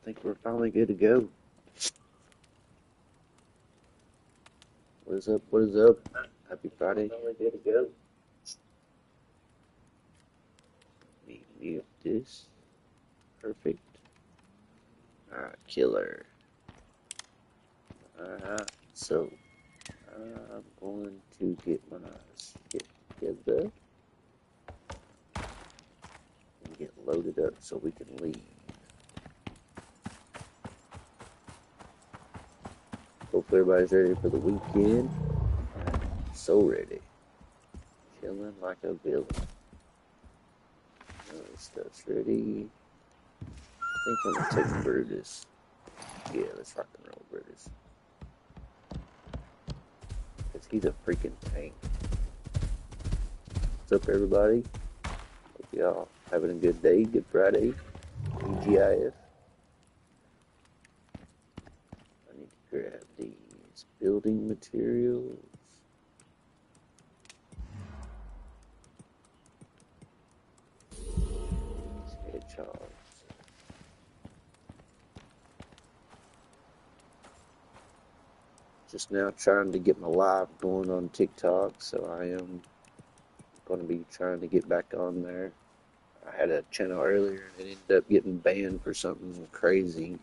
think we're finally good to go. What is up? What is up? Happy Friday. Finally good to go. Let me mute this. Perfect. Alright, killer. Alright, so I'm going to get my shit together and get loaded up so we can leave. Hopefully everybody's ready for the weekend. So ready. Chilling like a villain. This stuff's ready. I think I'm gonna take Brutus. Yeah, let's rock and roll Brutus. Because he's a freaking tank. What's up, everybody? Hope y'all having a good day. Good Friday. EGIF. I need to grab these building materials. These hedgehogs. Just now trying to get my live going on TikTok, so I am going to be trying to get back on there. I had a channel earlier and it ended up getting banned for something crazy.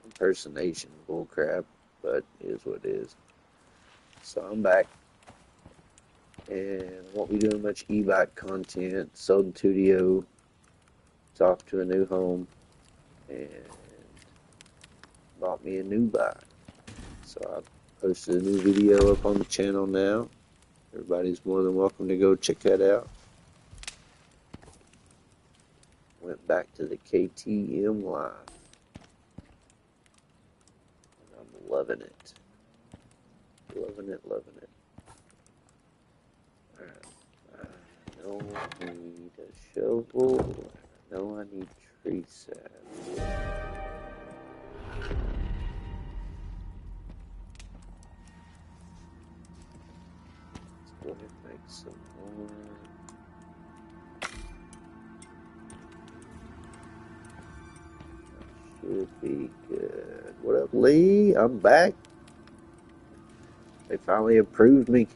Impersonation, bullcrap, but it is what it is. So I'm back, and I won't be doing much e-bike content. Sold the 2DO, it's off to a new home, and bought me a new bike. So I posted a new video up on the channel now. Everybody's more than welcome to go check that out. Went back to the KTM line. And I'm loving it. Loving it, loving it. Alright. I know I need a shovel. I know I need tree sap. Go ahead and make some more. Should be good. What up, Lee? I'm back. They finally approved me.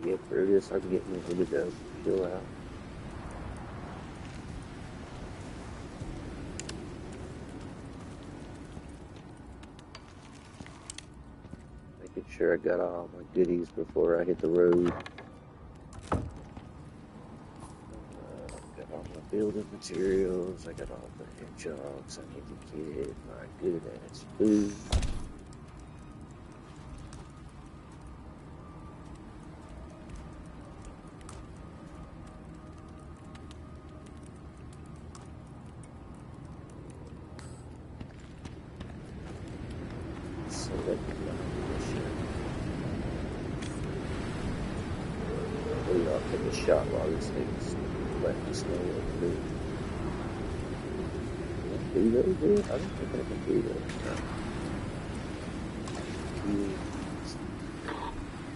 Yeah, Brutus, I'm getting ready to go. Chill out. Making sure I got all my goodies before I hit the road. Got all my building materials. I got all the hedgehogs. I need to get my good ass food. I'll take a shot while this thing's letting us know what to do. Can I do those, dude? I don't think I can do those.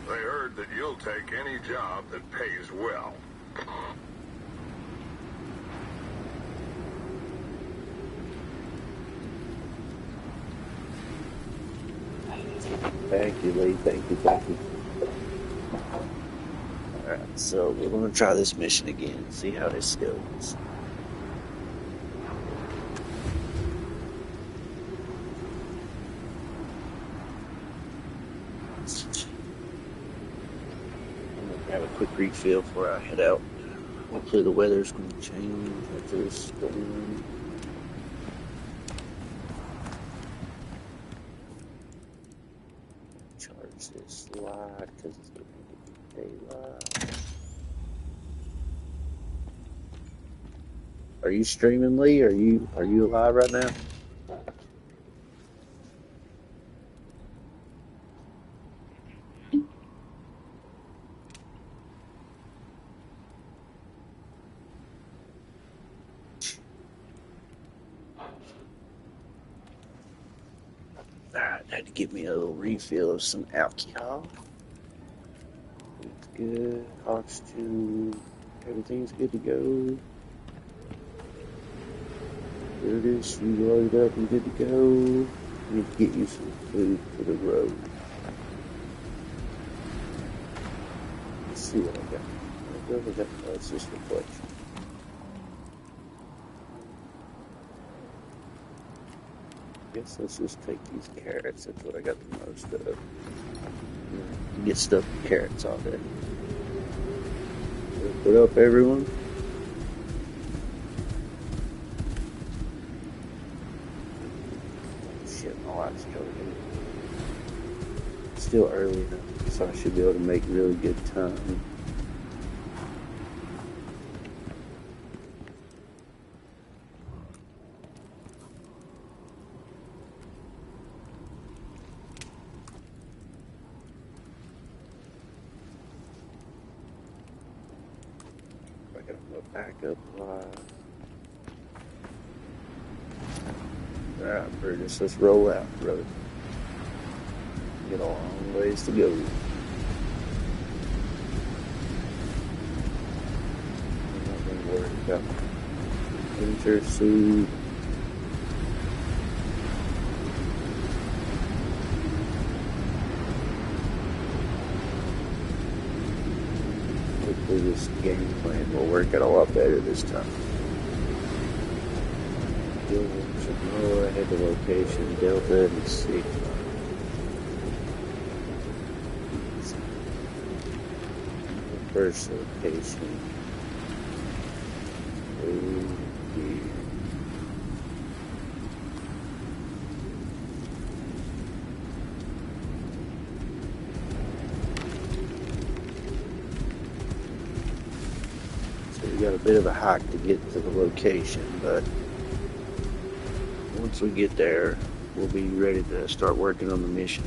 They heard that you'll take any job that pays well. Thank you, Lee. Thank you, thank you. Alright, so we're going to try this mission again, see how this goes. I'm going to have a quick refill before I head out. Hopefully the weather's going to change after this storm. Charge this light because it's going to be daylight. Are you streaming, Lee? Are you alive right now? Alright, I had to give me a little refill of some alcohol. It's good. Hogs 2. Everything's good to go. Curtis, you loaded up and good to go. Need to get you some food for the road. Let's see what I got. What have I got? Oh, it's just reflection. Guess let's just take these carrots. That's what I got the most of. You get stuff with carrots all day. What up, everyone? Shit, my light's going in. It's still early enough, so I should be able to make really good time. I gotta go back up live. Alright, Brutus, let's roll out, brother. Got a long ways to go. I'm not gonna worry about winter suit. Hopefully this game plan will work out a lot better this time. Tomorrow I had the location Delta and 6. First location. Oh dear. So we got a bit of a hike to get to the location, but once we get there, we'll be ready to start working on the mission.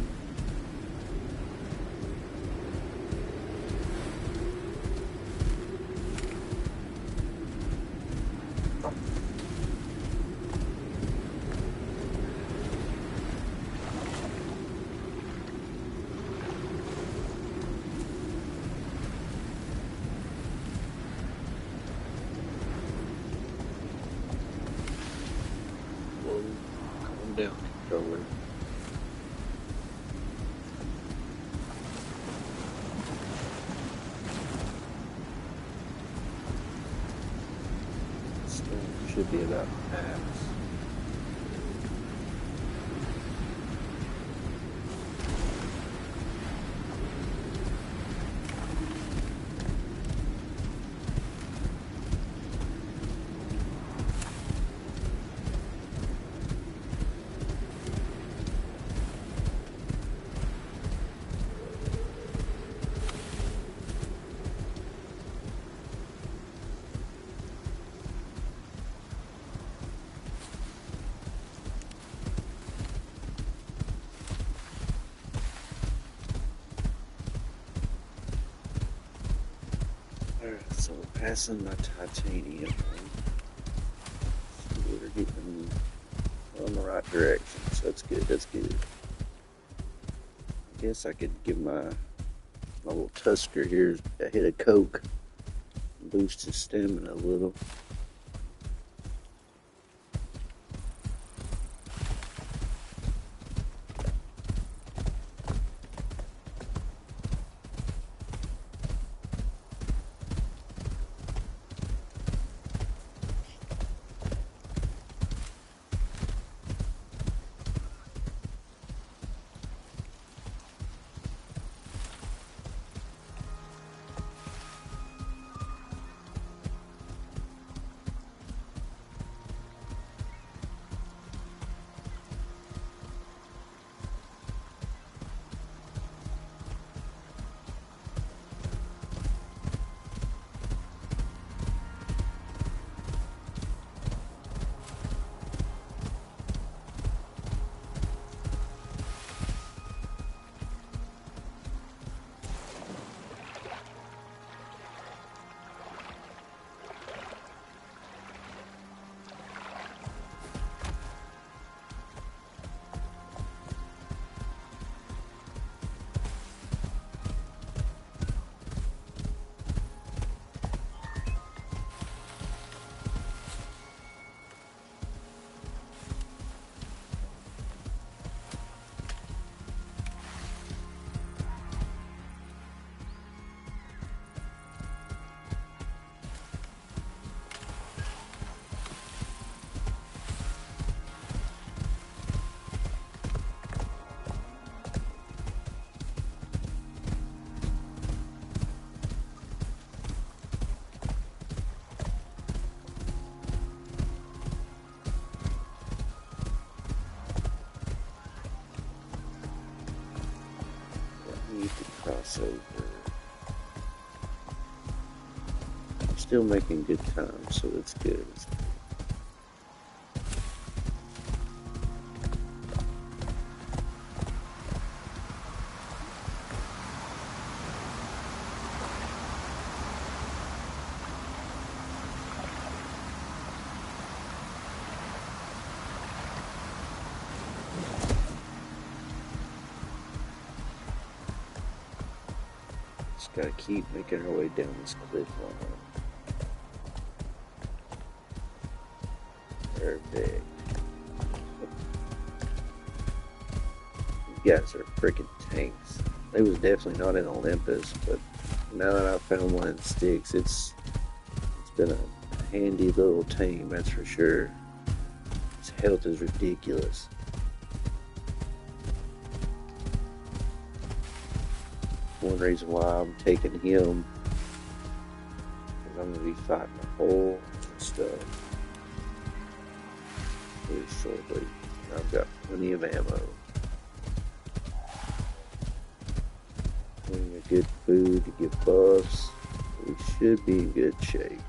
Down, controller. Still should be about half. Alright, so we're passing my titanium. So we're getting on the right direction, so that's good, that's good. I guess I could give my little Tusker here a hit of Coke, boost his stamina a little. Need to cross over. Still making good time, so it's good. Just gotta keep making our way down this cliff line. Perfect. These guys are freaking tanks. They was definitely not in Olympus, but now that I've found one in Styx, it's been a handy little team, that's for sure. His health is ridiculous. One reason why I'm taking him is I'm gonna be fighting a whole bunch of stuff very shortly. I've got plenty of ammo. Plenty of good food to get buffs. We should be in good shape.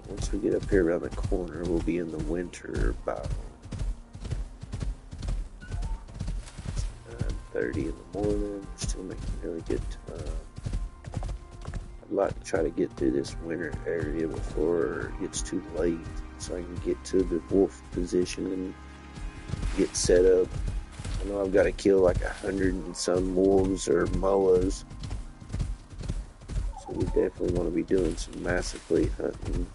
Once we get up here around the corner, we'll be in the winter biome. 9:30 in the morning. We're still making really good time. I'd like to try to get through this winter area before it gets too late, so I can get to the wolf position and get set up. I know I've got to kill like 100 and some wolves or moas, so we definitely want to be doing some massively hunting.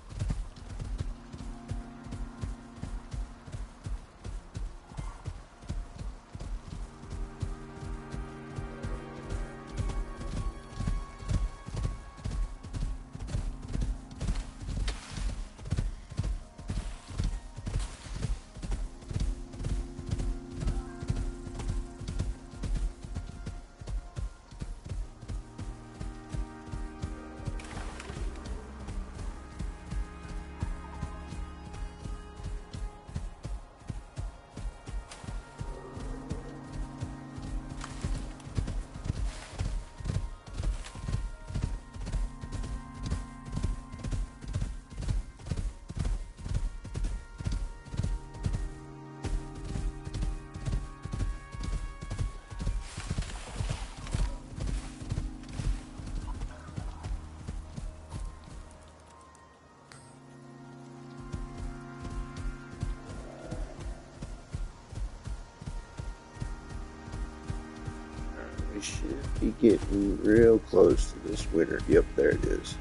We should be getting real close to this winter. Yep, there it is.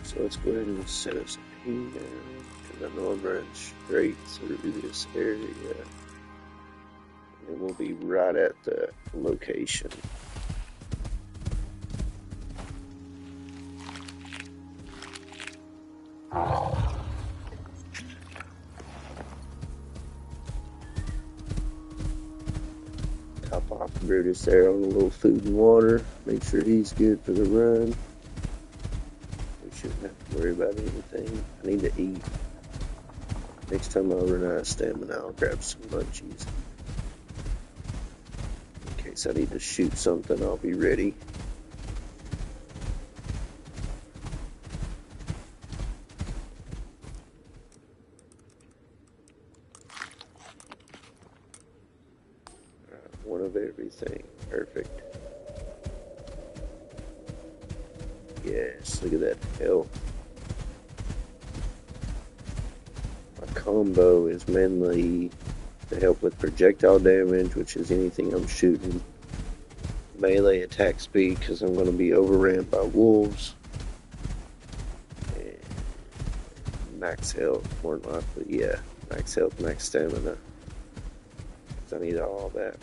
So let's go ahead and set us a ping down, because I know I'm running straight through this area. And we'll be right at the location. Top off Brutus there on a little food and water. Make sure he's good for the run. We shouldn't have to worry about anything. I need to eat. Next time I run out of stamina, I'll grab some munchies. In case I need to shoot something, I'll be ready. One of everything. Perfect. Yes, look at that health. My combo is mainly to help with projectile damage, which is anything I'm shooting. Melee attack speed, because I'm going to be overran by wolves. And max health, more than likely. Yeah, max health, max stamina. Because I need all that.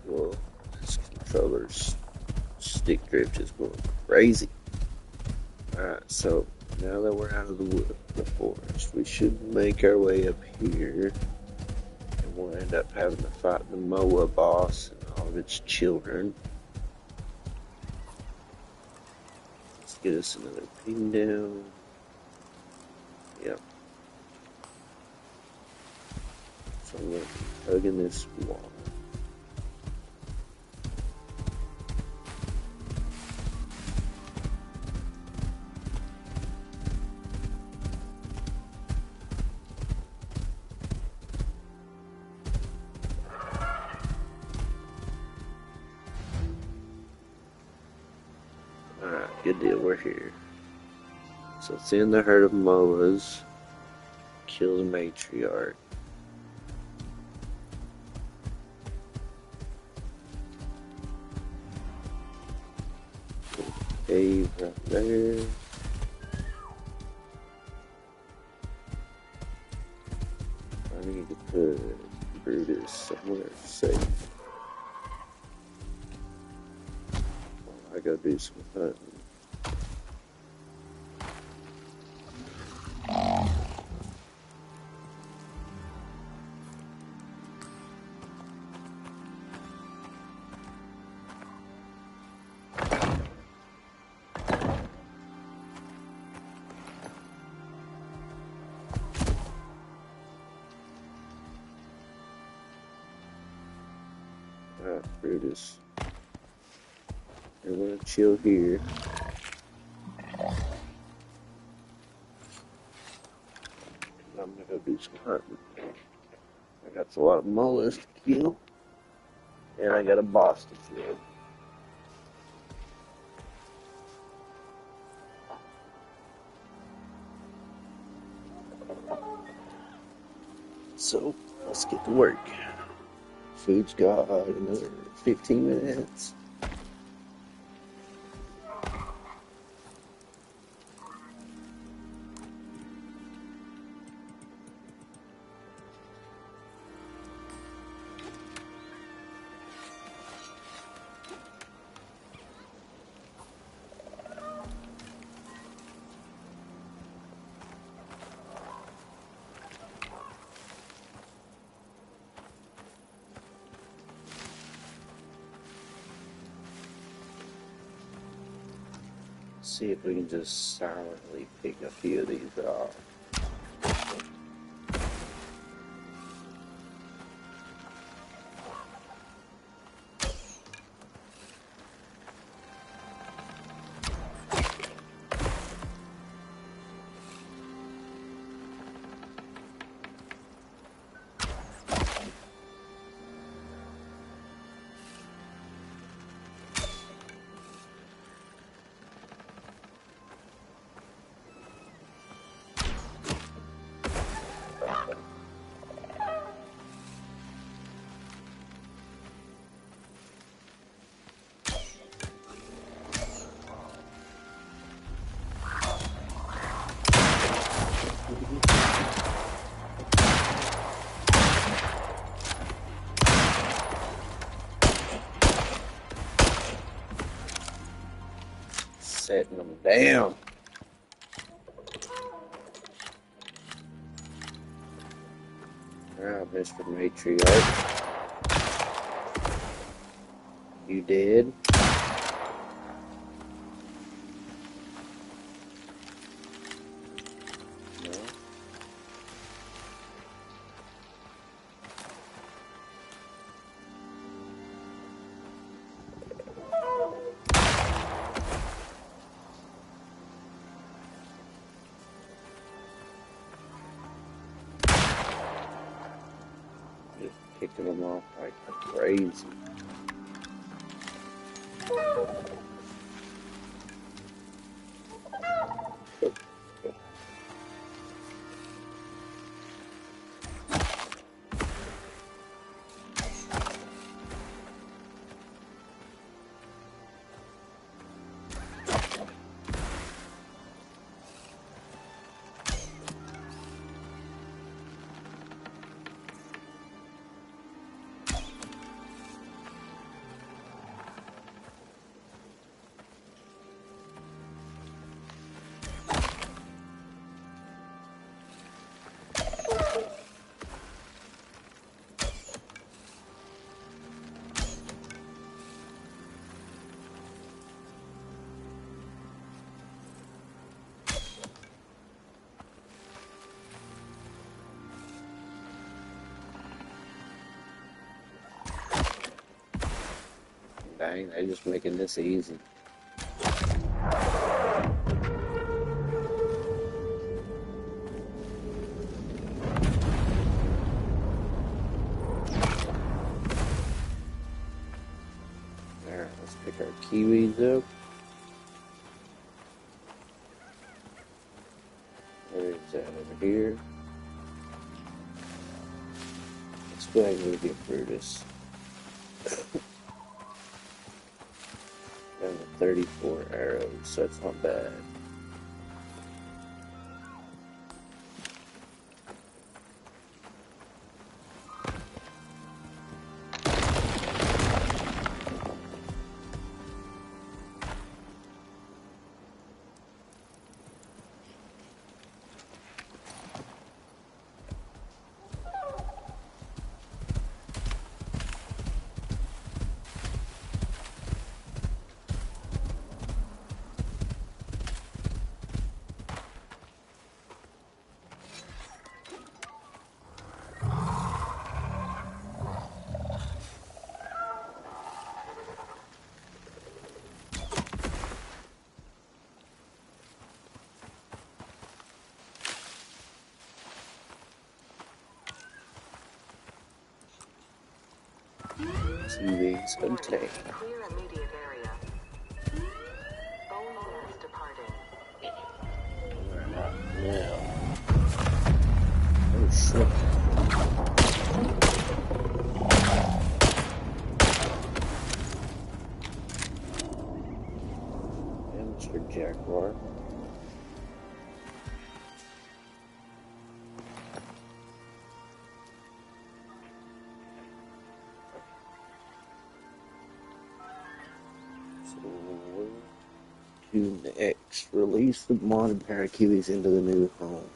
Whoa, this controller's stick drift is going crazy. Alright, so now that we're out of the forest, we should make our way up here. And we'll end up having to fight the Moa boss and all of its children. Let's get us another ping down. Yep. So I'm going to be hugging this wall. Alright, good deal, we're here. So it's in the herd of Moas. Kill the matriarch. Cave right there. I need to put Brutus somewhere safe. I gotta do some hunting. Alright, Brutus. We're gonna chill here. I'm gonna go do some hunting. I got a lot of molars to kill, and I got a boss to kill. So, let's get to work. Food's got another 15 minutes. See if we can just silently pick a few of these off. Setting them down. Alright, Mr. Matriarch. You dead? No? Just kicking them off like crazy. Dang, they're just making this easy. Alright, let's pick our Kiwis up. Where is that? Over here. Let's go ahead and go get Brutus. And 34 arrows, so it's not bad. Kiwis obtained. Clear immediate area. Bone gas departing. Alright, now. Oh shit. And Mr. Jaguar. To next, release the modded pair of Kiwis into the new home.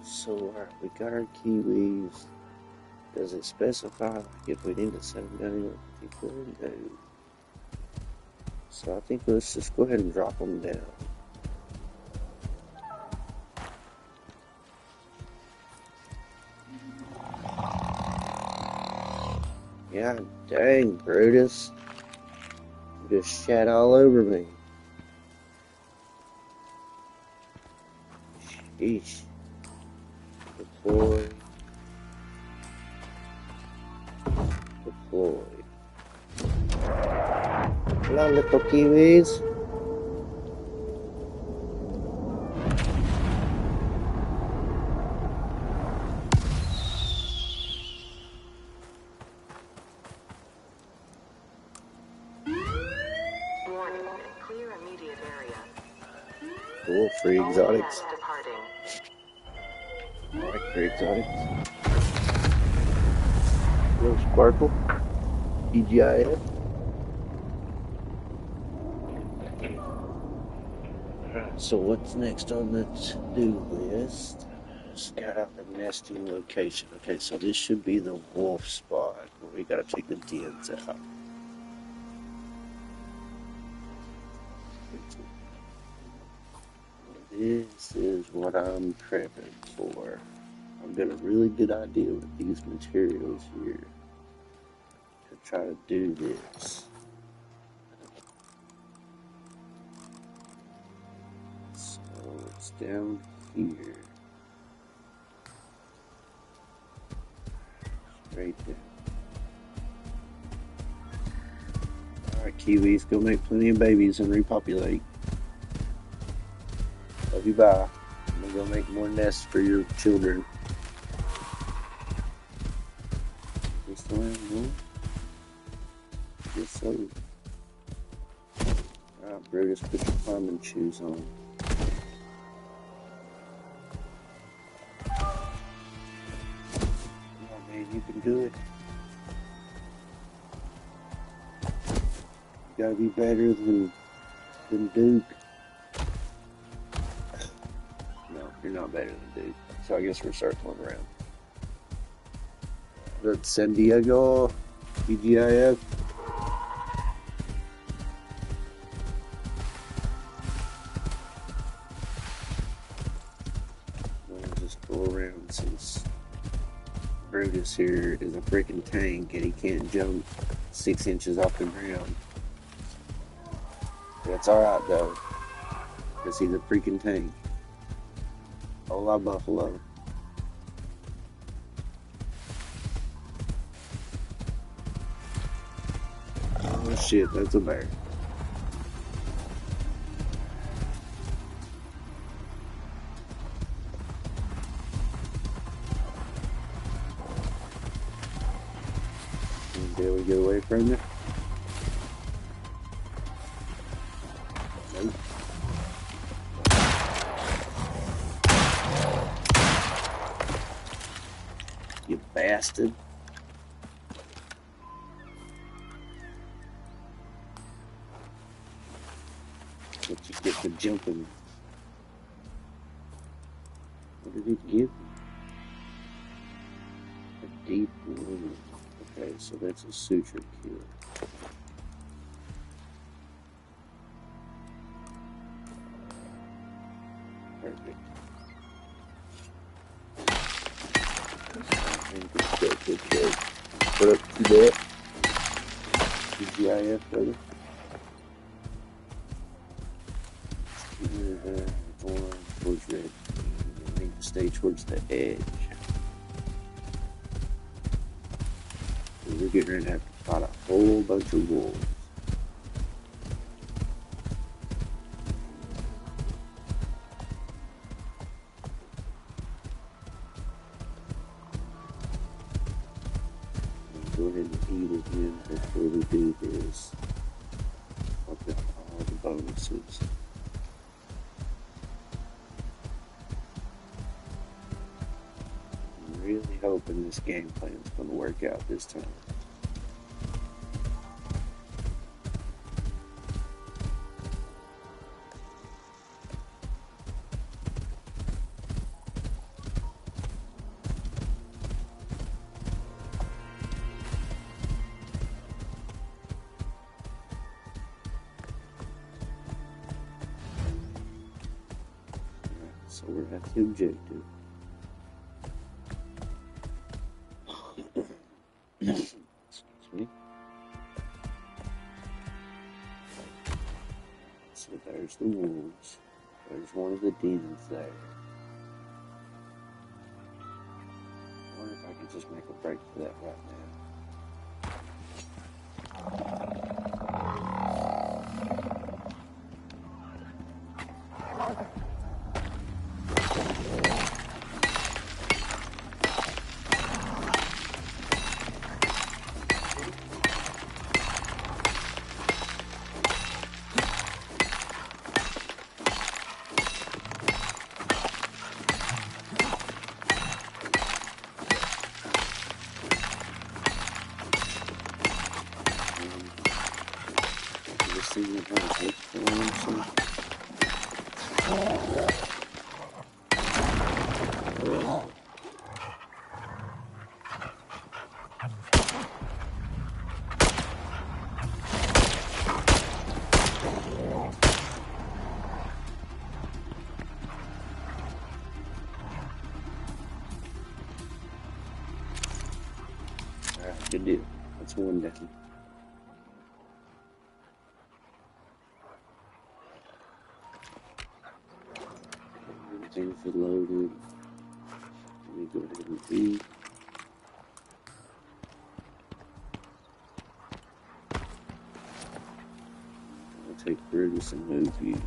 So, alright, we got our Kiwis. Does it specify like, if we need to set them down in a particular? No. So I think let's just go ahead and drop them down. Yeah, dang, Brutus. You just shat all over me. Sheesh. Deploy. Deploy. Hello, little Kiwis. Warning. Clear immediate area. Cool, free Bone exotics. gas departing. I like free exotics. Little Sparkle. EGIF. Alright, so what's next on the to-do list? Scout out the nesting location. Okay, so this should be the wolf spot where we gotta take the dens out. This is what I'm prepping for. I've got a really good idea with these materials here to try to do this. So it's down here. Straight down. Alright, Kiwis, go make plenty of babies and repopulate. Love you, bye. I'm gonna go make more nests for your children. This one, no? Yes, so. Alright, Brutus, put your climbing shoes on. Come on, man, you can do it. You gotta be better than Duke. No, you're not better than Duke. So I guess we're circling around. That's San Diego, EGIF. We'll just go around since Brutus here is a freaking tank and he can't jump 6 inches off the ground. That's alright though, because he's a freaking tank. Hola, Buffalo. Oh shit, that's a bear. Did we get away from it? Nope. bastard. What you get for jumping? What did it give me? A deep wound. Okay, so that's a suture kill. Perfect. Good. Put up to that. TGIF, brother. Orange towards red. You need to stay towards the edge. We're getting ready to have to fight a whole bunch of wolves. Go ahead and eat again before we do this. I've got all the bonuses. I'm really hoping this game plan is going to work out this time. So we're at the objective. Excuse me. So there's the wolves. There's one of the demons there. I wonder if I can just make a break for that right now. Good deal. That's one down. Everything's loaded. Let me go ahead and eat. I'll take Brutus and move you.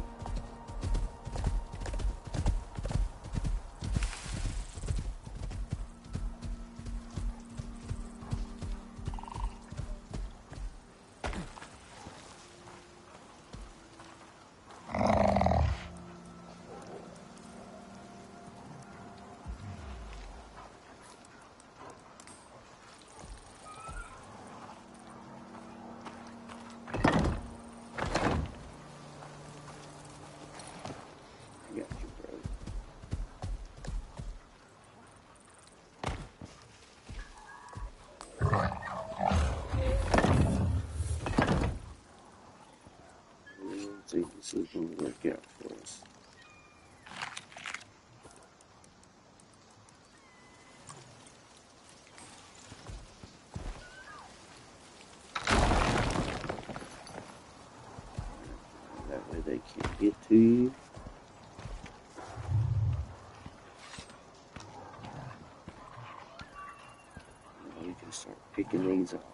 This is going to work out for us. That way they can't get to you. Now you can start picking these up.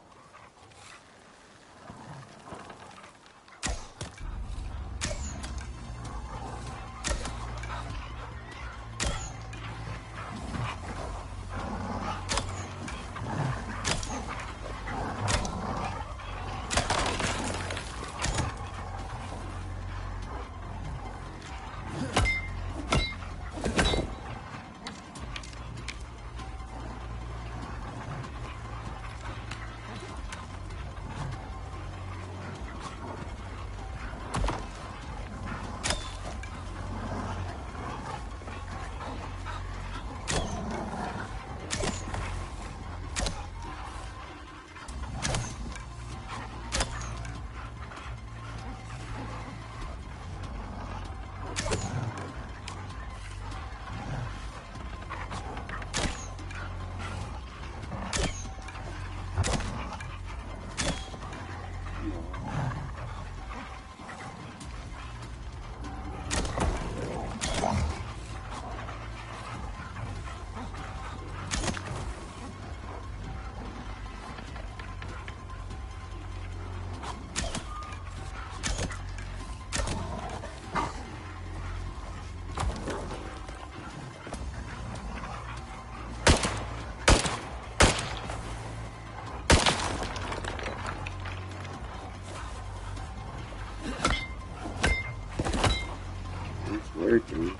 working.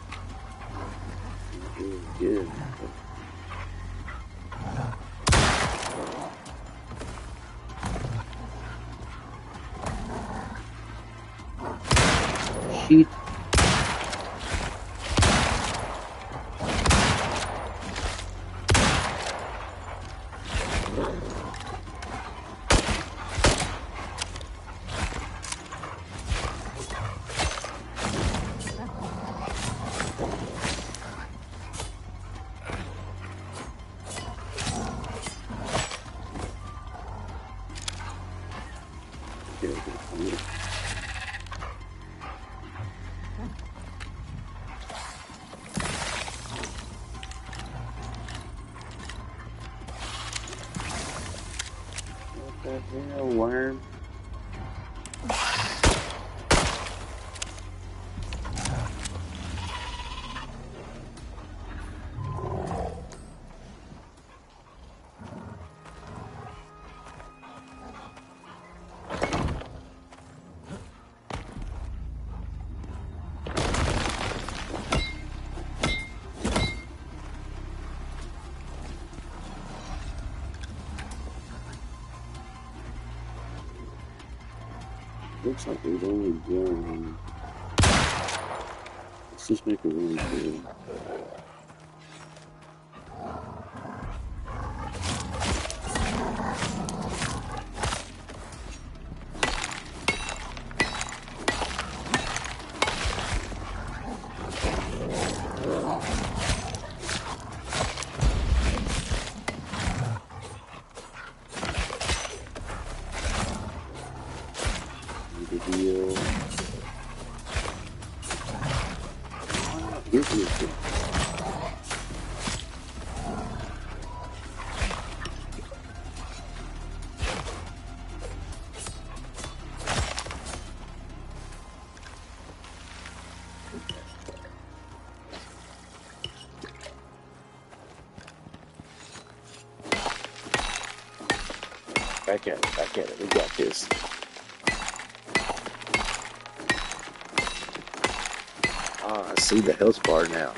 It's good. Shit. What the hell, worm? Looks like there's only one. Let's just make a really good. Deal. Here's the thing. Back at it, back at it. We got this. Ah, I see the health bar now.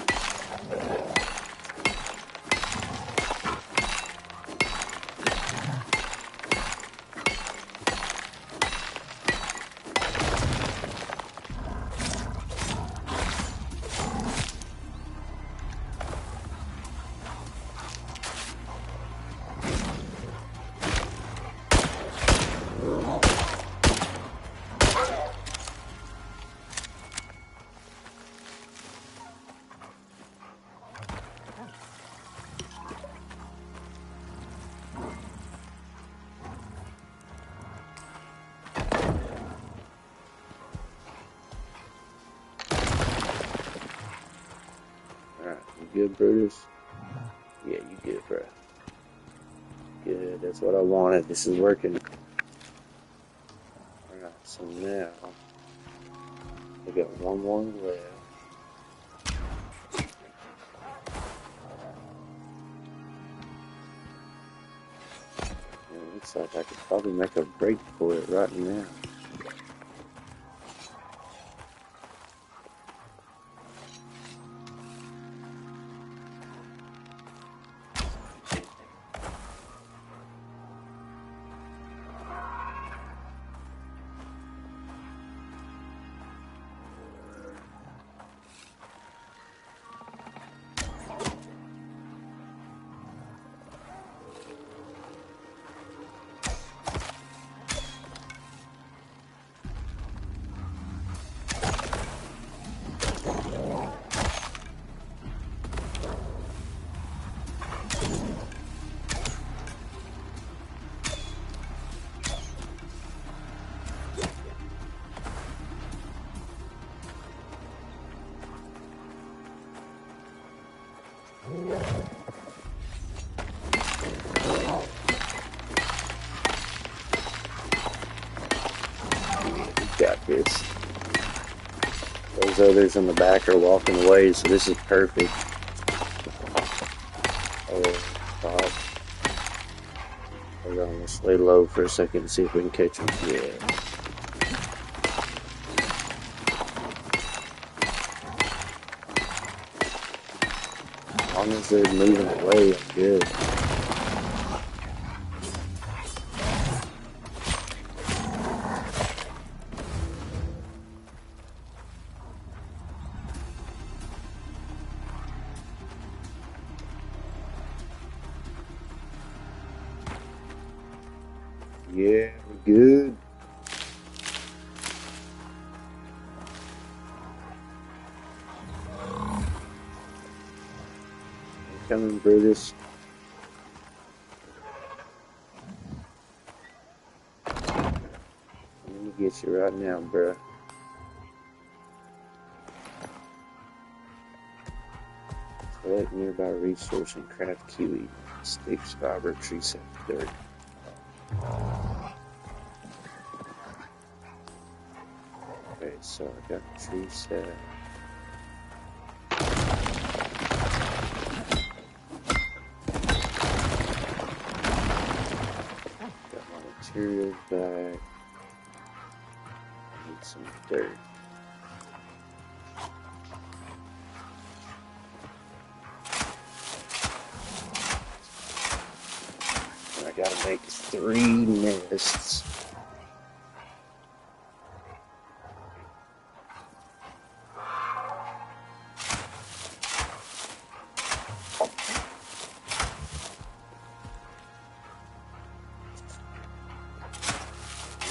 Good, Brutus? Yeah, you good, bro. Good, that's what I wanted. This is working. Alright, so now we got one more left. It looks like I could probably make a break for it right now. Got this. Those others in the back are walking away, so this is perfect. Oh, God. Hold on, let's lay low for a second and see if we can catch them. Yeah. long as they're moving away, I'm good. Yeah, we're good. I'm coming, Brutus. I'm gonna get you right now, bruh. Select nearby resource and craft kiwi. Styx, fiber, tree sap, dirt. Okay, so I got tree sap. Got my materials back. I need some dirt. And I gotta make 3 nests.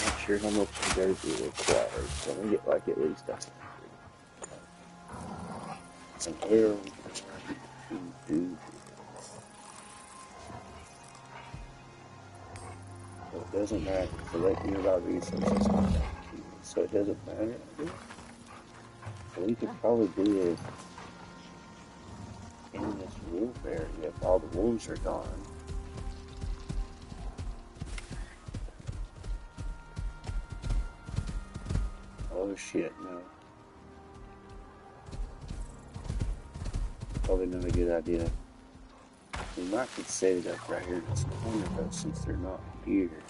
Not sure how much dirt it requires, so I'm gonna get like at least 100. Some arrow to do. So it doesn't matter. Select nearby resources. So it doesn't matter. So we could probably do it in this wolf area if all the wolves are gone. Oh shit, no. Probably not a good idea. We might could set it up right here in this corner though, since they're not here.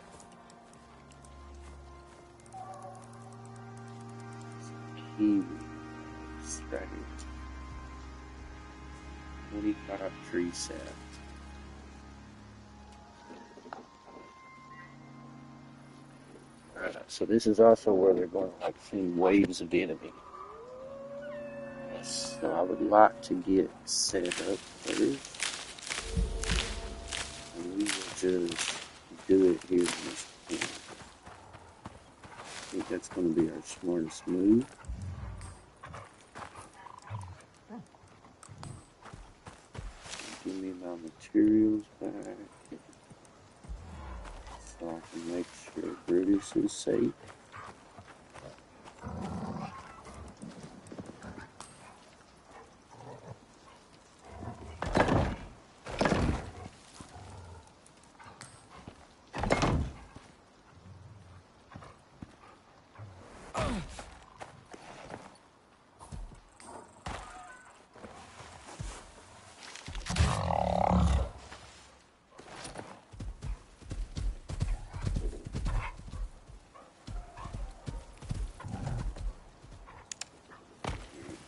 Kiwis right here. 25 tree sap. Alright, so this is also where they're going to like send waves of enemy. So I would like to get set up first. And we will just do it here in this corner. I think that's going to be our smartest move. Give me my materials back so I can make sure Brutus is safe.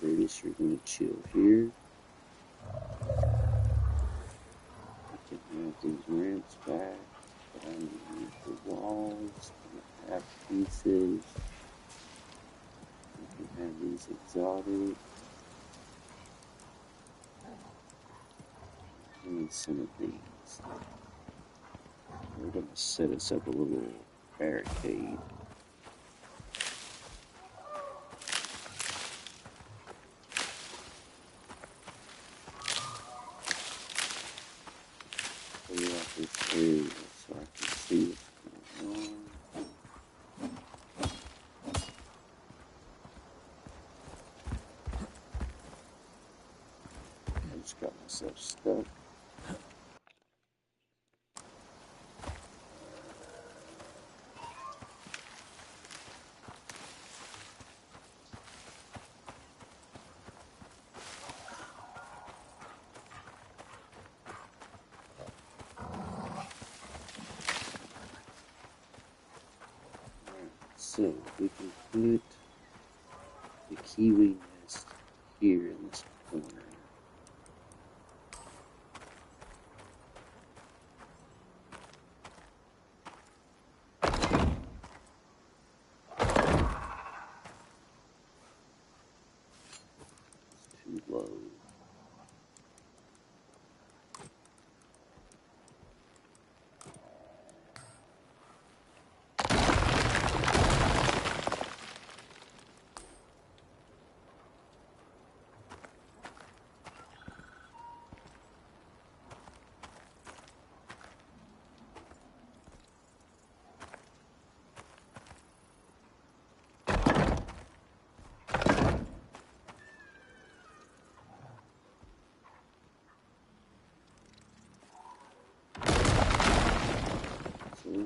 Brutus, you're going to chill here. I can have these ramps back, but I need the walls and the half pieces. I can have these exotic. I need some of these. We're going to set us up a little barricade. Clear out this area so I can see what's going on. I just got myself stuck. So we can put the kiwi nest here in this corner.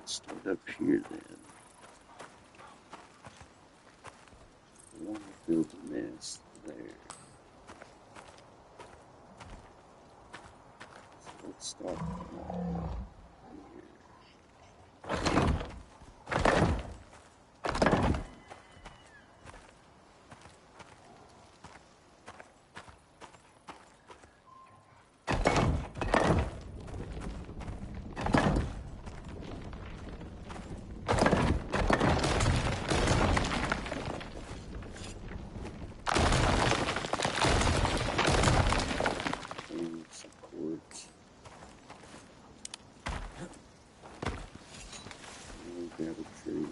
Start up here then. I want to build a nest there. So let's start here. Grab a tree.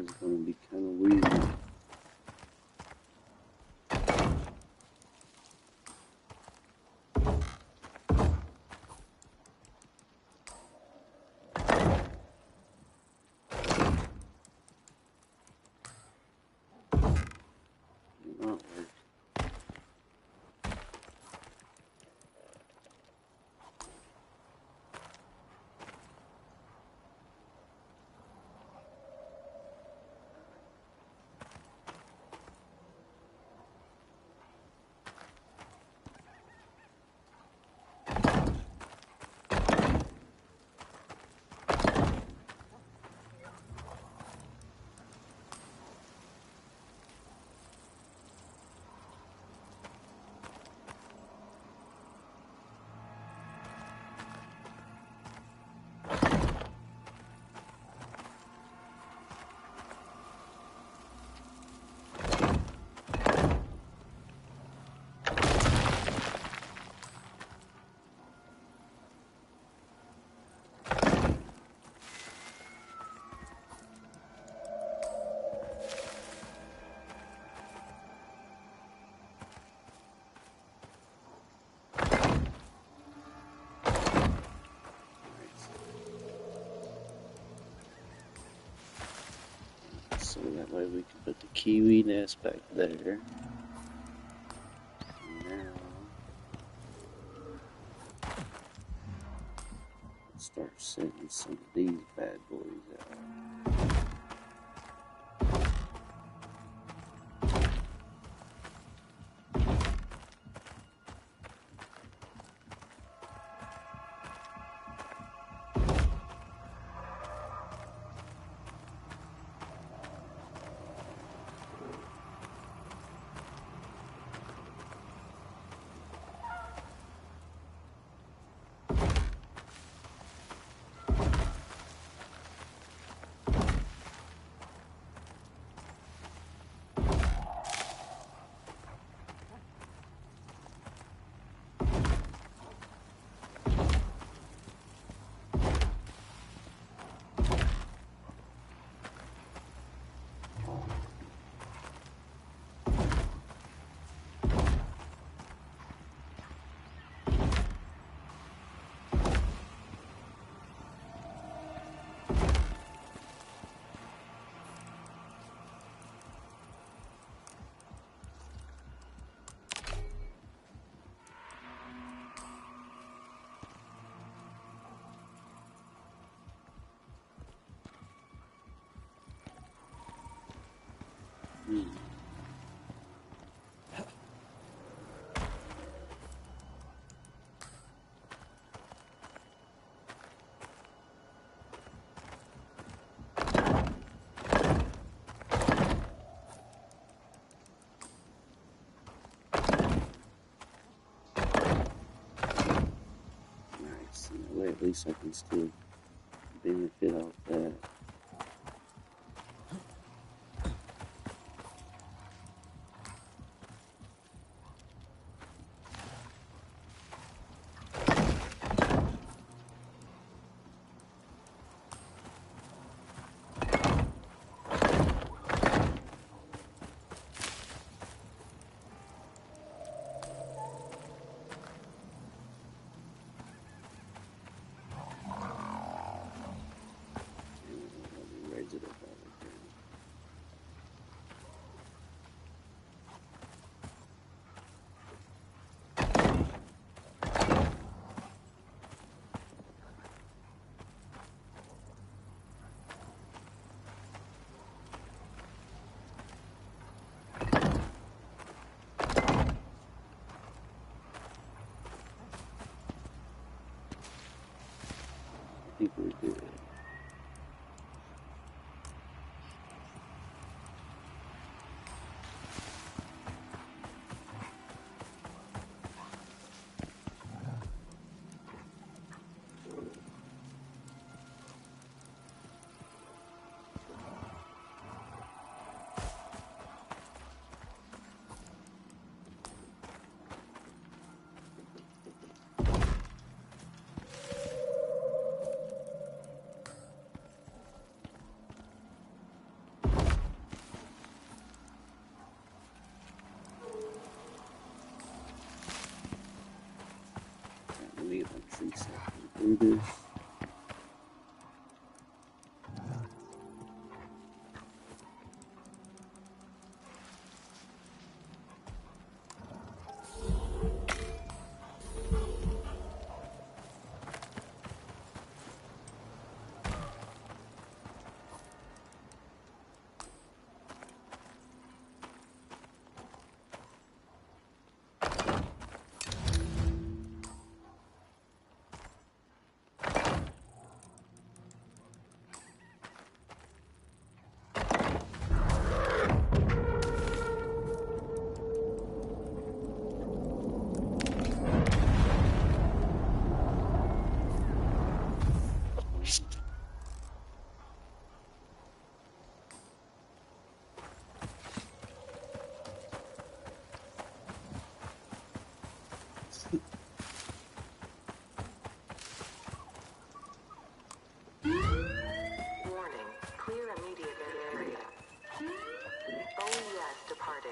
It's going to be kind of weird. Not work. So that way we can put the kiwi nest back there. Now, let's start setting some of these bad boys out. Nice. In that way, at least I can still benefit off that. Raise it up all again. I think we're good. Let me get my tree set and do this. Warning. Clear immediate area. OES departing.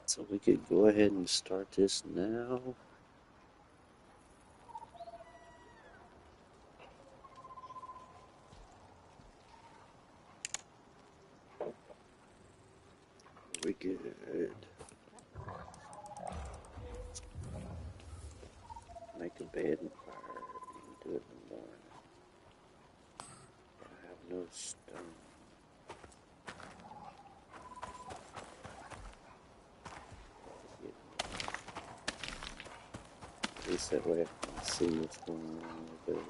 So we could go ahead and start this now. We good. Make a bed and fire and do it in the morning. I have no stone. At least that way I can see what's going on with it.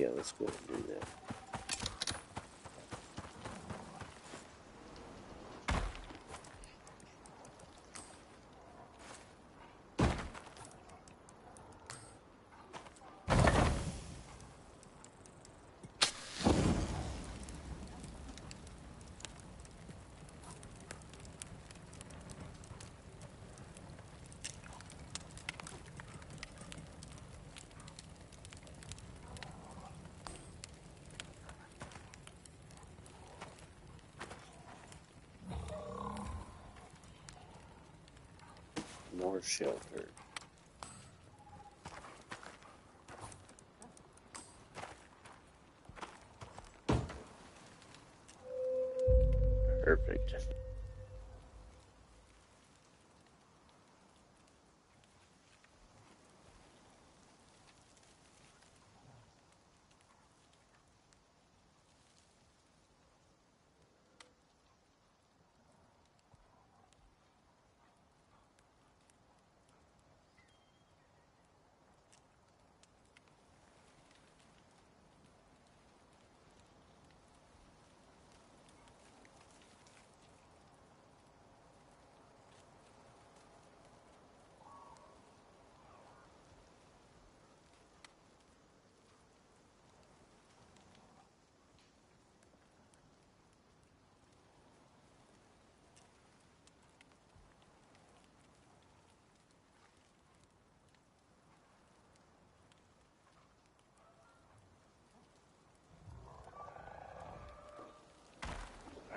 Yeah, let's go ahead and do that. More shelter. Perfect.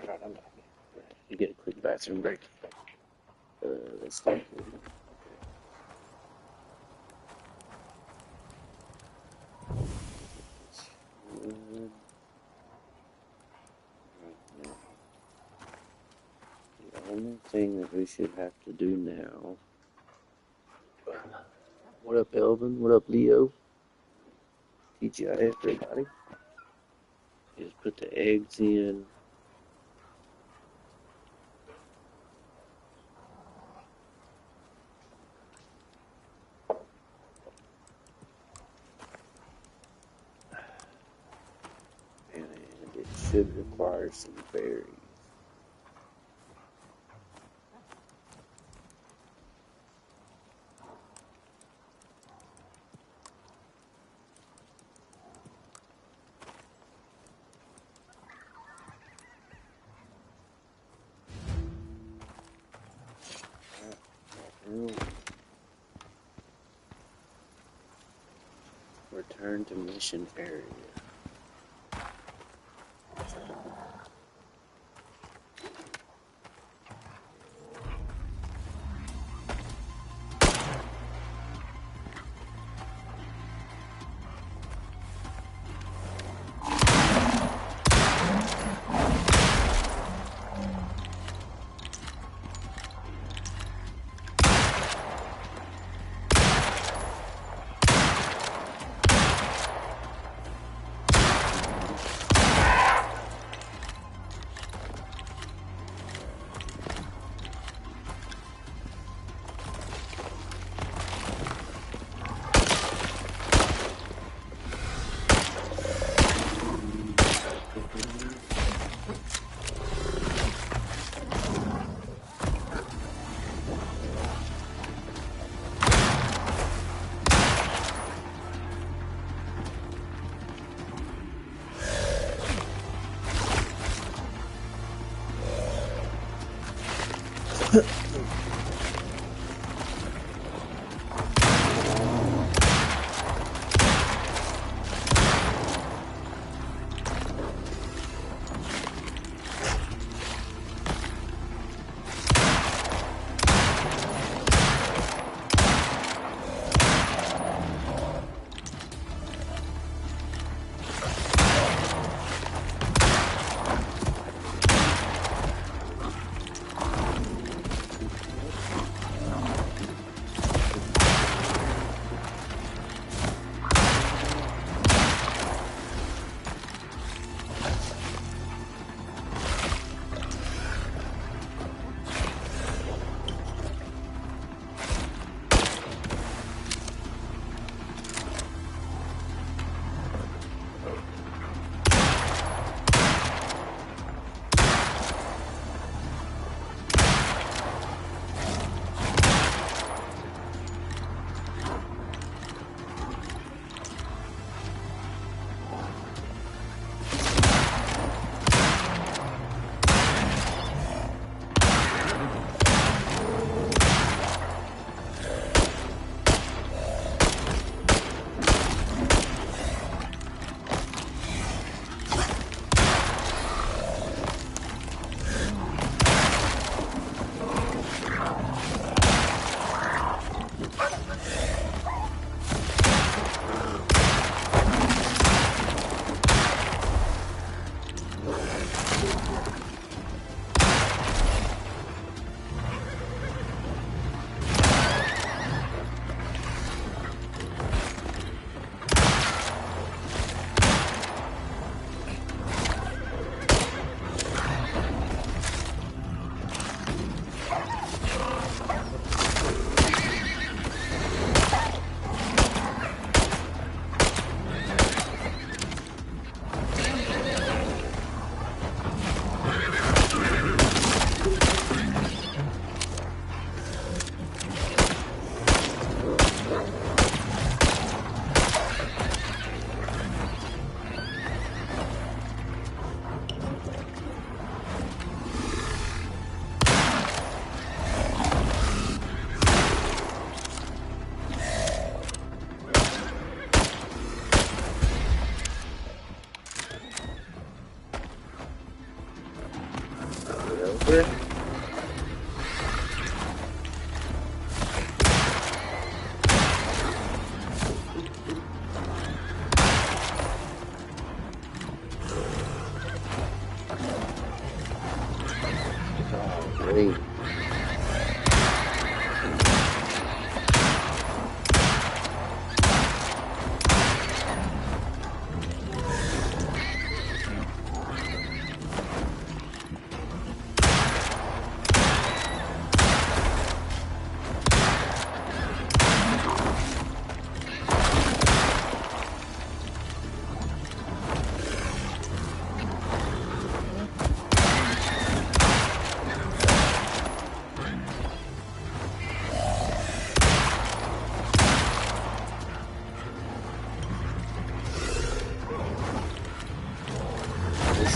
Alright, I'm back. You get a quick bathroom break. Let's start. The only thing that we should have to do now. What up, Elvin? What up, Leo? TGI, everybody. Is put the eggs in. And it should require some berries. Return to mission area.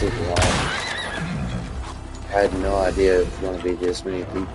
This is wild. I had no idea it was going to be this many people.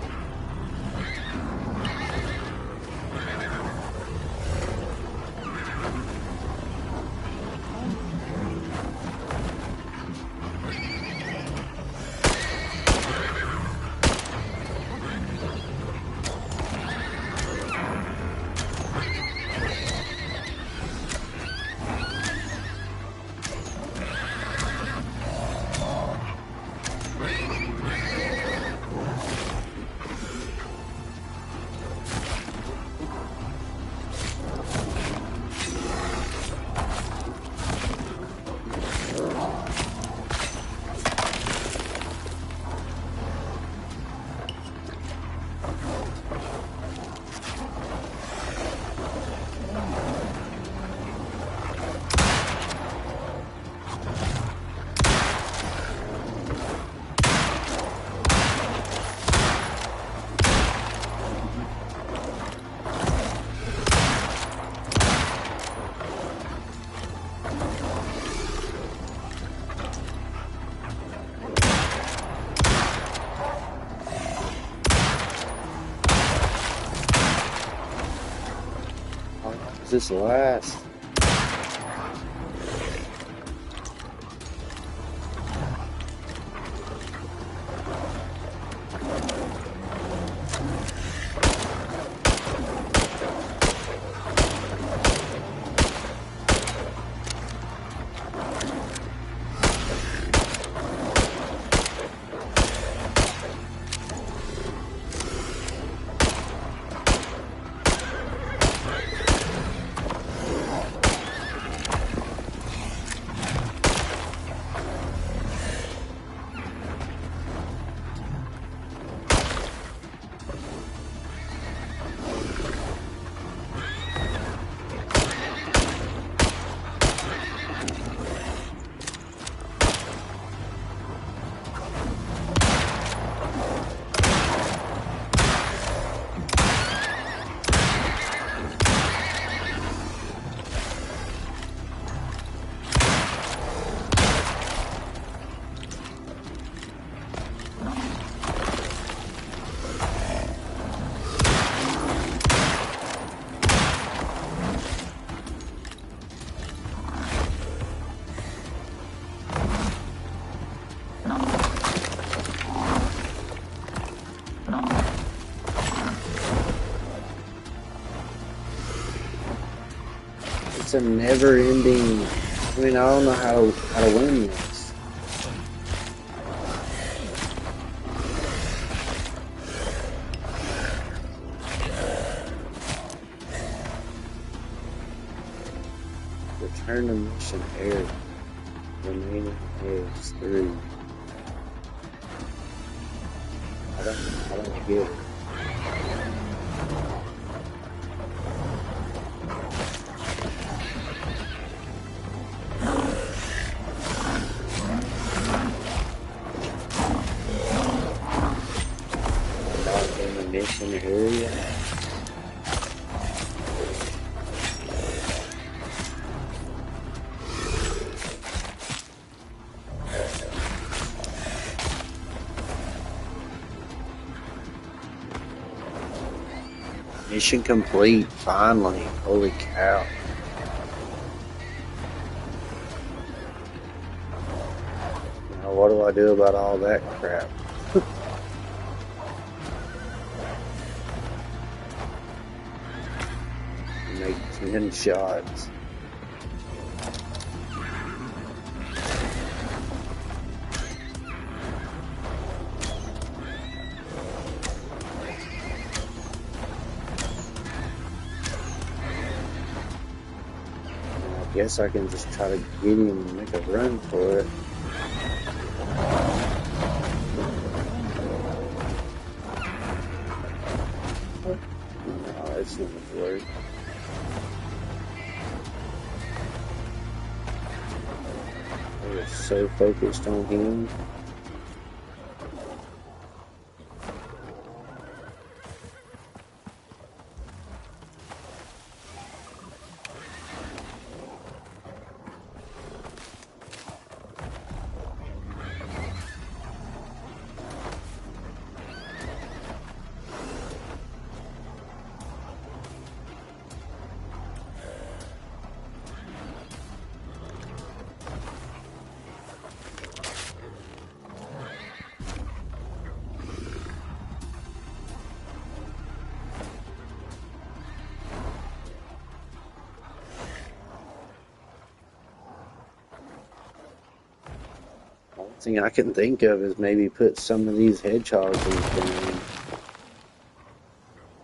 This last. It's a never-ending. I mean, I don't know how to win this. Return to mission area. Remaining is 3. I don't get it. Mission area. Mission complete, finally. Holy cow. Now what do I do about all that crap? Make 10 shots. I guess I can just try to get him and make a run for it. No, it's not gonna work. I was so focused on him. thing I can think of is maybe put some of these hedgehogs down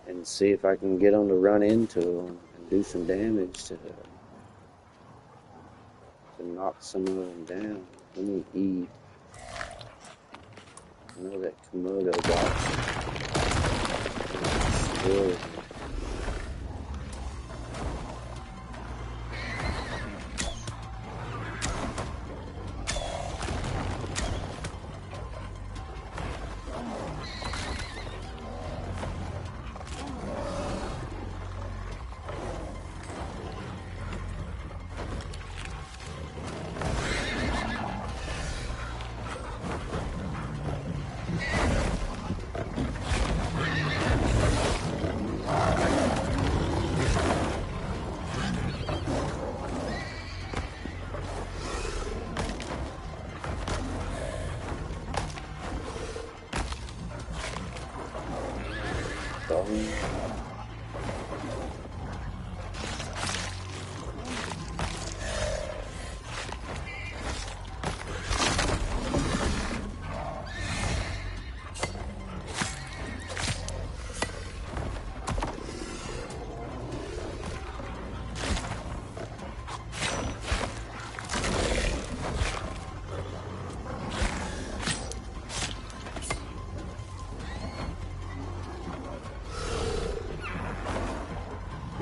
and see if I can get them to run into them and do some damage to knock some of them down. Let me eat. I know that Komodo got destroyed.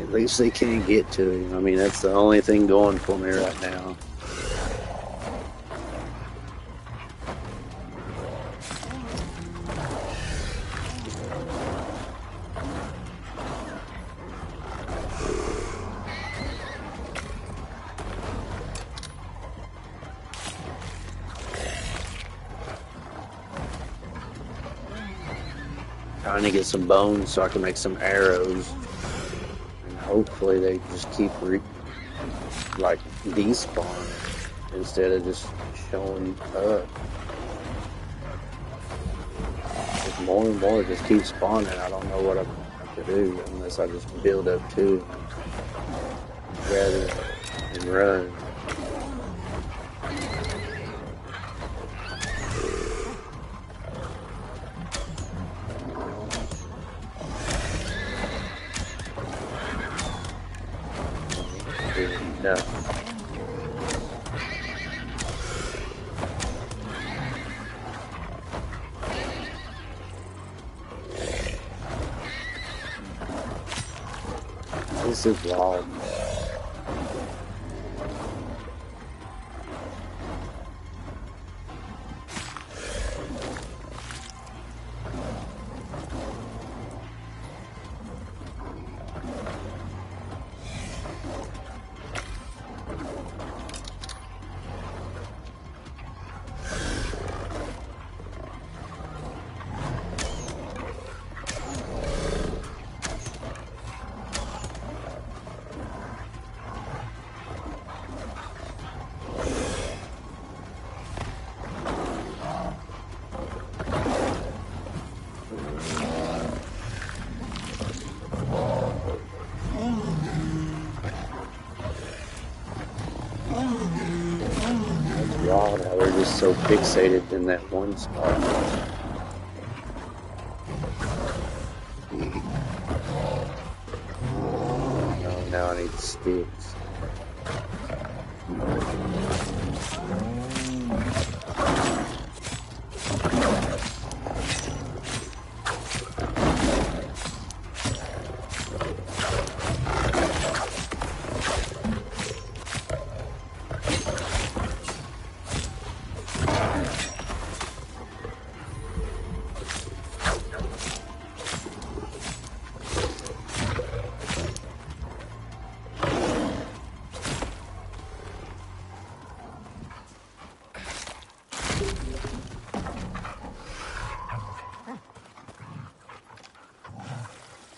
At least they can't get to him. I mean, that's the only thing going for me right now. Trying to get some bones so I can make some arrows. Hopefully they just keep like despawning instead of just showing up. If more and more just keep spawning, I don't know what I'm going to do unless I just build up to them rather than run. No. This is wild. Wild how they're just so fixated in that one spot. Oh, now I need sticks.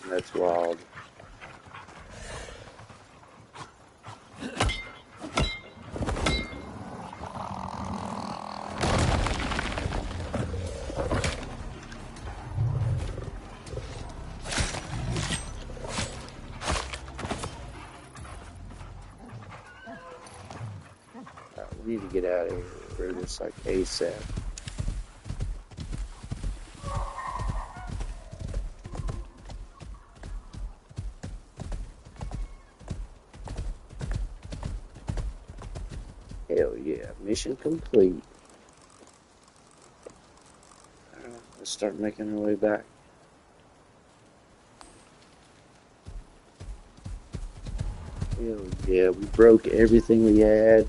That's wild. We need to get out of here. for this like ASAP. Hell yeah, mission complete. Alright, let's start making our way back. Hell yeah, we broke everything we had,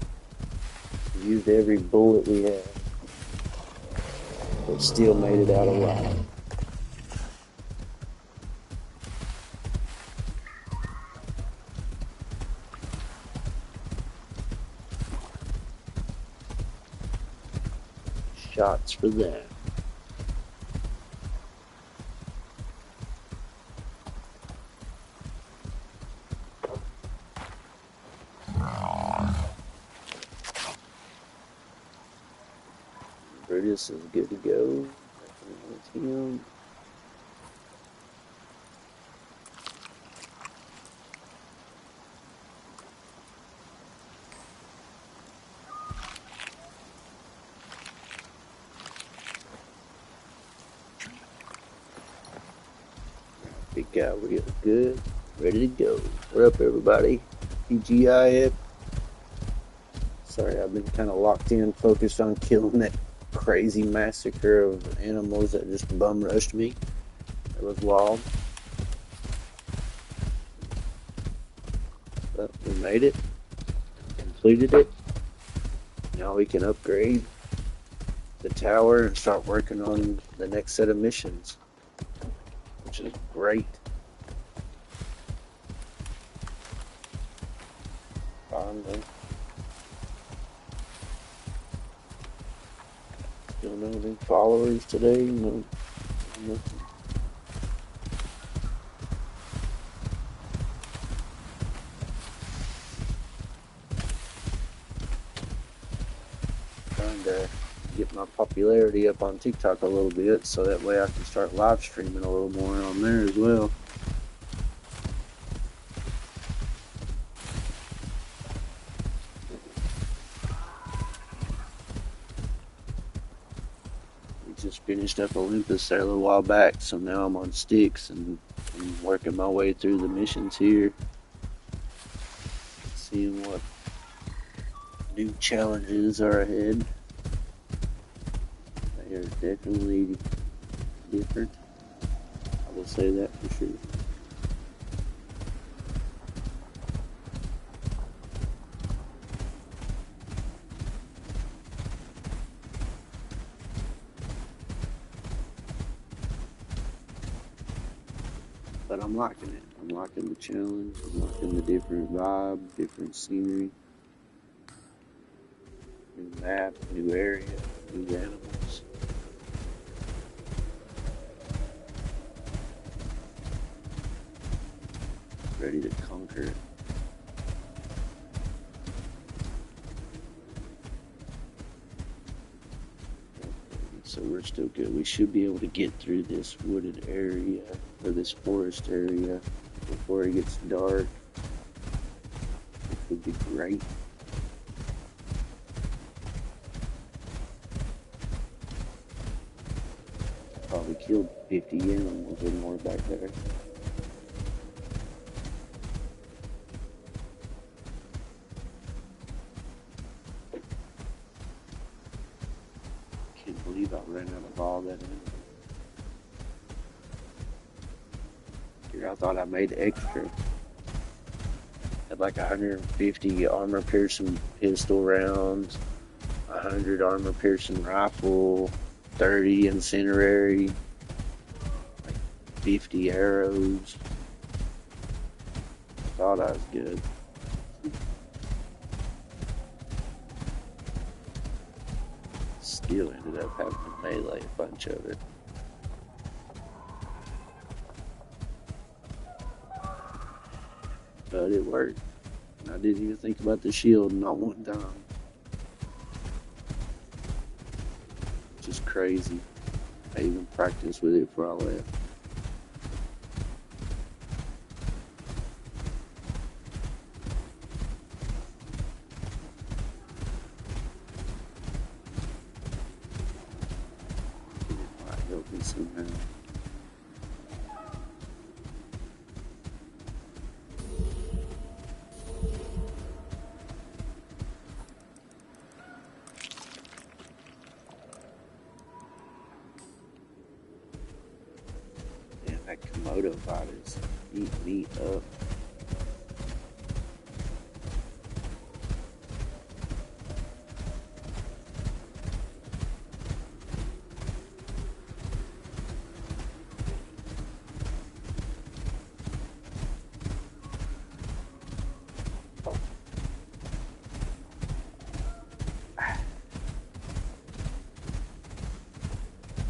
used every bullet we had, but still made it out alive. Shots for that. Brutus is good to go. With him. Big guy real good. Ready to go. What up, everybody? PGI it. Sorry, I've been kind of locked in, focused on killing that crazy massacre of animals that just bum rushed me. It was wild. But we made it. Completed it. Now we can upgrade the tower and start working on the next set of missions, which is great. Finally. Still no new followers today. No, nothing. Trying to get my popularity up on TikTok a little bit, so that way I can start live streaming a little more on there as well. Just finished up Olympus there a little while back, so now I'm on Styx and I'm working my way through the missions here, seeing what new challenges are ahead. They are definitely different, I will say that for sure. But I'm liking it. I'm liking the challenge. I'm liking the different vibe, different scenery, new map, new area, new animals. Ready to conquer it. So we're still good. We should be able to get through this wooded area, or this forest area, before it gets dark. It would be great. Probably killed 50 animals or more back there. Can't believe I ran out of all that animal. Here, I thought I made extra. Had like 150 armor-piercing pistol rounds, 100 armor-piercing rifle, 30 incendiary, like 50 arrows. Thought I was good. Still ended up having to melee a bunch of it. But it worked. I didn't even think about the shield not one time. Just crazy. I even practiced with it before I left. somehow. Yeah, that Komodo bot is eating me up.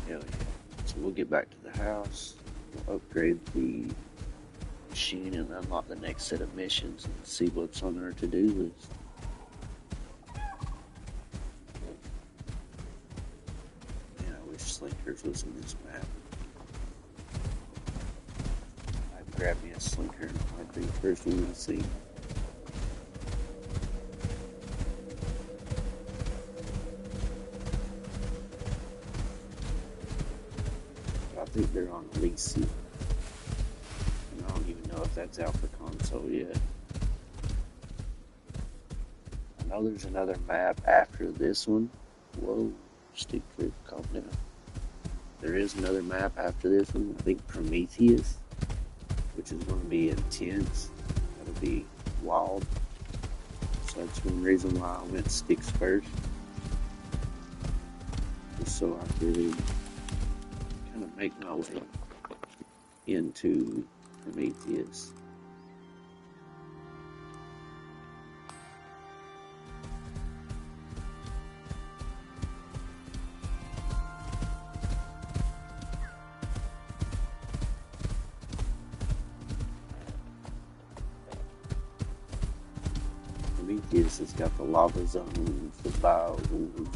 Hell yeah. So we'll get back to the house. We'll upgrade the machine and unlock the next set of missions and see what's on our to-do list. Man, I wish Slinkers was in this map. I'd grab me a Slinker. I'd be the first one to see. I think they're on lease. And I don't even know if that's out for console yet. I know there's another map after this one. Whoa, stick trip, calm down. There is another map after this one. I think Prometheus, which is going to be intense. That'll be wild. So that's one reason why I went Styx first. Just so I could kind of make my way into Prometheus. Prometheus has got the lava zones, the bio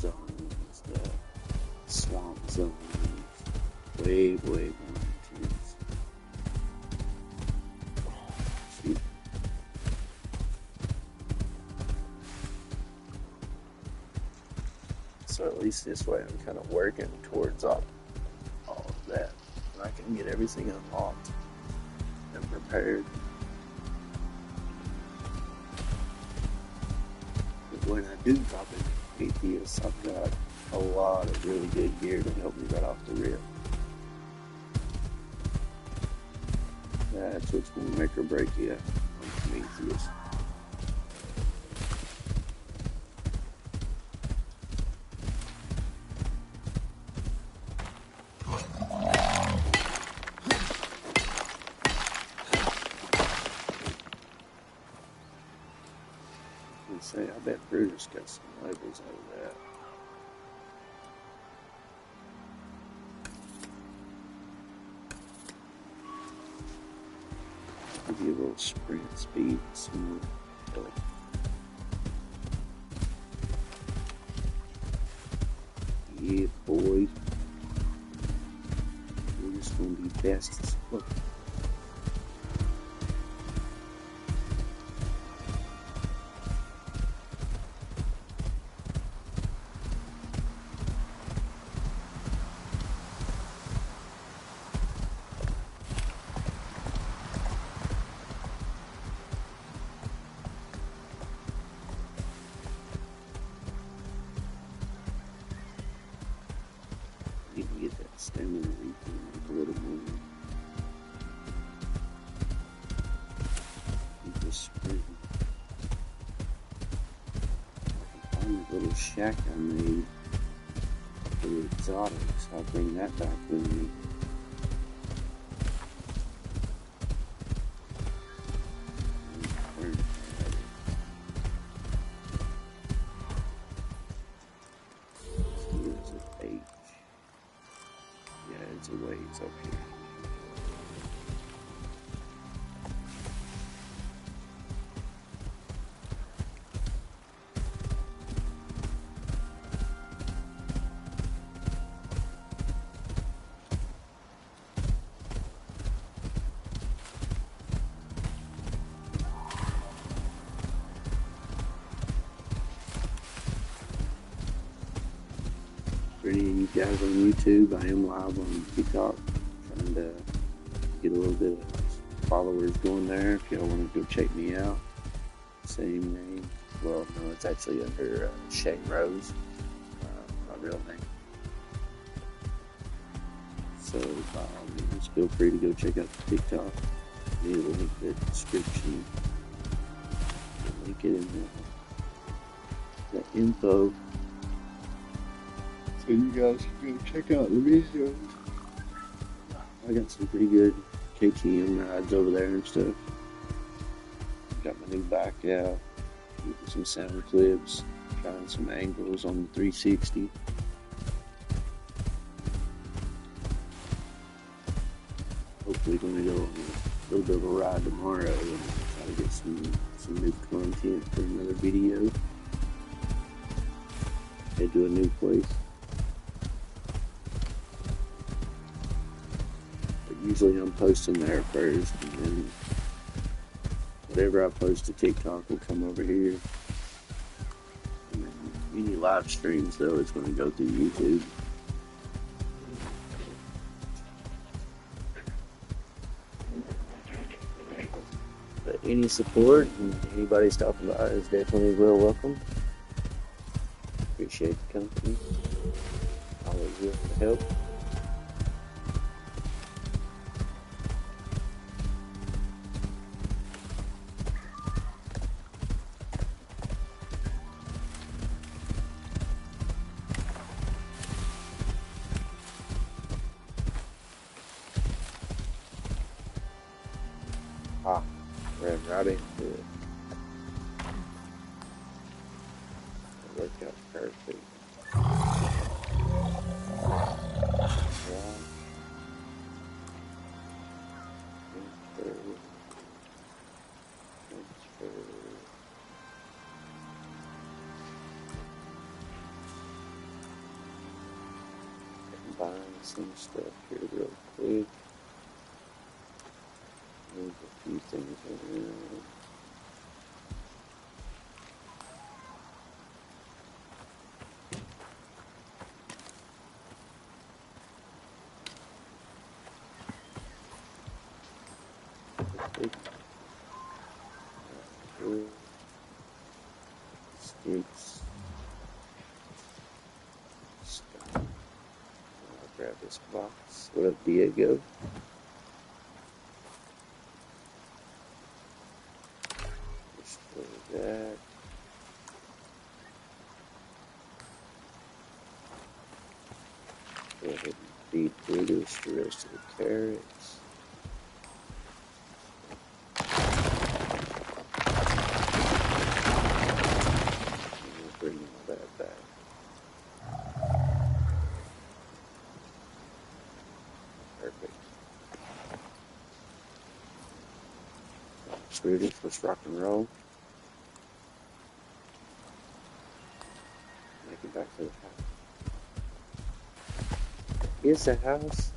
zones, the swamp zones. Way more intense. Shoot. So at least this way I'm kind of working towards all of that. And I can get everything unlocked and prepared. But when I do drop in Prometheus, I've got a lot of really good gear to help me right off the rip. That's what's going to make or break you on Prometheus. Say, I bet Brutus got some labels out of that. Give you a little sprint speed, some more health. Yeah, boy. We're just gonna be fast as fuck. Need to get that stamina refill a little more. Keep this sprinting. I found a little shack I made for the exotics. I'll bring that back with me. It's a ways up here. For any of you guys on YouTube, I am live on TikTok, trying to get a little bit of followers going there. If y'all want to go check me out, same name. Well, no, it's actually under Shane Rose, my real name. So by all means, feel free to go check out the TikTok. Need a link in the description. I'll link it in the info. So you guys can go check out the videos. I got some pretty good KTM rides over there and stuff. Got my new bike out. Some sound clips. Trying some angles on the 360. Hopefully gonna go on a little bit of a ride tomorrow and try to get some new content for another video. Head to a new place. But usually I'm posting there first, and then whatever I post to TikTok will come over here. And then any live streams though is going to go through YouTube. But any support and anybody stopping by is definitely well welcome. Appreciate the company. Always willing to help. Ran right into it. It worked out perfect. Transfer. Combine some stuff here real quick. Move a few things around. Styx. I'll grab this box. What up, Diego? That. Go ahead and feed through this the rest of the carrots. And we'll bring all that back. Perfect. Screw this, let's rock and roll. Make it back to the house. Here's the house.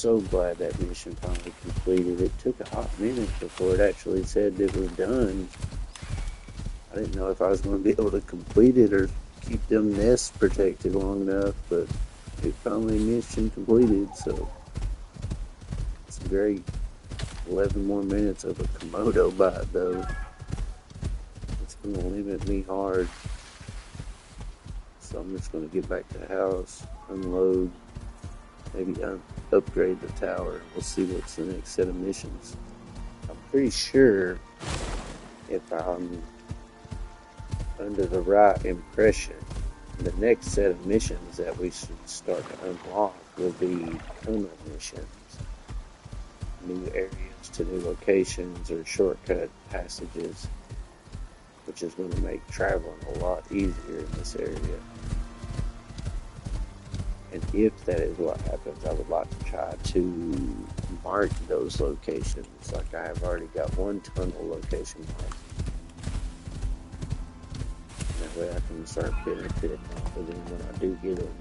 so glad that mission finally completed. It took a hot minute before it actually said it was done. I didn't know if I was going to be able to complete it or keep them nests protected long enough, but it finally mission completed, so it's great. 11 more minutes of a Komodo bite, though. It's going to limit me hard. So I'm just going to get back to the house, unload, maybe upgrade the tower. We'll see what's the next set of missions. I'm pretty sure if I'm under the right impression, the next set of missions that we should start to unlock will be tunnel missions. New areas to new locations or shortcut passages, which is going to make traveling a lot easier in this area. And if that is what happens, I would like to try to mark those locations. Like I have already got one tunnel location marked. That way I can start benefiting off of them when I do get them.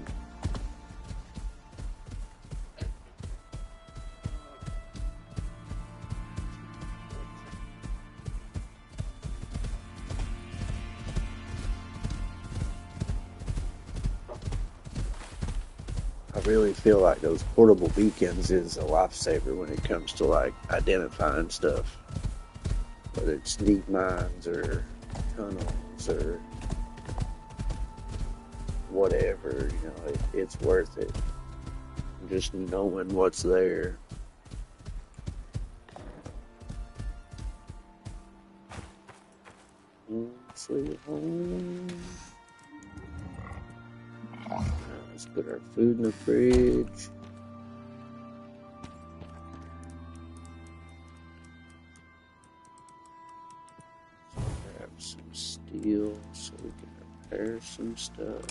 I really feel like those portable beacons is a lifesaver when it comes to like identifying stuff, whether it's deep mines or tunnels or whatever. You know, it's worth it. Just knowing what's there. Sweet home. Let's put our food in the fridge. Grab some steel so we can repair some stuff.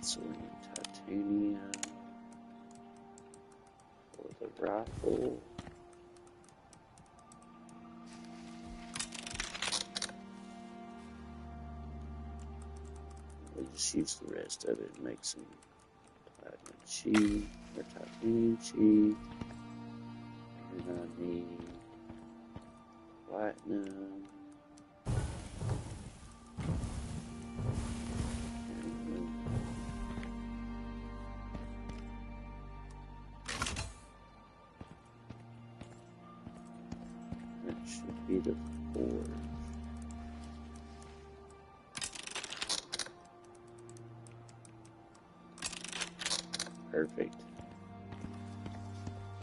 So we need titanium for the rifle. We'll just use the rest of it and make some platinum sheath or titanium sheath. And I need platinum. Should be the forge. Perfect.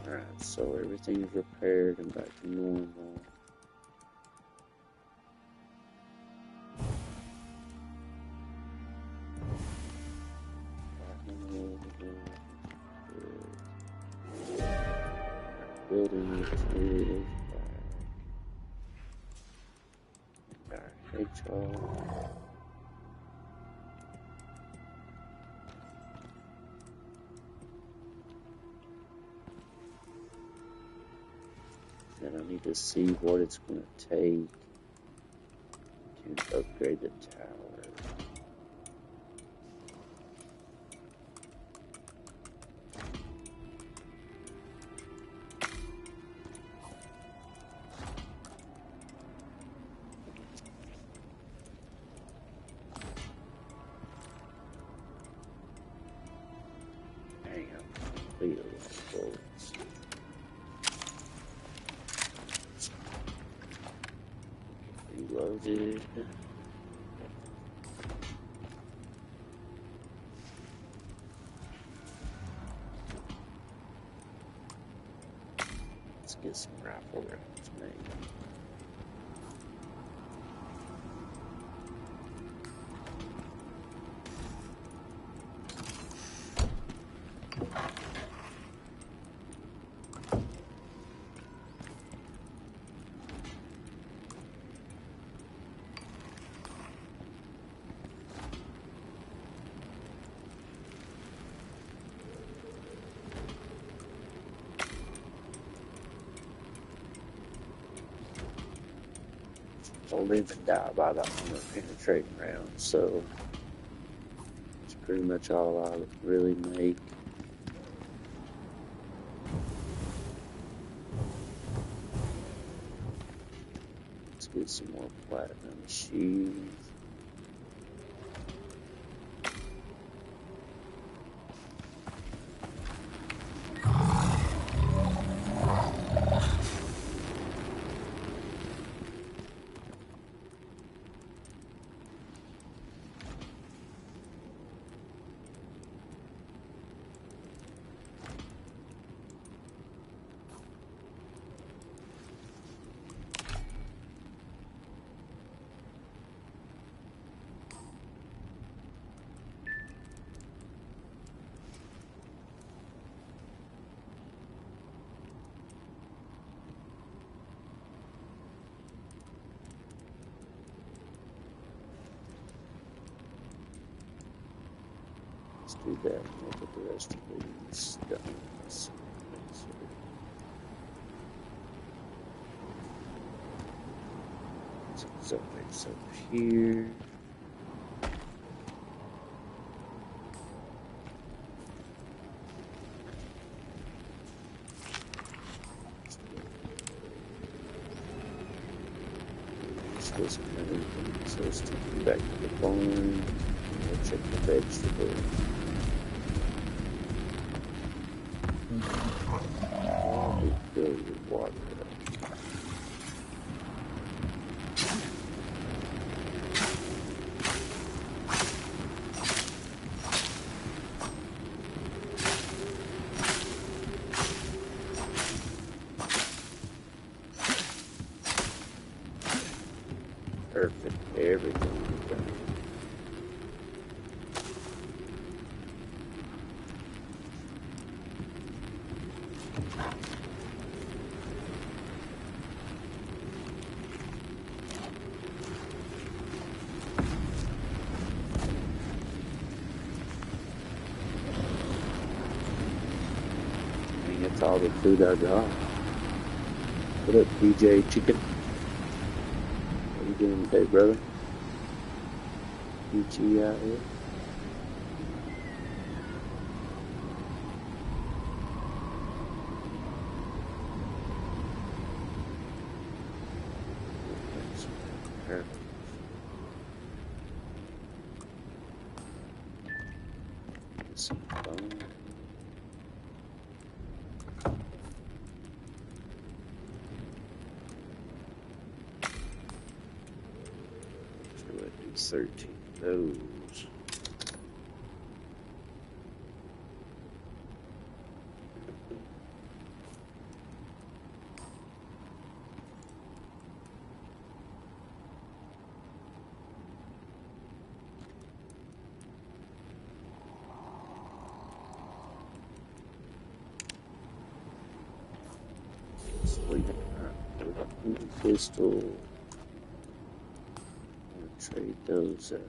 Alright, so everything is repaired and back to normal. Building materials. Hedgehog. Then I need to see what it's going to take to upgrade the tower. Reloaded. Let's get some rifle rounds made. live and die by the armor penetrating rounds, so it's pretty much all I really make. Let's get some more platinum sheath. Let's do that and look at the rest of these stones. So it's up here. This kind so let's take you back to the barn. We'll check the vegetables. Oh, fill your water up. Perfect. Everything is done. I think that's all the food I got. What up, DJ Chicken? What you doing today, brother? UT out here? Perfect. Some bone. So I do 13 of those. Sweet. Pistol. Trade those out.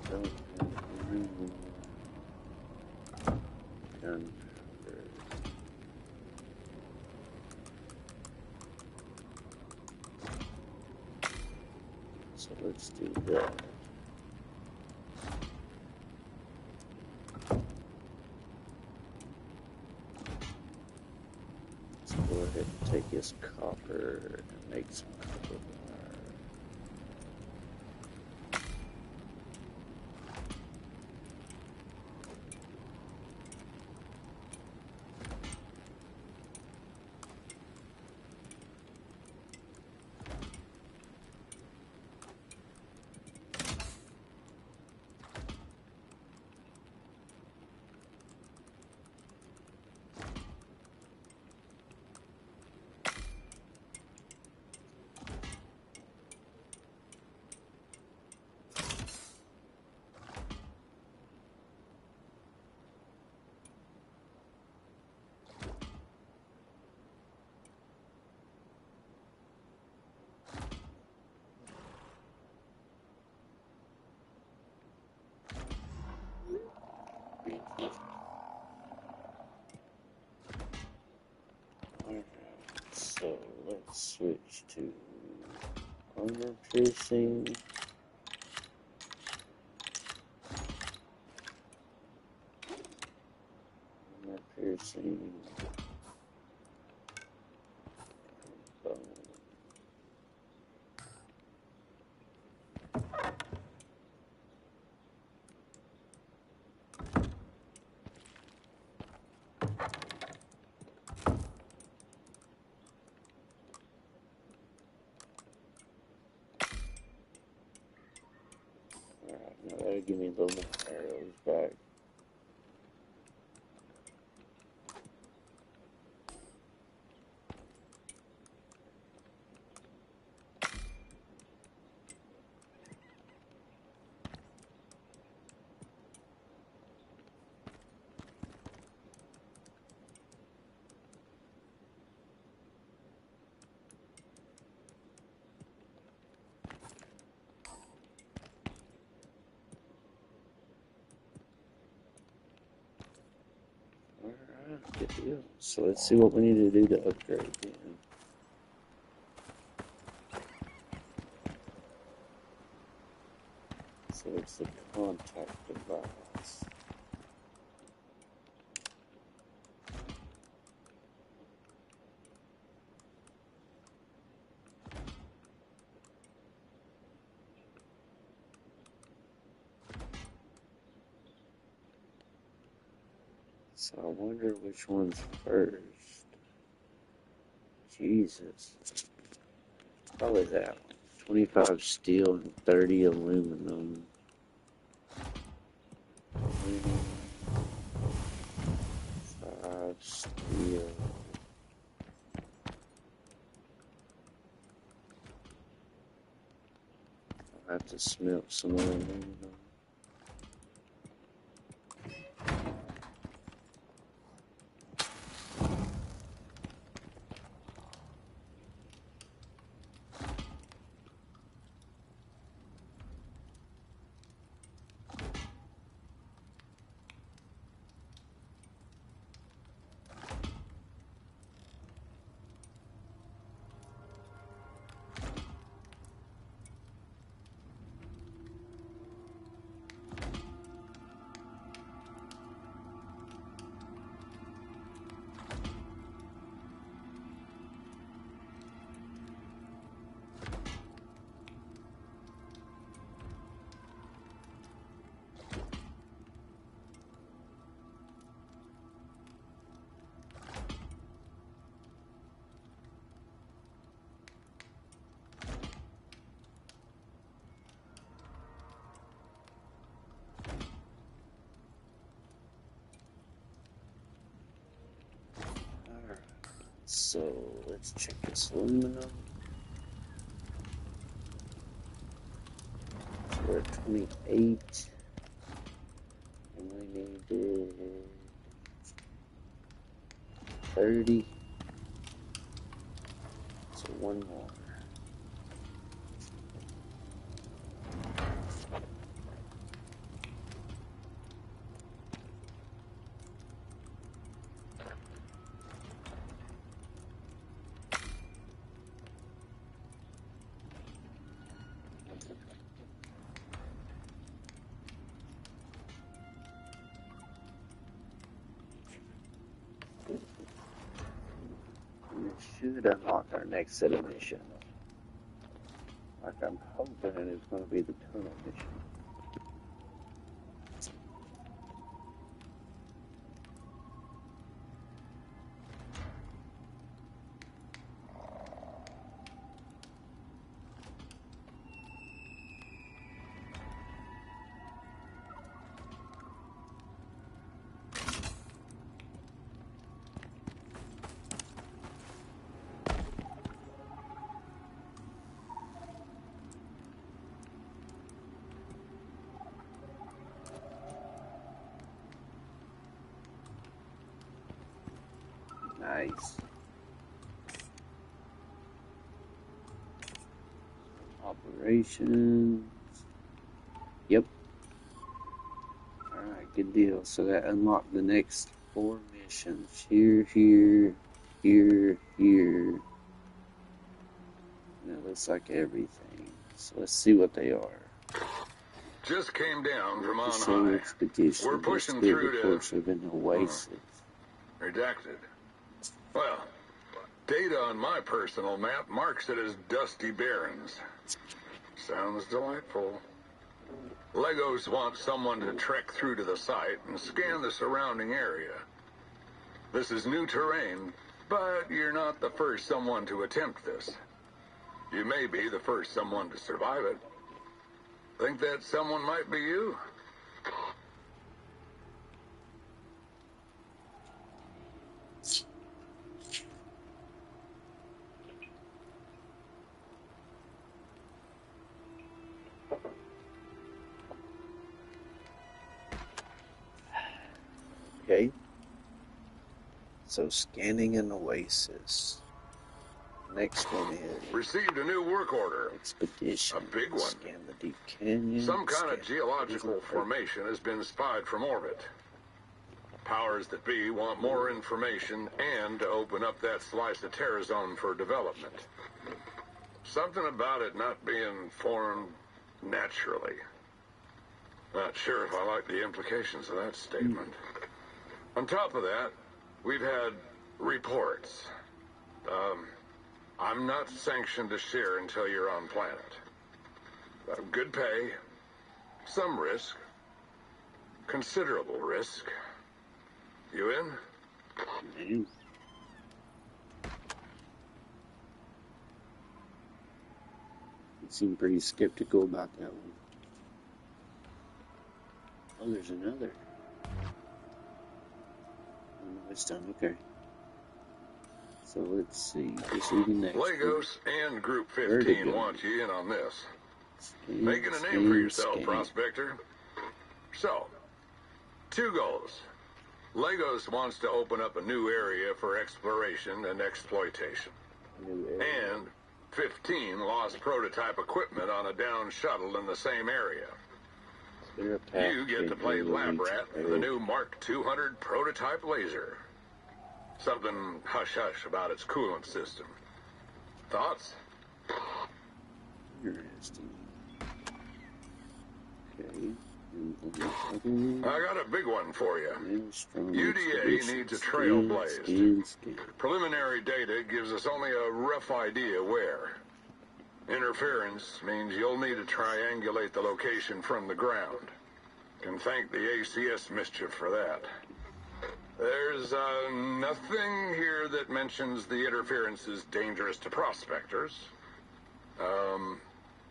Don't have any more gunpowder. So let's do that. Let's go ahead and take this copper and make some copper wire. So let's switch to armor piercing. Armor piercing. Bone. Alright, now that'll give me a little more arrows back. Alright, good deal. So let's see what we need to do to upgrade then. So it's the contact device. So I wonder which one's first. Jesus. Probably that one. 25 steel and 30 aluminum. 5 steel. I'll have to smelt some more aluminum. So let's check this aluminum. So we're at 28. And we needed 30. So one more. Should unlock our next set of missions. Like I'm hoping it's going to be the tunnel mission. Nice. Operations. Yep. Alright, good deal. So that unlocked the next 4 missions. Here, here, here, here. looks like everything. So let's see what they are. Just came down from on Show high. expedition. We're pushing Investigate through reports to of an oasis. redacted. Well, data on my personal map marks it as Dusty Barrens. Sounds delightful. Legos want someone to trek through to the site and scan the surrounding area. This is new terrain, but you're not the first someone to attempt this. You may be the first someone to survive it. Think that someone might be you? Okay. So scanning an oasis. Next one is Received a new work order. expedition. A big one. Scan the deep canyon. Some kind scan of geological formation has been spied from orbit. Powers that be want more information and to open up that slice of Terra Zone for development. Something about it not being formed naturally. Not sure if I like the implications of that statement. On top of that, we've had reports. I'm not sanctioned to share until you're on planet. Good pay, some risk, considerable risk. You in? Man. You seem pretty skeptical about that one. Oh, there's another. Oh, no, it's done. Okay. So let's see. Proceeding next. Legos and Group Vertigo. 15 want you in on this. Scan, Making a name scan, for yourself, scan. Prospector. So, 2 goals. Legos wants to open up a new area for exploration and exploitation. New area. And 15 lost prototype equipment on a downed shuttle in the same area. Clear a path You get to play into lab the rat for the new Mark 200 prototype laser. Something hush-hush about its coolant system. Thoughts? Interesting. Okay. I got a big one for you. UDA UDA needs a trail blazed. Preliminary data gives us only a rough idea where. Interference means you'll need to triangulate the location from the ground. Can thank the ACS mischief for that. There's nothing here that mentions the interference is dangerous to prospectors.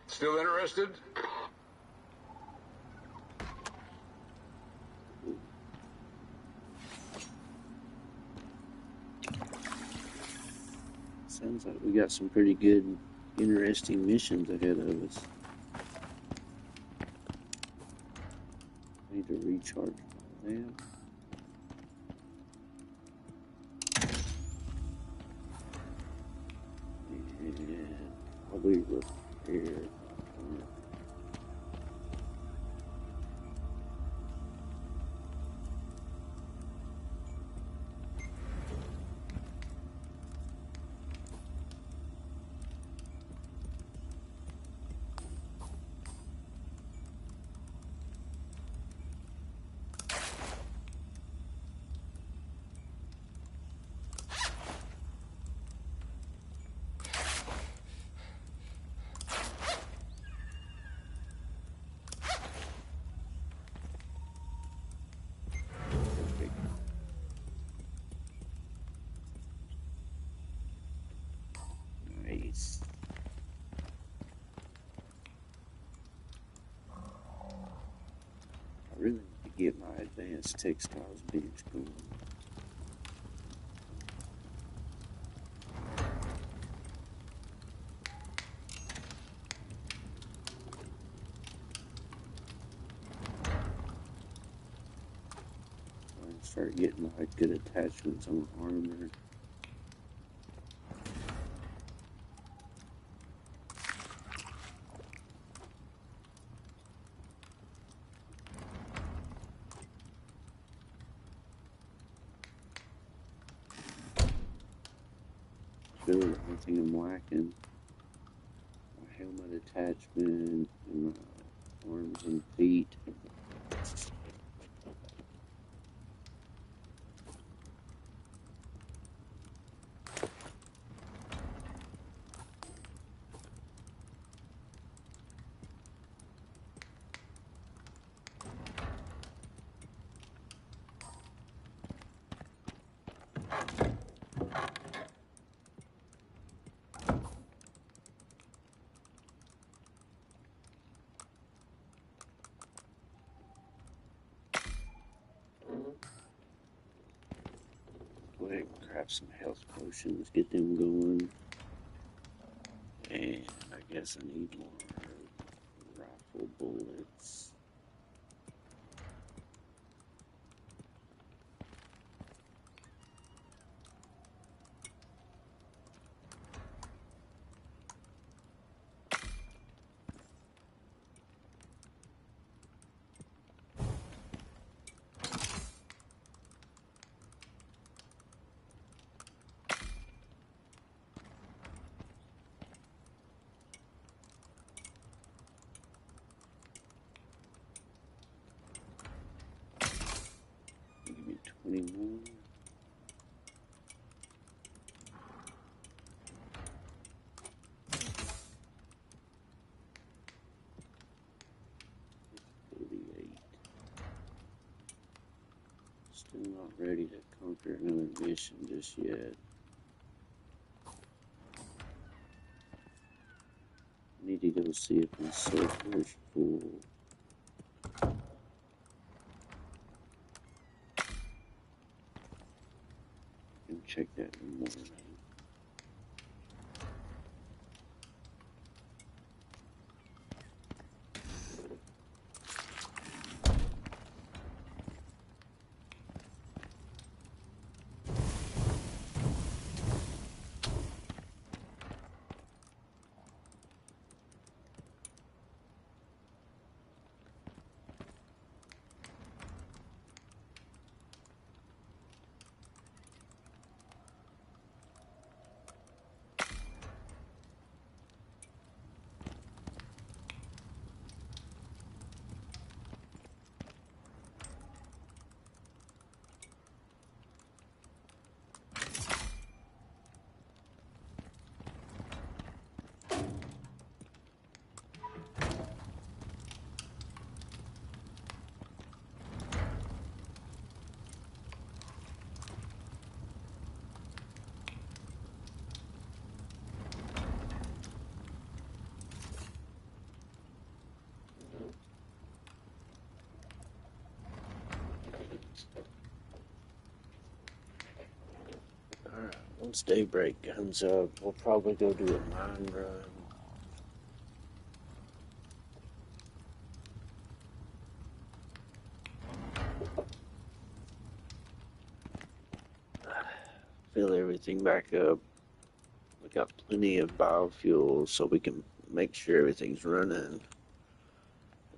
Still interested? Sounds like we got some pretty good, interesting missions ahead of us. Need to recharge that. And probably repair. Nice. I really need to get my advanced textiles bench going. Start getting like good attachments on armor. Feel like I think I'm lacking. helmet attachment, and my arms and feet. Go ahead and craft some health potions, get them going. And I guess I need more rifle bullets. Give me 21. Still not ready to conquer another mission just yet. Need to go see if my circle's full. And check that in the morning. Alright, once daybreak comes up, we'll probably go do a mine run. Fill everything back up. We got plenty of biofuel, so we can make sure everything's running. And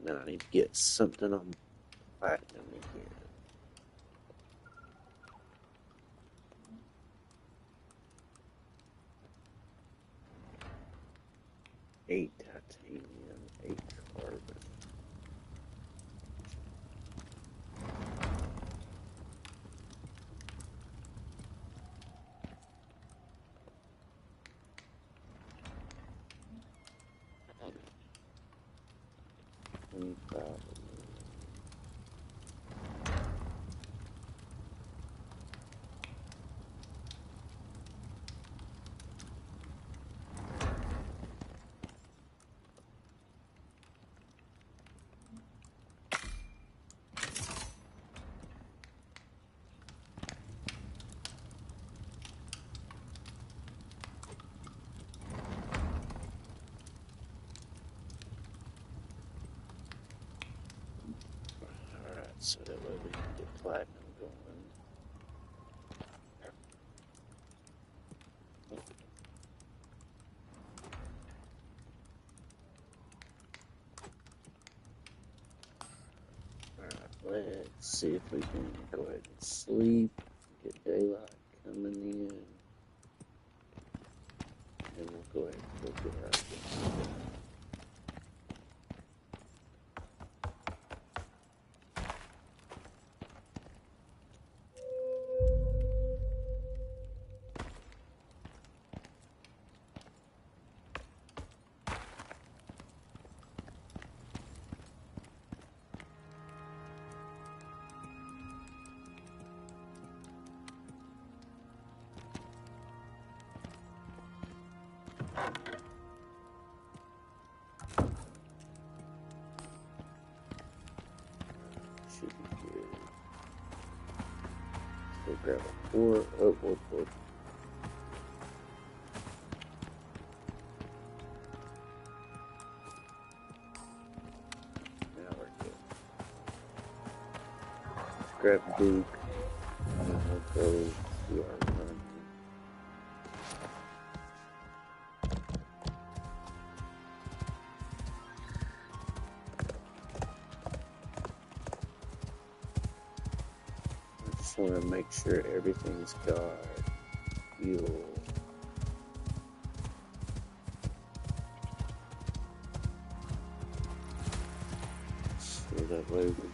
then I need to get something on platinum again. 8 titanium, 8 carbon. So that way we can get platinum going. Alright, let's see if we can go ahead and sleep, get daylight coming in, and we'll go ahead and go get our Or oh, oh, oh. Now we're good. Let's grab Duke and then we'll go to our run. I just want to make sure everything's got fuel. So that way we can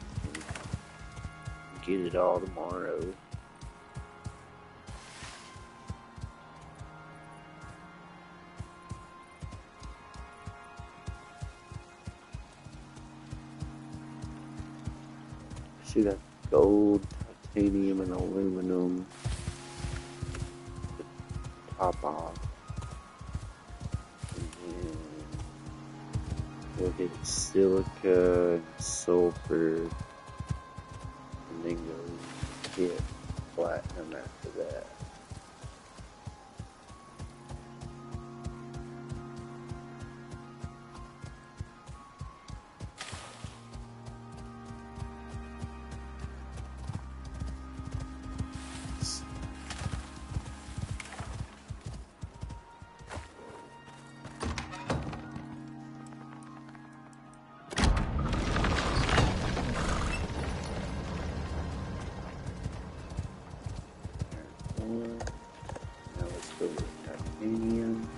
get it all tomorrow. See that gold, titanium, and aluminum top off. And then we'll hit silica and sulfur, and then go hit platinum after that. Now let's go with titanium.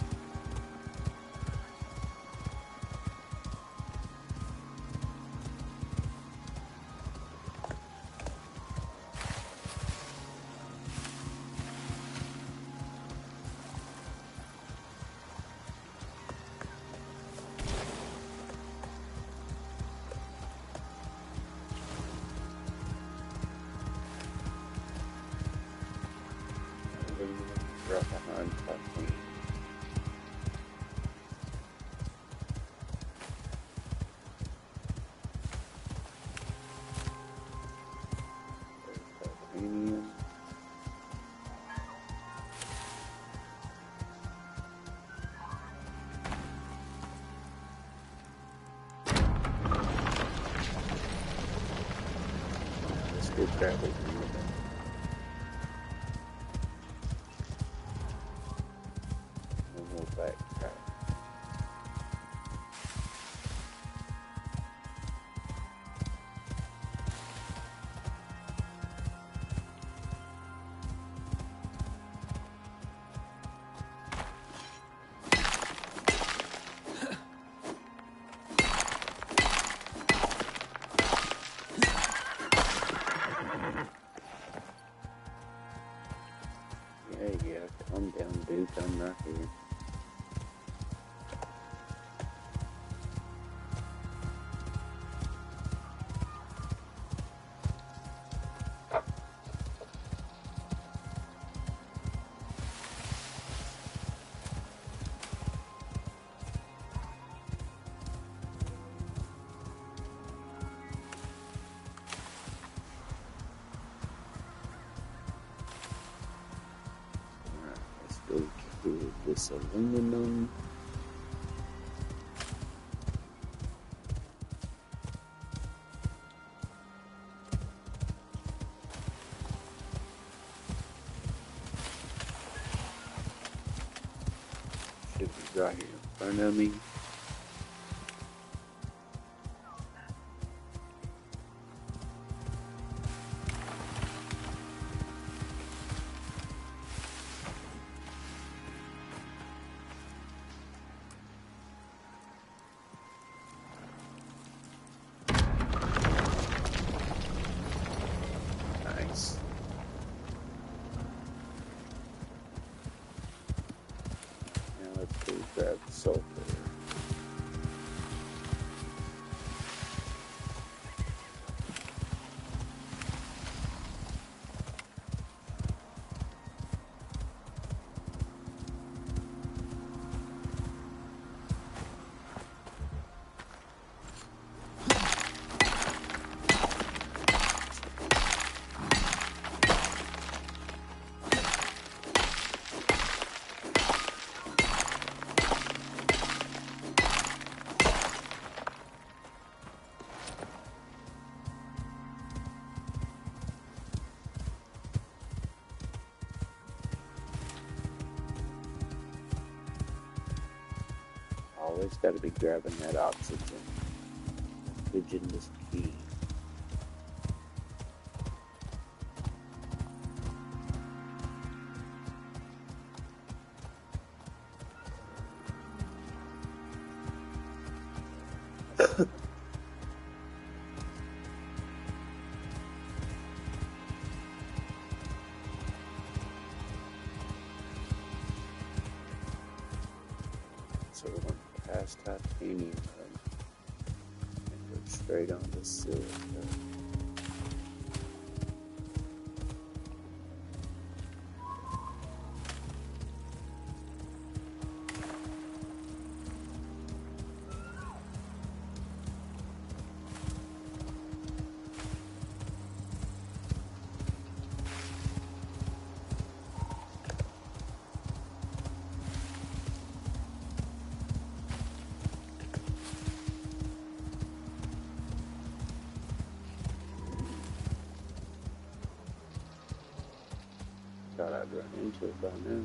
Right behind titanium. Titanium. Let's go grab it. And we'll backtrack. Yeah, calm down, Duke. I'm right here. Alright, let's go to this aluminum. Should be right here in front of me. Nice. Now let's go grab sulfur. Always got to be grabbing that oxygen. Oxygen is key. So we're going past titanium and go straight on to silica. Thought I'd run into it by now.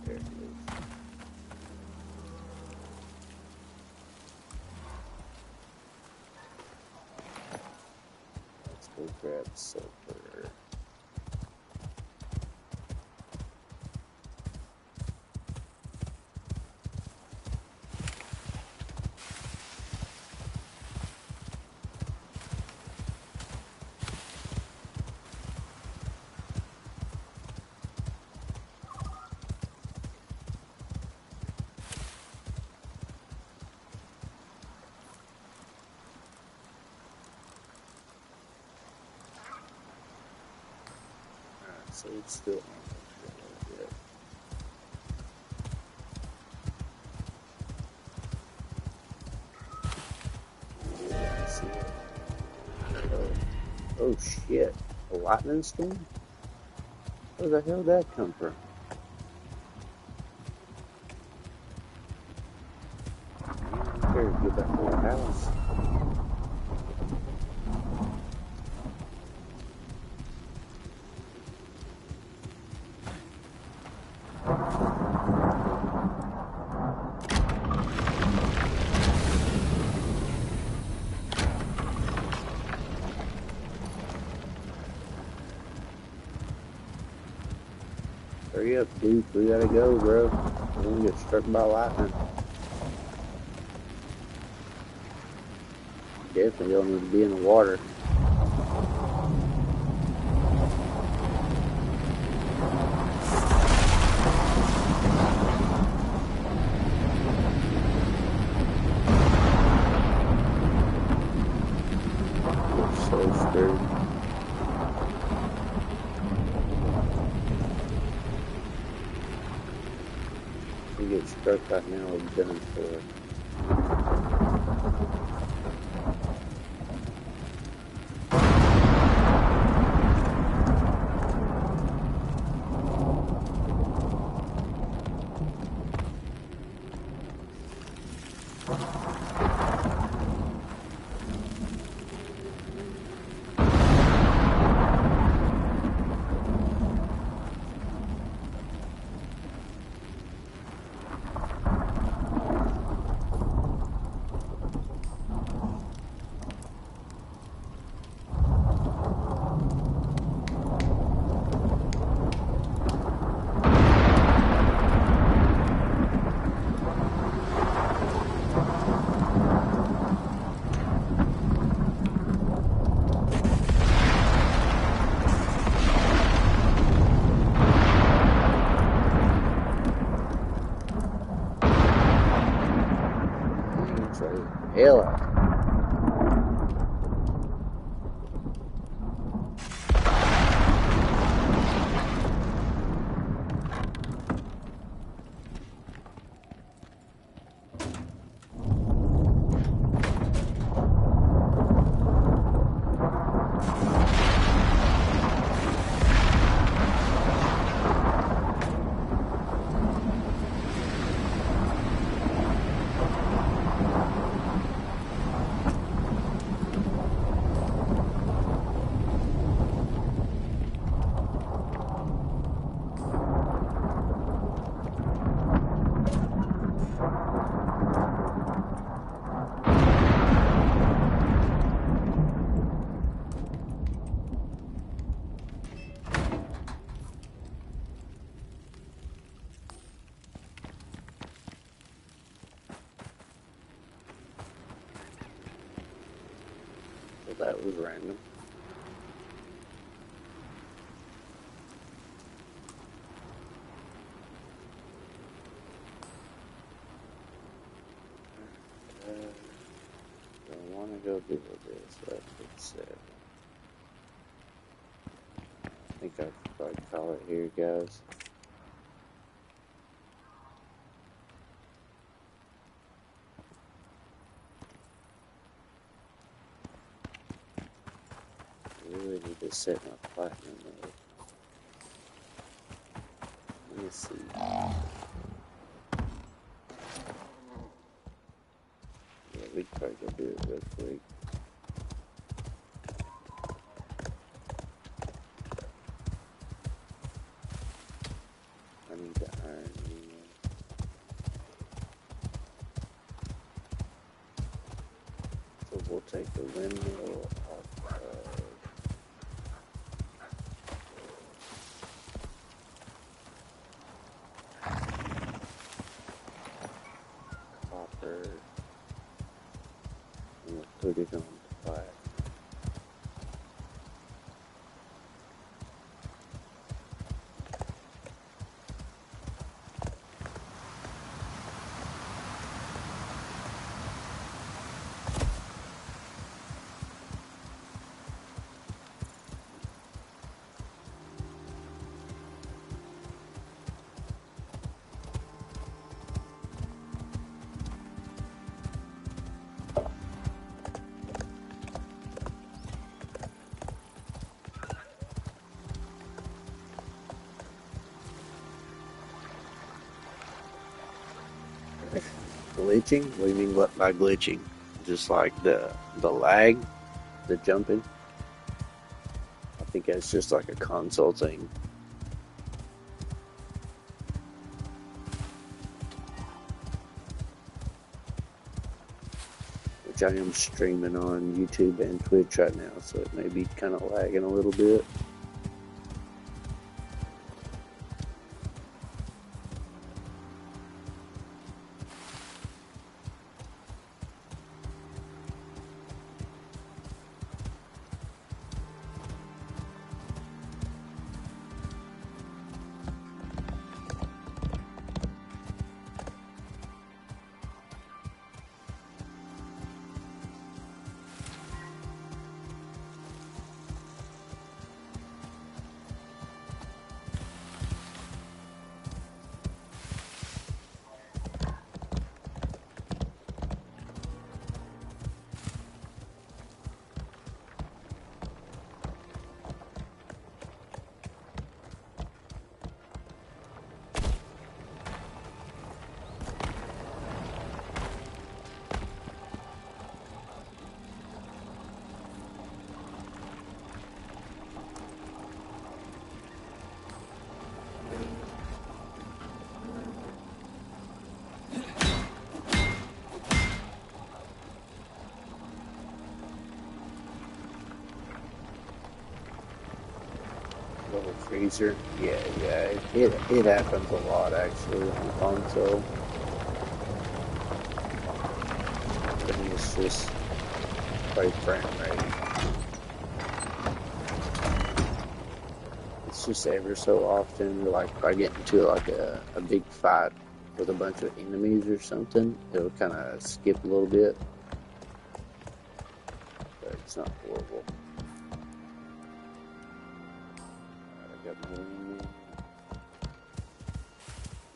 There it is. Let's go grab sulfur. So it's still on a little bit. Yeah, I see it. Oh shit. A lightning storm? Where the hell did that come from? I better get back to the house. Hurry up, dude. We gotta go, bro. We're gonna get struck by lightning. Definitely don't need to be in the water. We're so screwed. If we get struck right now, we're done for it. Hell out. that was random. I want to go do this. That's what it said. I think I could probably call it here, guys. I really need to set my platinum up. Let me see. Yeah, we can probably go do it real quick. I need the iron anyway. So we'll take the windmill off of copper and we'll put it on plat. Glitching? What do you mean by glitching? Just like the lag, the jumping? I think that's just like a console thing. Which I am streaming on YouTube and Twitch right now, so it may be kind of lagging a little bit. Little freezer. Yeah, it happens a lot actually on console. I think it's just by frame rate. It's just ever so often, like if I get into like a big fight with a bunch of enemies or something, it'll kind of skip a little bit, but it's not horrible. I got more in there.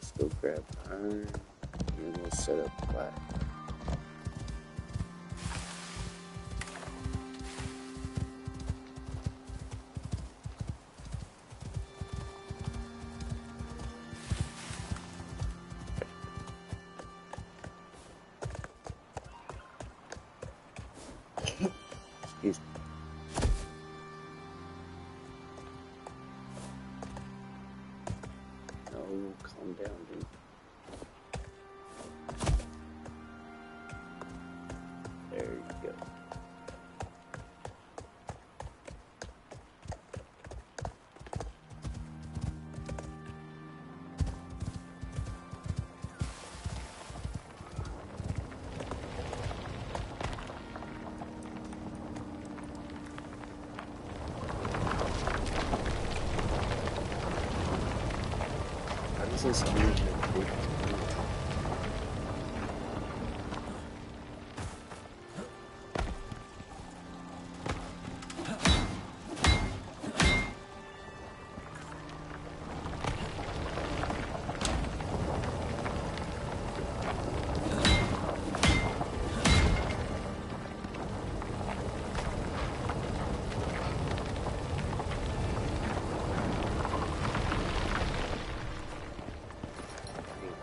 Let's go grab iron, and then we'll set up flat. Excuse me. No, calm down, dude. There you go. is this weird?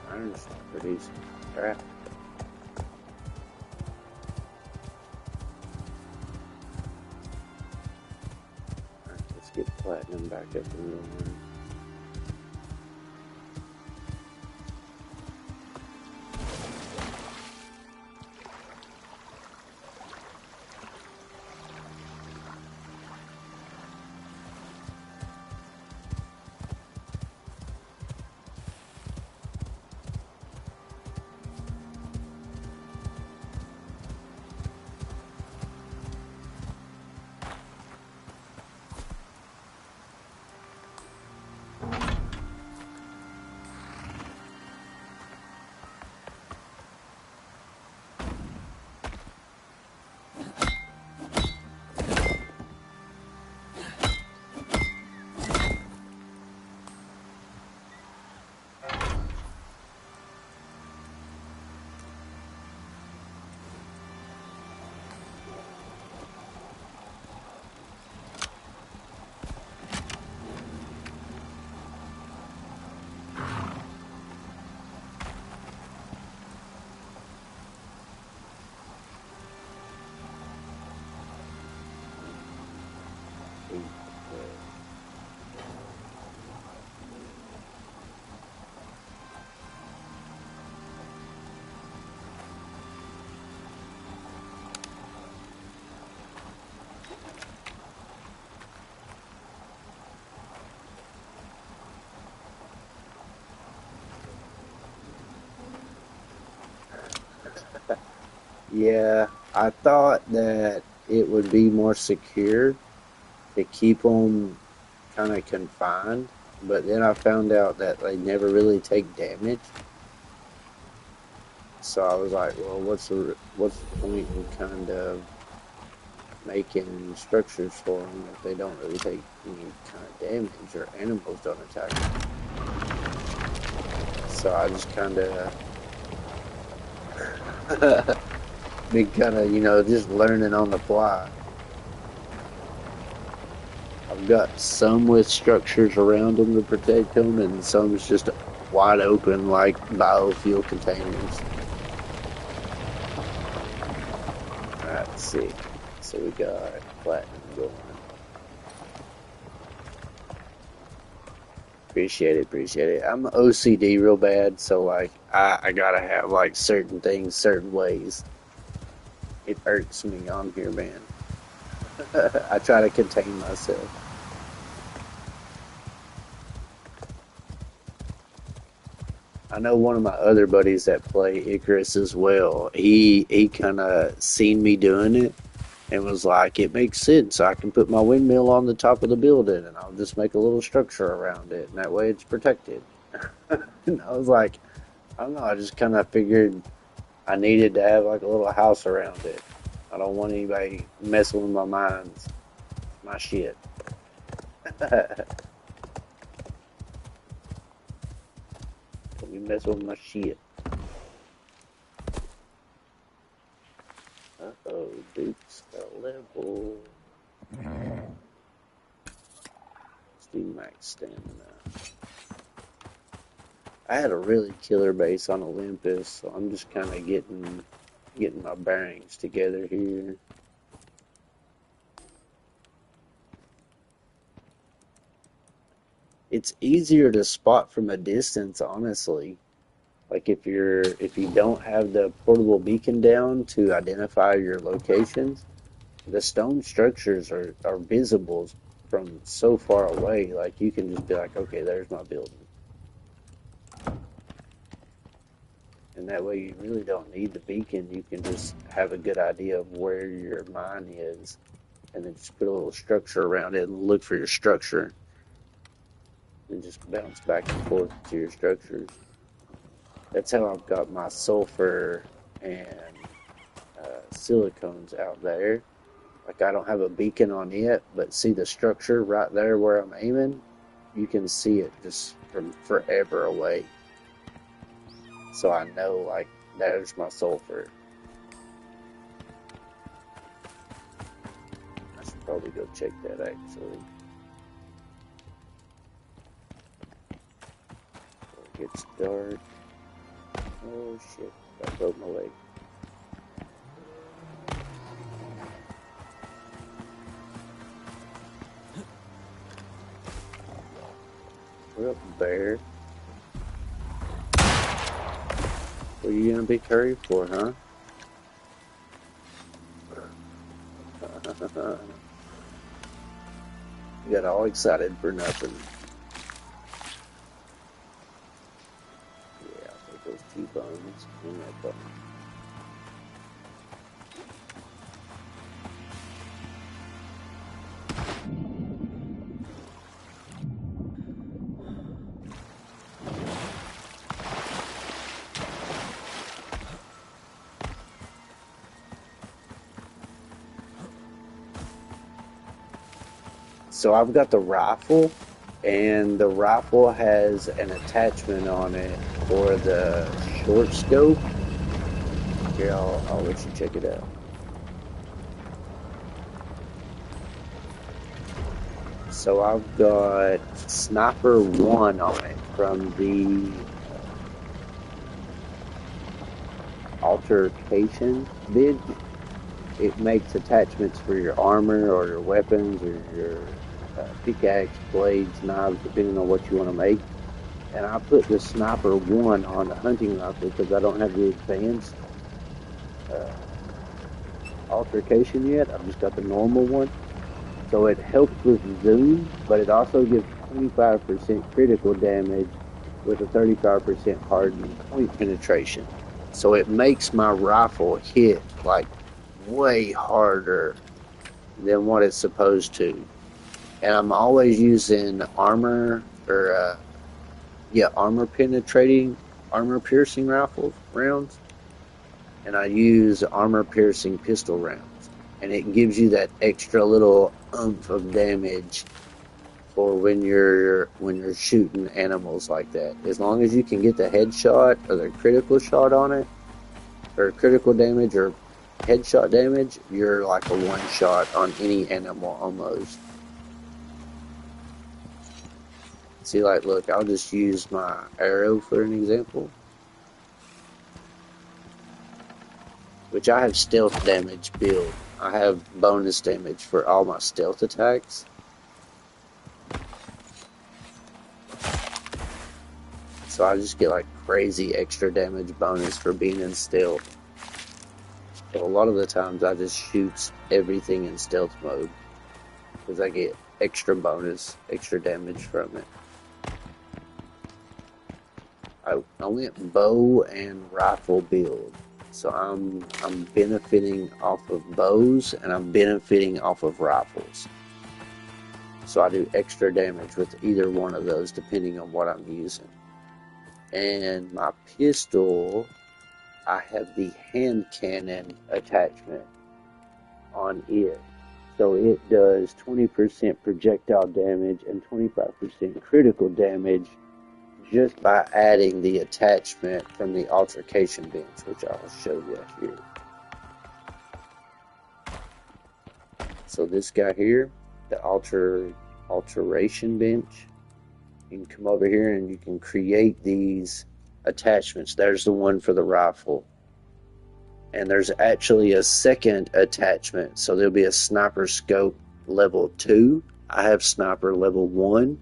Iron's producing crap. Alright, let's get platinum back up and rolling. Yeah, I thought that it would be more secure to keep them kind of confined, but then I found out that they never really take damage. So I was like, well, what's the point in kind of making structures for them if they don't really take any kind of damage or animals don't attack them? So I just kind of been kind of just learning on the fly. I've got some with structures around them to protect them, and some is just wide open like biofuel containers. Alright, let's see. So we got platinum going. Appreciate it, appreciate it. I'm OCD real bad, so like I gotta have like certain things certain ways. It irks me on here, man. I try to contain myself. I know one of my other buddies that play Icarus as well. He kind of seen me doing it and was like, "It makes sense. I can put my windmill on the top of the building, and I'll just make a little structure around it, and that way it's protected." And I was like, "I don't know. I just kind of figured I needed to have like a little house around it. I don't want anybody messing with my mines, my shit." Don't be messing with my shit. Uh-oh, Duke's a level. Let's do max stamina. I had a really killer base on Olympus, so I'm just kind of getting my bearings together here. It's easier to spot from a distance, honestly. Like if you don't have the portable beacon down to identify your locations, the stone structures are visible from so far away. Like you can just be like, okay, there's my building. And that way you really don't need the beacon. You can just have a good idea of where your mine is and then just put a little structure around it and look for your structure. and just bounce back and forth to your structures. That's how I've got my sulfur and silicones out there. Like I don't have a beacon on it, but see the structure right there where I'm aiming? You can see it just from forever away. So I know, like, there's my sulfur. I should probably go check that actually. Before it gets dark. Oh shit, I broke my leg. Well, bear. What are you gonna be curried for, huh? You got all excited for nothing. Yeah, I'll take those 2 bones and that bone. So I've got the rifle, and the rifle has an attachment on it for the short scope. Here, I'll let you check it out. So I've got Sniper 1 on it from the altercation bid. It makes attachments for your armor or your weapons or your pickaxe, blades, knives, depending on what you want to make. And I put the Sniper 1 on the hunting rifle because I don't have the advanced altercation yet. I've just got the normal one. So it helps with zoom, but it also gives 25% critical damage with a 35% hardened point penetration. So it makes my rifle hit like way harder than what it's supposed to. And I'm always using armor or armor piercing rounds, and I use armor piercing pistol rounds, and it gives you that extra little oomph of damage for when you're shooting animals like that. As long as you can get the headshot or the critical shot on it, or critical damage or headshot damage, you're like a one shot on any animal almost. See, like, look, I'll just use my arrow for an example, which I have stealth damage build. I have bonus damage for all my stealth attacks. So I just get like crazy extra damage bonus for being in stealth. So a lot of the times I just shoot everything in stealth mode because I get extra bonus, extra damage from it. I went bow and rifle build. So I'm benefiting off of bows and I'm benefiting off of rifles. So I do extra damage with either one of those depending on what I'm using. And my pistol, I have the hand cannon attachment on it. So it does 20% projectile damage and 25% critical damage just by adding the attachment from the altercation bench, which I'll show you here. So this guy here, the alteration bench, you can come over here and you can create these attachments. There's the one for the rifle. And there's actually a second attachment. So there'll be a sniper scope level 2. I have sniper level 1.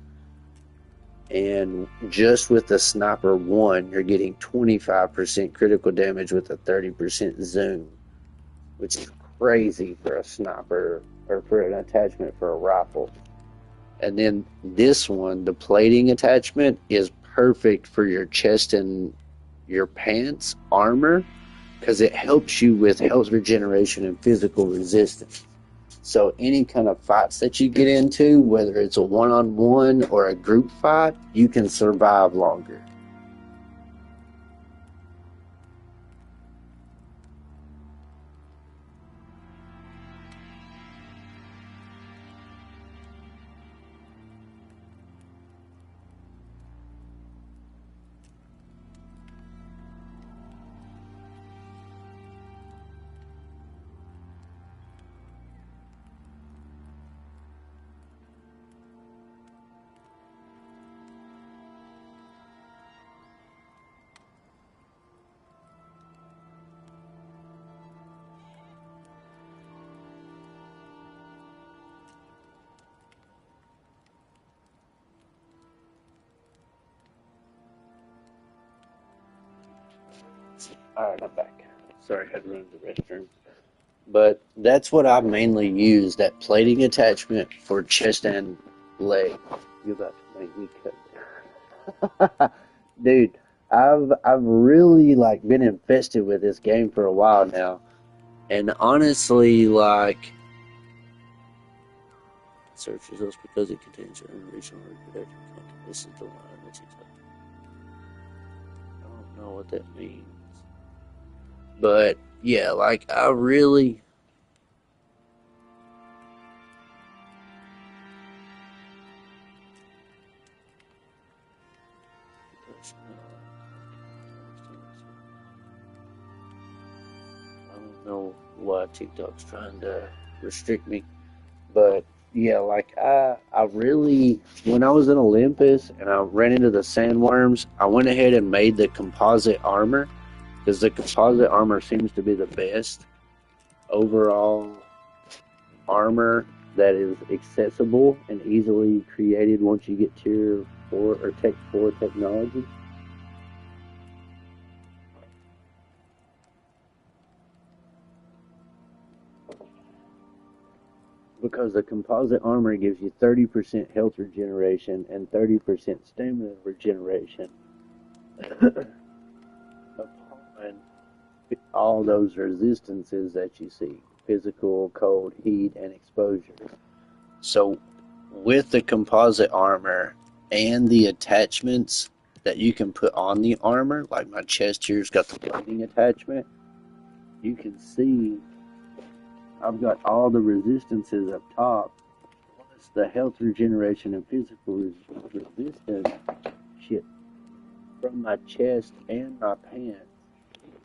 And just with the sniper 1, you're getting 25% critical damage with a 30% zoom, which is crazy for a sniper or for an attachment for a rifle. And then this one, the plating attachment, is perfect for your chest and your pants armor because it helps you with health regeneration and physical resistance. So any kind of fights that you get into, whether it's a one-on-one or a group fight, you can survive longer. All right, I'm back. Sorry, I had to run to the restroom. But that's what I mainly use, that plating attachment for chest and leg. You're about to make me cut. Dude, I've really like been infested with this game for a while now. And honestly, like search results because it contains your original reproductive content. This is the line that's exactly. I don't know what that means. But yeah, like I really I don't know why TikTok's trying to restrict me, but yeah, like I really, when I was in Olympus and I ran into the sandworms, I went ahead and made the composite armor because the composite armor seems to be the best overall armor that is accessible and easily created once you get tier 4 or tech 4 technology. Because the composite armor gives you 30% health regeneration and 30% stamina regeneration upon all those resistances that you see: physical, cold, heat, and exposure. So, with the composite armor and the attachments that you can put on the armor, like my chest here's got the plating attachment, you can see I've got all the resistances up top, plus the health regeneration and physical resistance shit from my chest and my pants.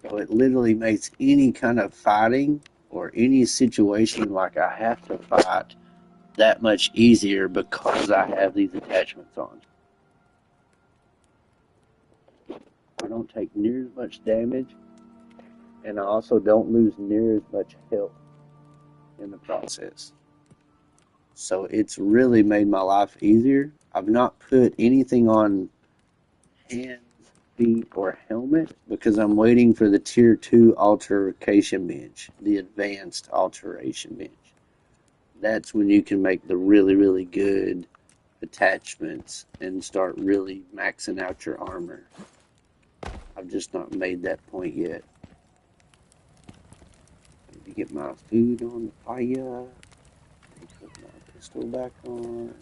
So it literally makes any kind of fighting or any situation like I have to fight that much easier because I have these attachments on. I don't take near as much damage, and I also don't lose near as much health in the process. So it's really made my life easier. I've not put anything on hands, feet, or helmet because I'm waiting for the tier 2 altercation bench, the advanced alteration bench. That's when you can make the really, really good attachments and start really maxing out your armor. I've just not made that point yet. Let me get my food on the fire. Put my pistol back on.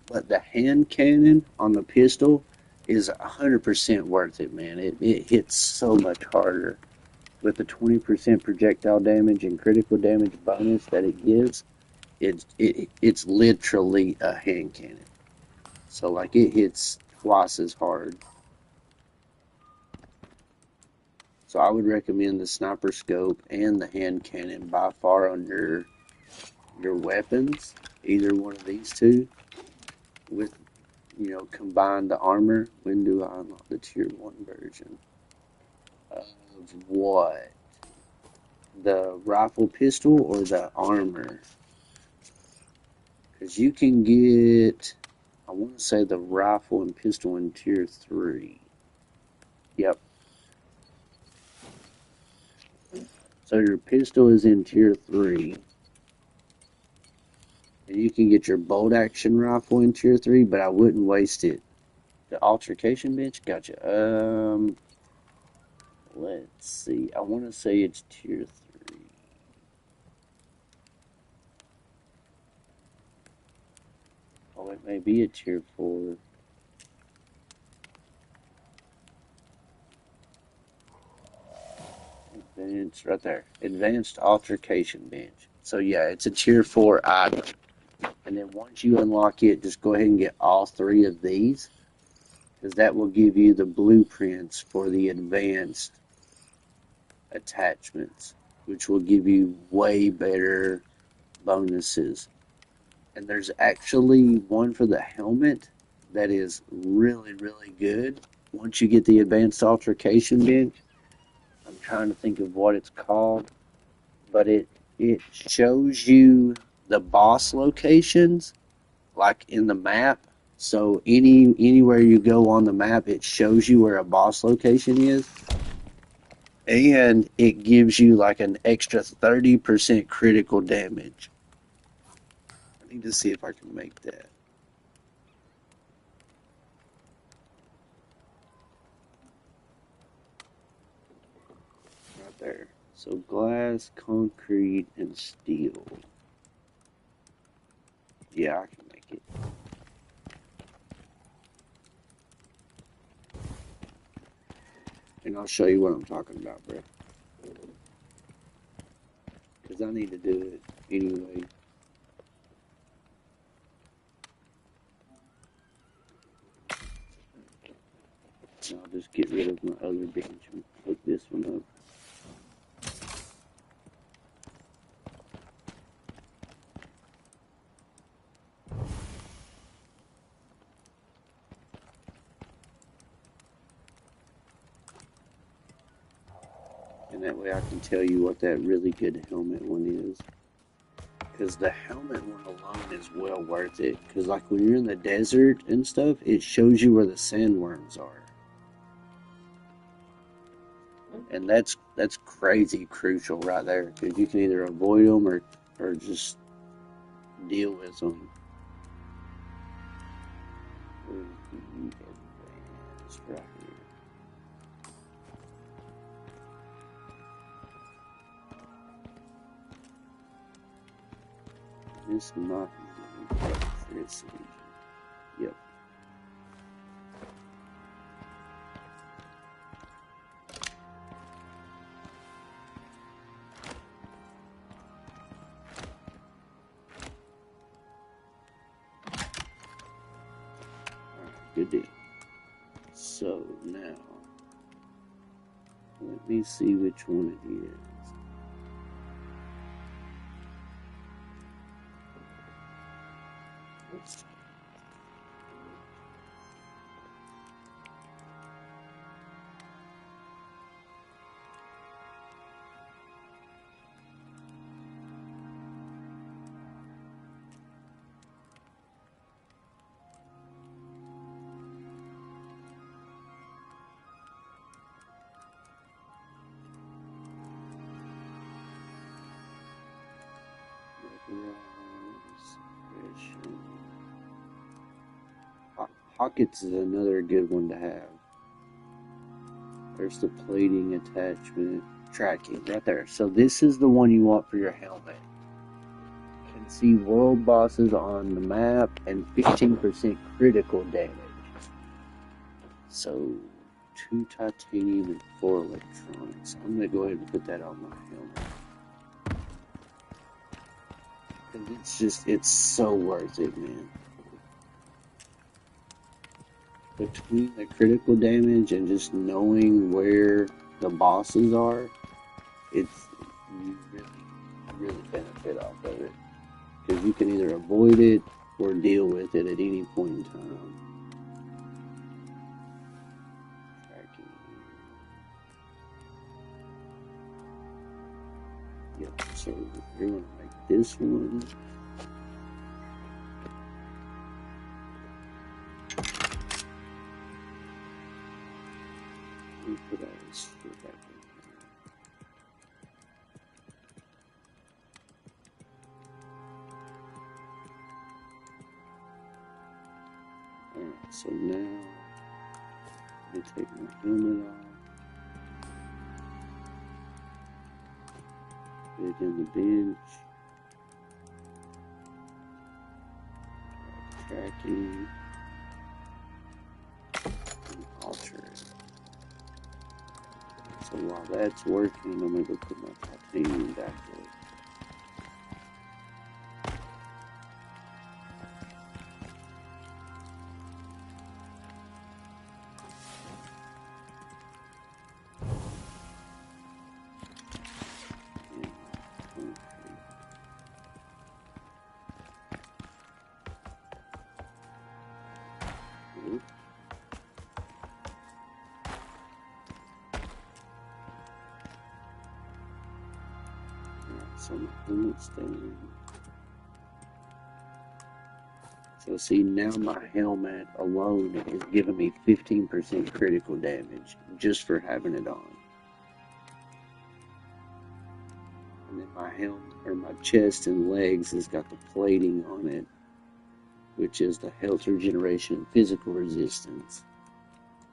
But the hand cannon on the pistol is 100% worth it, man. It hits so much harder with the 20% projectile damage and critical damage bonus that it gives. It's literally a hand cannon. So like it hits twice as hard. So I would recommend the sniper scope and the hand cannon by far on your weapons. Either one of these two with combine the armor. When do I unlock the tier 1 version? Of what? The rifle pistol or the armor? Because you can get, I want to say the rifle and pistol in tier 3. Yep. So your pistol is in tier 3. And you can get your bolt action rifle in tier 3, but I wouldn't waste it. The altercation bench? Gotcha. Let's see. I want to say it's tier 3. Oh, it may be a tier 4. Advanced, right there. Advanced Altercation Bench. So yeah, it's a tier 4 item. And then once you unlock it, just go ahead and get all 3 of these, because that will give you the blueprints for the advanced attachments, which will give you way better bonuses. And there's actually one for the helmet that is really, really good once you get the advanced altercation bench. I'm trying to think of what it's called, but it shows you the boss locations like in the map. So anywhere you go on the map, it shows you where a boss location is, and it gives you like an extra 30% critical damage. I need to see if I can make that. Right there. So glass, concrete, and steel. Yeah, I can make it. And I'll show you what I'm talking about, bro. Because I need to do it anyway. And I'll just get rid of my other bench and hook this one up. And that way I can tell you what that really good helmet one is. Because the helmet one alone is well worth it. Because like when you're in the desert and stuff, it shows you where the sandworms are. And that's crazy crucial right there. Because you can either avoid them or just deal with them. It's right here. This might be electricity. Yep. Alright, good deal. So now, let me see which one it is. Pockets is another good one to have. There's the plating attachment tracking right there. So this is the one you want for your helmet. You can see world bosses on the map and 15% critical damage. So 2 titanium and 4 electronics. I'm gonna go ahead and put that on my helmet. And it's so worth it, man. Between the critical damage and just knowing where the bosses are, you really benefit off of it. Because you can either avoid it or deal with it at any point in time. Tracking. Yep, so you're going to make this one. Put all this stuff back in here. Alright, so now let me take my helmet off. Put it in the bench. Tracking. And alter it. So while that's working, I'm going to go put my titanium back up. So my helmet's down. So see, now my helmet alone is giving me 15% critical damage just for having it on. And then my helmet, or my chest and legs has got the plating on it, which is the health regeneration and physical resistance.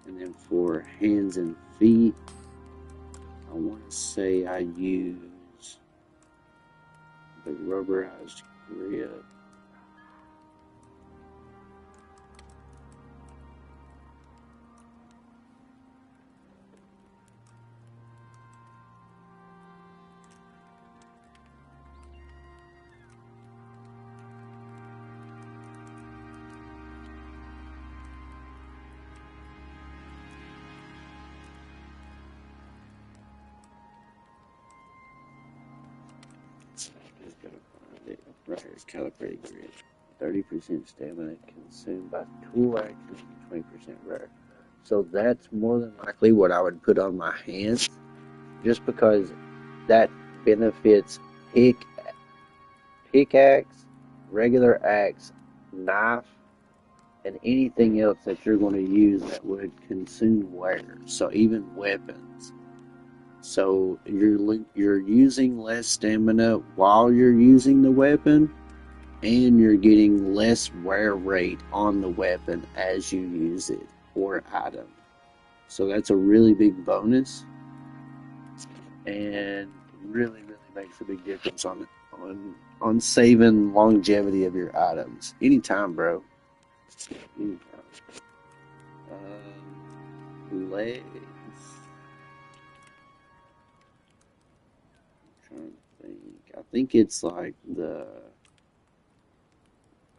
And then for hands and feet, I want to say I use the rubberized grip. Just gotta find it. Right here, calibrated grid. 30% stamina consumed by tool action, 20% rare. So that's more than likely what I would put on my hands, just because that benefits pickaxe, regular axe, knife, and anything else that you're going to use that would consume wear. So even weapons. So you're using less stamina while you're using the weapon, and you're getting less wear rate on the weapon as you use it or item. So that's a really big bonus, and really makes a big difference on saving longevity of your items. Anytime, bro. Anytime. Legs. I'm trying to think. I think it's like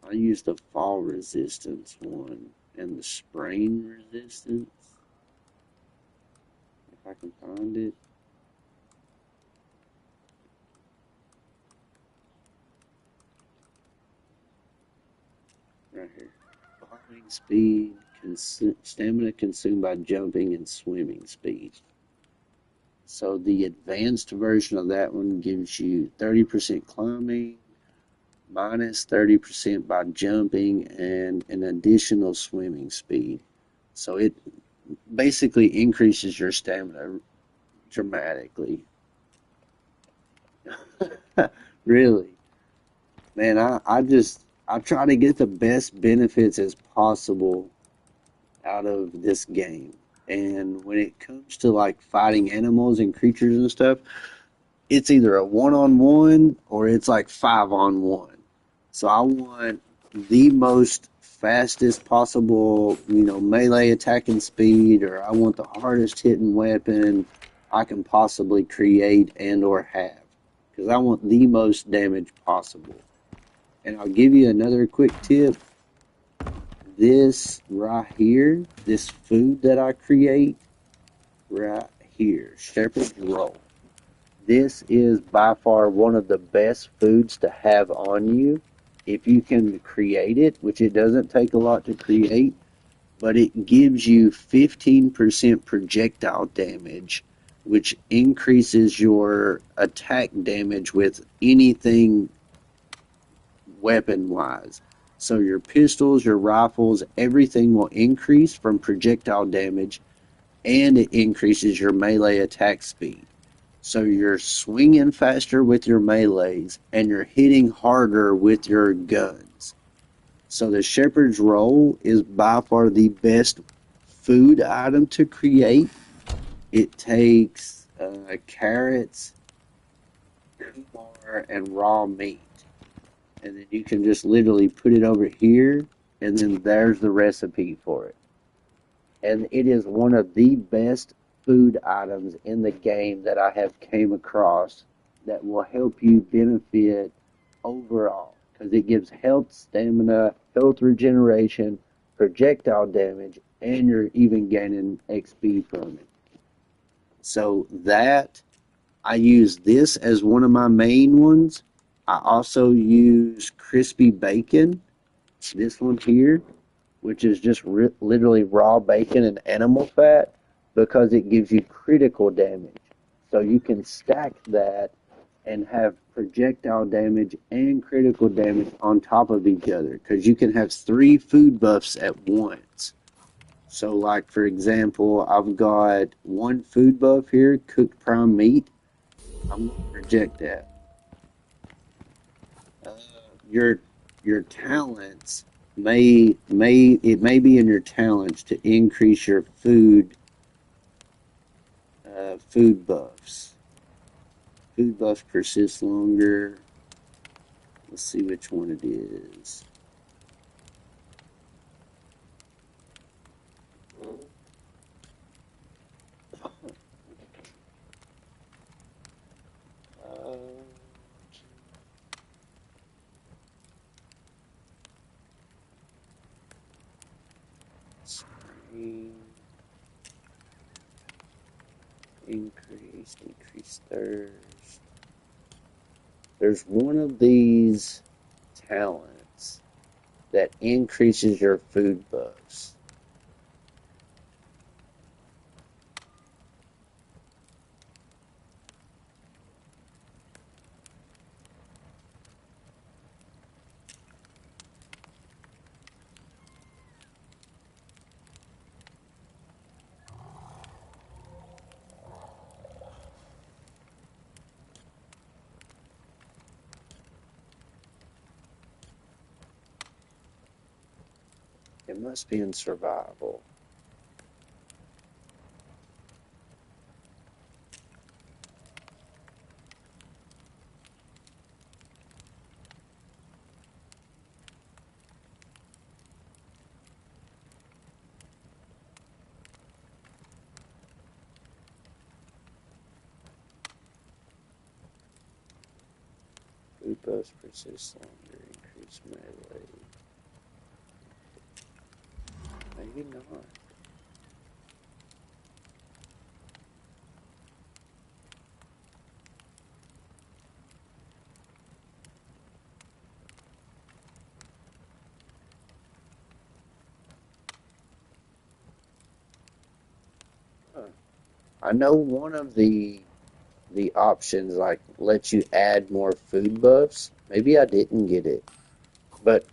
I use the fall resistance one and the sprain resistance. If I can find it. Right here. Falling speed, stamina consumed by jumping, and swimming speed. So the advanced version of that one gives you 30% climbing, minus 30% by jumping, and an additional swimming speed. So it basically increases your stamina dramatically. Really. Man, I try to get the best benefits as possible out of this game. And when it comes to like fighting animals and creatures and stuff, it's either a one-on-one or it's like 5-on-1. So I want the most fastest possible, melee attacking speed, or I want the hardest hitting weapon I can possibly create and or have, because I want the most damage possible. And I'll give you another quick tip. This right here, this food that I create right here, shepherd's roll. This is by far one of the best foods to have on you if you can create it, which it doesn't take a lot to create, but it gives you 15% projectile damage, which increases your attack damage with anything weapon-wise. So your pistols, your rifles, everything will increase from projectile damage, and it increases your melee attack speed. So you're swinging faster with your melees, and you're hitting harder with your guns. So the shepherd's roll is by far the best food item to create. It takes carrots kumar and raw meat. And then you can just literally put it over here, and then there's the recipe for it. And it is one of the best food items in the game that I have came across that will help you benefit overall, because it gives health, stamina, health regeneration, projectile damage, and you're even gaining XP from it. So that I use this as one of my main ones. I also use crispy bacon, this one here, which is just literally raw bacon and animal fat, because it gives you critical damage. So you can stack that and have projectile damage and critical damage on top of each other, because you can have 3 food buffs at once. So, like for example, I've got 1 food buff here, cooked prime meat. I'm gonna project that. Uh, your your talents may be in your talents to increase your food buffs. Food buffs persist longer. Let's see which one it is. Uh, Spring, decrease thirst. There's one of these talents that increases your food buffs. It must be in survival. Food buffs persist longer, increase melee. Maybe not. Huh. I know one of the options like lets you add more food buffs. Maybe I didn't get it, but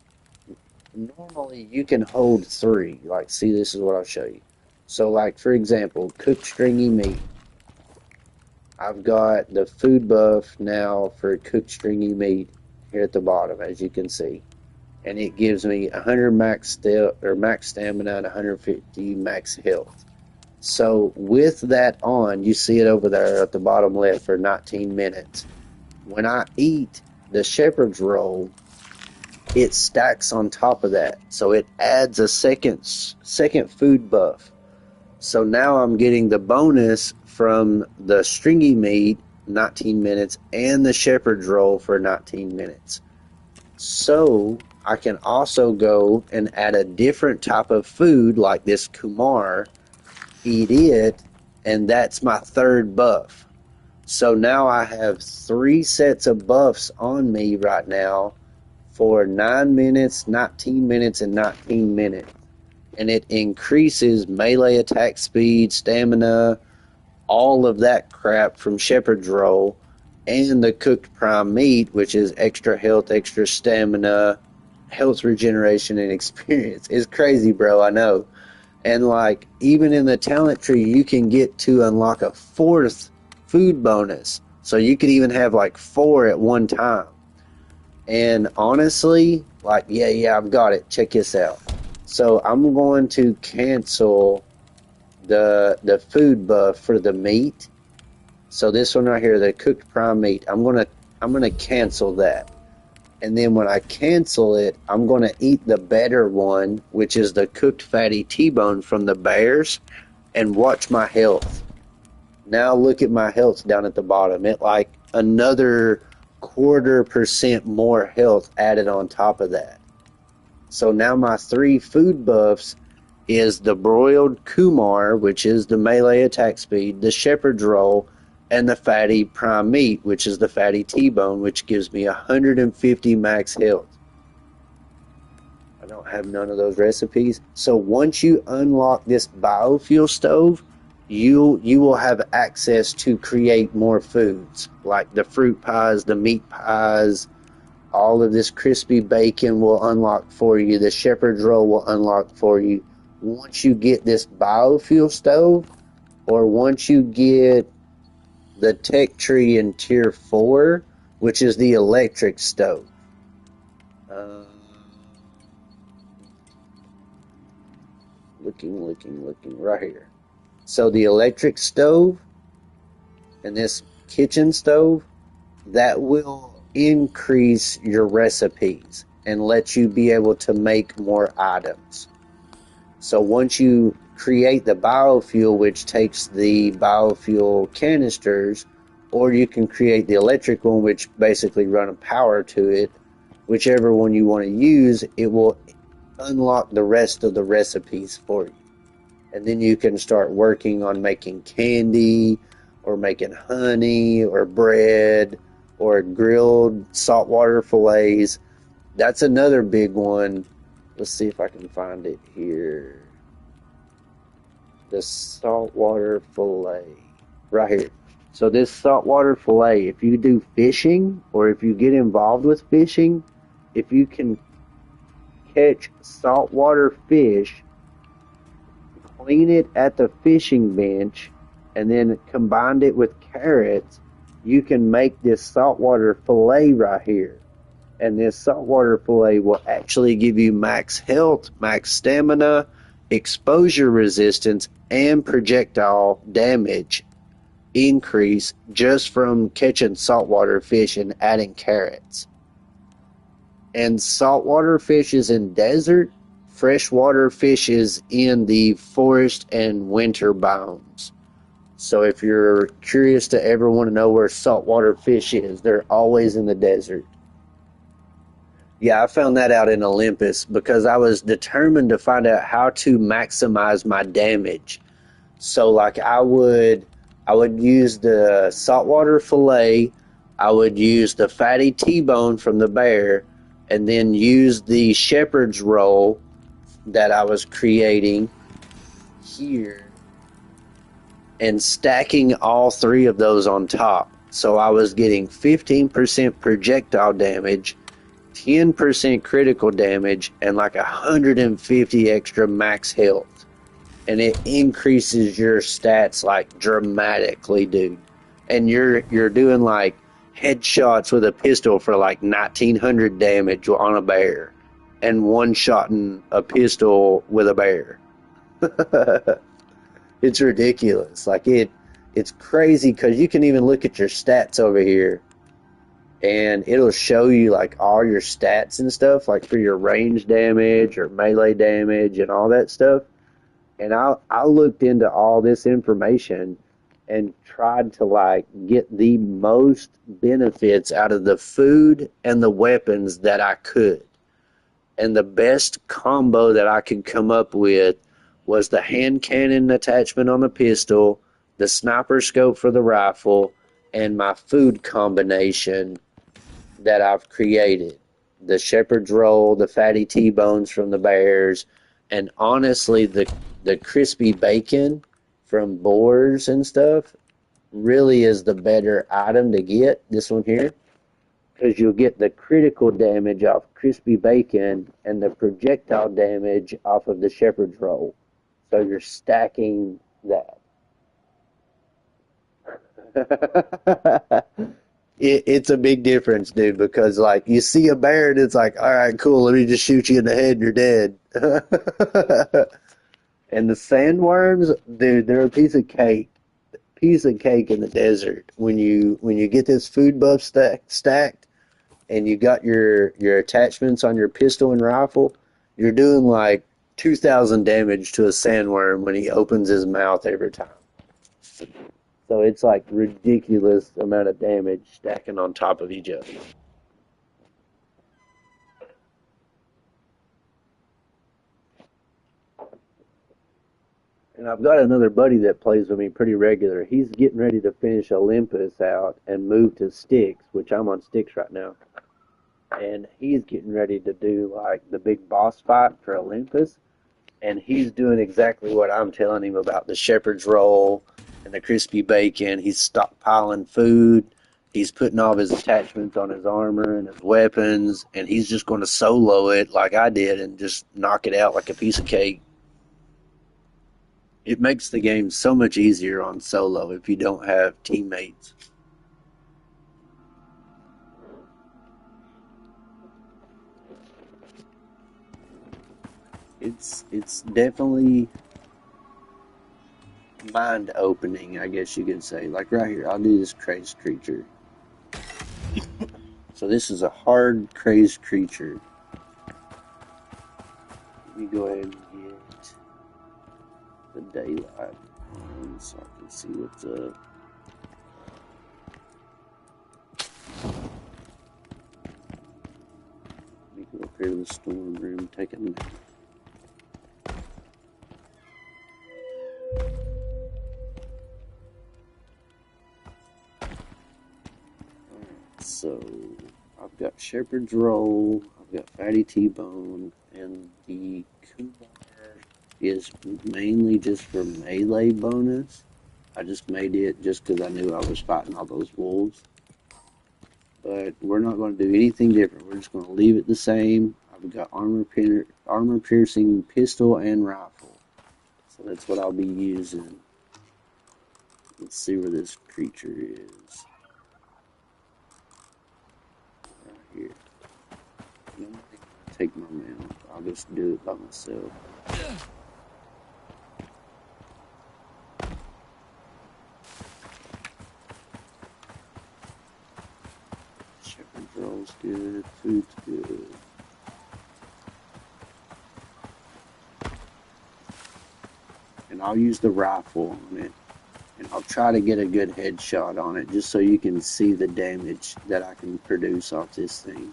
normally you can hold 3. Like, see, this is what I'll show you. So, like for example, cooked stringy meat. I've got the food buff now for cooked stringy meat here at the bottom, as you can see, and it gives me 100 max stamina and 150 max health. So with that on, you see it over there at the bottom left for 19 minutes. When I eat the shepherd's roll, it stacks on top of that, so it adds a second food buff. So now I'm getting the bonus from the stringy meat, 19 minutes, and the shepherd's roll for 19 minutes. So I can also go and add a different type of food like this kumar, eat it, and that's my 3rd buff. So now I have 3 sets of buffs on me right now for 9 minutes, 19 minutes, and 19 minutes. And it increases melee attack speed, stamina, all of that crap from shepherd's roll, and the cooked prime meat, which is extra health, extra stamina, health regeneration, and experience. It's crazy, bro, I know. And like, even in the talent tree, you can get to unlock a 4th food bonus. So you could even have like 4 at one time. And honestly, like, yeah, I've got it. Check this out. So I'm going to cancel the food buff for the meat. So this one right here, the cooked prime meat, I'm going to I'm going to cancel that. And then when I cancel it, I'm going to eat the better one, which is the cooked fatty T-bone from the bears, and watch my health. Now look at my health down at the bottom. It like another 0.25% more health added on top of that. So now my 3 food buffs is the broiled Kumar, which is the melee attack speed, the shepherd's roll, and the fatty prime meat, which is the fatty T-bone, which gives me 150 max health. I don't have none of those recipes. So once you unlock this biofuel stove, you will have access to create more foods, like the fruit pies, the meat pies, all of this crispy bacon will unlock for you. The shepherd's roll will unlock for you. Once you get this biofuel stove, or once you get the tech tree in tier 4, which is the electric stove. Looking right here. So the electric stove and this kitchen stove, that will increase your recipes and let you be able to make more items. So once you create the biofuel, which takes the biofuel canisters, or you can create the electric one, which basically run a power to it, whichever one you want to use, it will unlock the rest of the recipes for you. And then you can start working on making candy, or making honey, or bread, or grilled saltwater fillets. That's another big one. Let's see if I can find it here. The saltwater fillet. Right here. So this saltwater fillet, if you do fishing, or if you get involved with fishing, if you can catch saltwater fish, clean it at the fishing bench, and then combine it with carrots, you can make this saltwater fillet right here. And this saltwater fillet will actually give you max health, max stamina, exposure resistance, and projectile damage increase just from catching saltwater fish and adding carrots. And saltwater fish is in desert, freshwater fish is in the forest and winter biomes. So if you're curious to ever want to know where saltwater fish is, they're always in the desert. Yeah, I found that out in Olympus because I was determined to find out how to maximize my damage. So like I would use the saltwater fillet, I would use the fatty T-bone from the bear, and then use the shepherd's roll that I was creating here and stacking all 3 of those on top. So I was getting 15% projectile damage, 10% critical damage, and like 150 extra max health. And it increases your stats like dramatically, dude. And you're doing like headshots with a pistol for like 1900 damage on a bear, and one-shotting a pistol with a bear. It's ridiculous. Like it's crazy because you can even look at your stats over here, and it'll show you like all your stats and stuff, like for your range damage or melee damage and all that stuff. And I looked into all this information and tried to like get the most benefits out of the food and the weapons that I could. And the best combo that I could come up with was the hand cannon attachment on the pistol, the sniper scope for the rifle, and my food combination that I've created. The shepherd's roll, the fatty T-bones from the bears, and honestly the crispy bacon from boars and stuff really is the better item to get, this one here, because you'll get the critical damage off crispy bacon and the projectile damage off of the shepherd's roll. So you're stacking that. It's a big difference, dude, because like you see a bear and it's like, all right, cool, let me just shoot you in the head and you're dead. And the sandworms, dude, they're a piece of cake. piece of cake in the desert when you get this food buff stacked and you got your attachments on your pistol and rifle, you're doing like 2,000 damage to a sandworm when he opens his mouth every time. So it's like ridiculous amount of damage stacking on top of each other. And I've got another buddy that plays with me pretty regular. He's getting ready to finish Olympus out and move to Styx, which I'm on Styx right now. And he's getting ready to do like the big boss fight for Olympus. And he's doing exactly what I'm telling him about the shepherd's roll and the crispy bacon. He's stockpiling food. He's putting all of his attachments on his armor and his weapons. And he's just going to solo it like I did and just knock it out like a piece of cake. It makes the game so much easier on solo if you don't have teammates. It's definitely mind opening, I guess you could say. Like right here, I'll do this crazed creature. So this is a hard crazed creature. Let me go ahead and get the daylight on so I can see what's up. Let me go up here to the storm room, take a nap. So I've got Shepherd's Roll, I've got Fatty T-Bone, and the Kumar is mainly just for melee bonus. I just made it just because I knew I was fighting all those wolves. But we're not going to do anything different. We're just going to leave it the same. I've got armor piercing pistol and rifle. So that's what I'll be using. Let's see where this creature is. Here. I'm not gonna take my mount. I'll just do it by myself. Shepherd's roll's good. Food's good. And I'll use the rifle on it. And I'll try to get a good headshot on it just so you can see the damage that I can produce off this thing.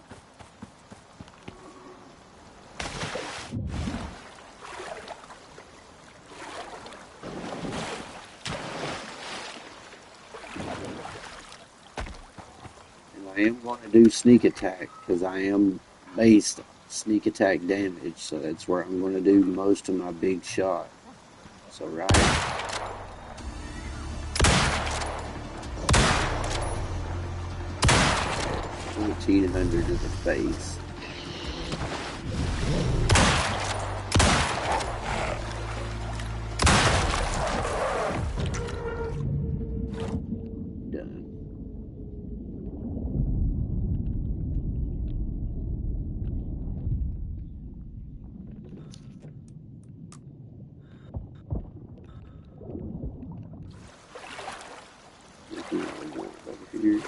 And I am going to do sneak attack because I am based on sneak attack damage, so that's where I'm going to do most of my big shot. So right. 1,400 to the face. Done. Over here.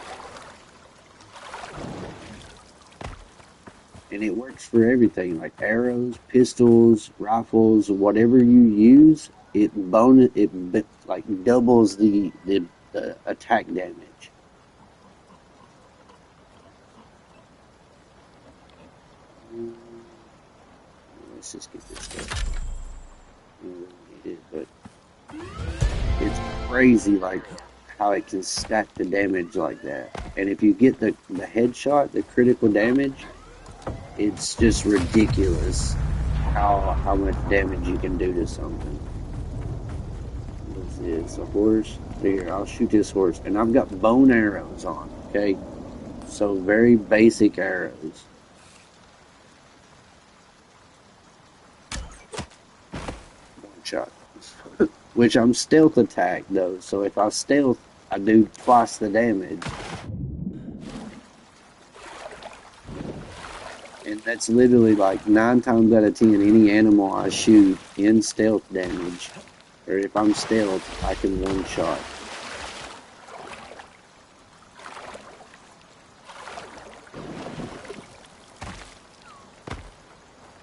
And it works for everything, like arrows, pistols, rifles, whatever you use. It like doubles the attack damage. Let's just get this stuff. I don't really need it, but it's crazy, like how it can stack the damage like that. And if you get the headshot, the critical damage, it's just ridiculous how much damage you can do to something. What is this? A horse? Here, I'll shoot this horse. And I've got bone arrows on, okay? So very basic arrows. One shot. Which I'm stealth attack though, so if I stealth, I do twice the damage. And that's literally like 9 times out of 10, any animal I shoot in stealth damage, or if I'm stealth, I can one shot.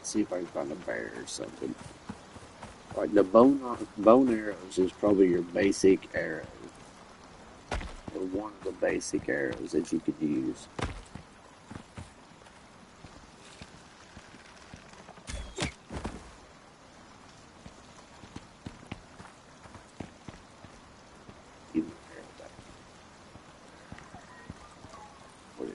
see if I can find a bear or something. Like the bone arrows is probably your basic arrow, or one of the basic arrows that you could use. Give me the arrow back. Put it-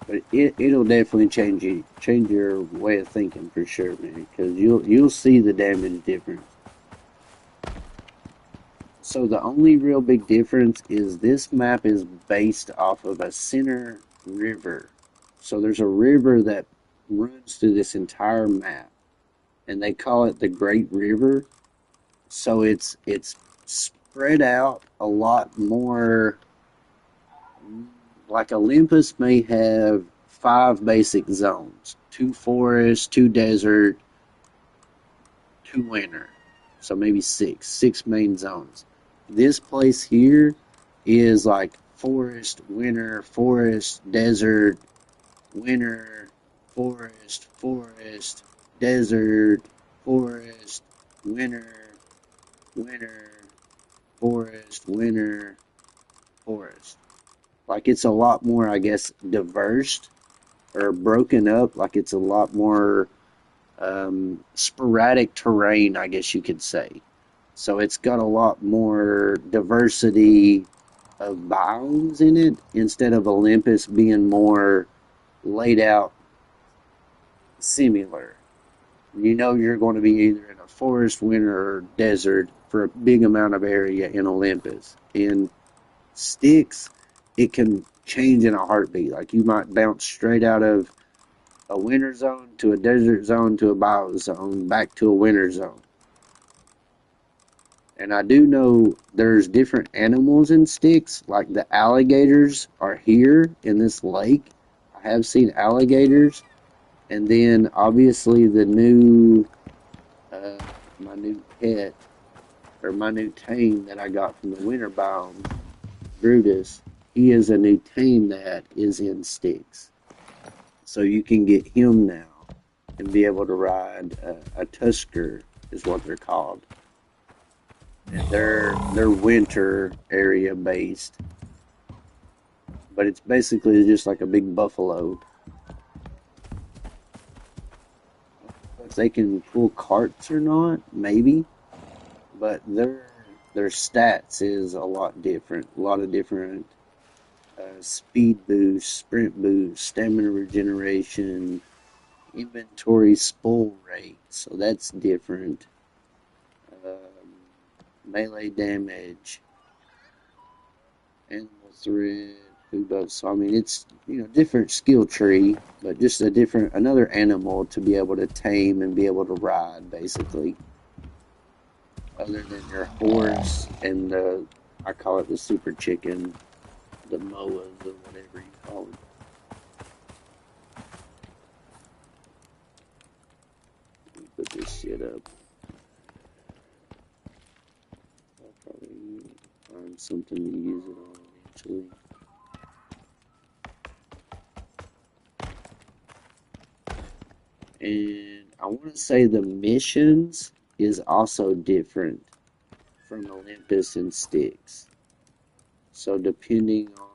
But it'll definitely change your way of thinking for sure, man. Because you'll see the damage difference. So the only real big difference is this map is based off of a center river. So there's a river that runs through this entire map, and they call it the Great River. So it's spread out a lot more. Like Olympus may have 5 basic zones: 2 forest, 2 desert, 2 winter. So maybe six main zones. This place here is like forest, winter, forest, desert, winter, forest, desert, forest, winter, winter, forest, winter, forest. Like it's a lot more, I guess, diverse or broken up. Like it's a lot more sporadic terrain, I guess you could say. So it's got a lot more diversity of biomes in it instead of Olympus being more laid out similar. You know you're going to be either in a forest, winter, or desert for a big amount of area in Olympus. In Styx, it can change in a heartbeat. Like you might bounce straight out of a winter zone to a desert zone to a bio zone back to a winter zone. And I do know there's different animals in Styx, like the alligators are here in this lake. I have seen alligators, and then obviously the new, my new pet or my new tame that I got from the winter biome, Brutus. He is a new tame that is in Styx, so you can get him now and be able to ride a Tusker, is what they're called. And they're winter area based, but it's basically just like a big buffalo. If they can pull carts or not, maybe, but their stats is a lot different. A lot of different speed boost, sprint boost, stamina regeneration, inventory spoil rate. So that's different. Melee damage, animal threat, food buff. So I mean, it's different skill tree, but just another animal to be able to tame and be able to ride, basically. Other than your horse and I call it the super chicken, the moas or whatever you call it. Let me put this shit up. I'll probably find something to use it on eventually. And I want to say the missions is also different from Olympus and Styx. So depending on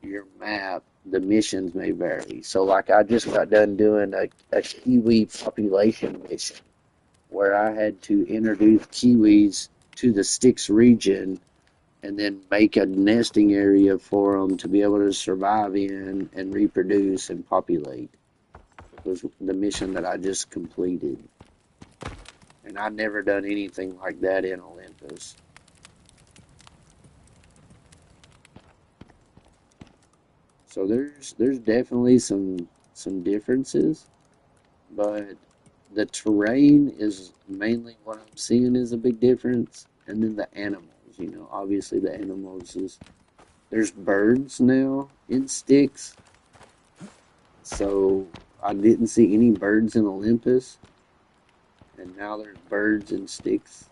your map, the missions may vary. So like I just got done doing a Kiwi population mission where I had to introduce Kiwis to the Styx region and then make a nesting area for them to be able to survive in and reproduce and populate. It was the mission that I just completed. And I've never done anything like that in Olympus. So there's definitely some differences, but the terrain is mainly what I'm seeing is a big difference, and then the animals. Obviously the animals is there's birds now in Styx, so I didn't see any birds in Olympus, and now there's birds in Styx.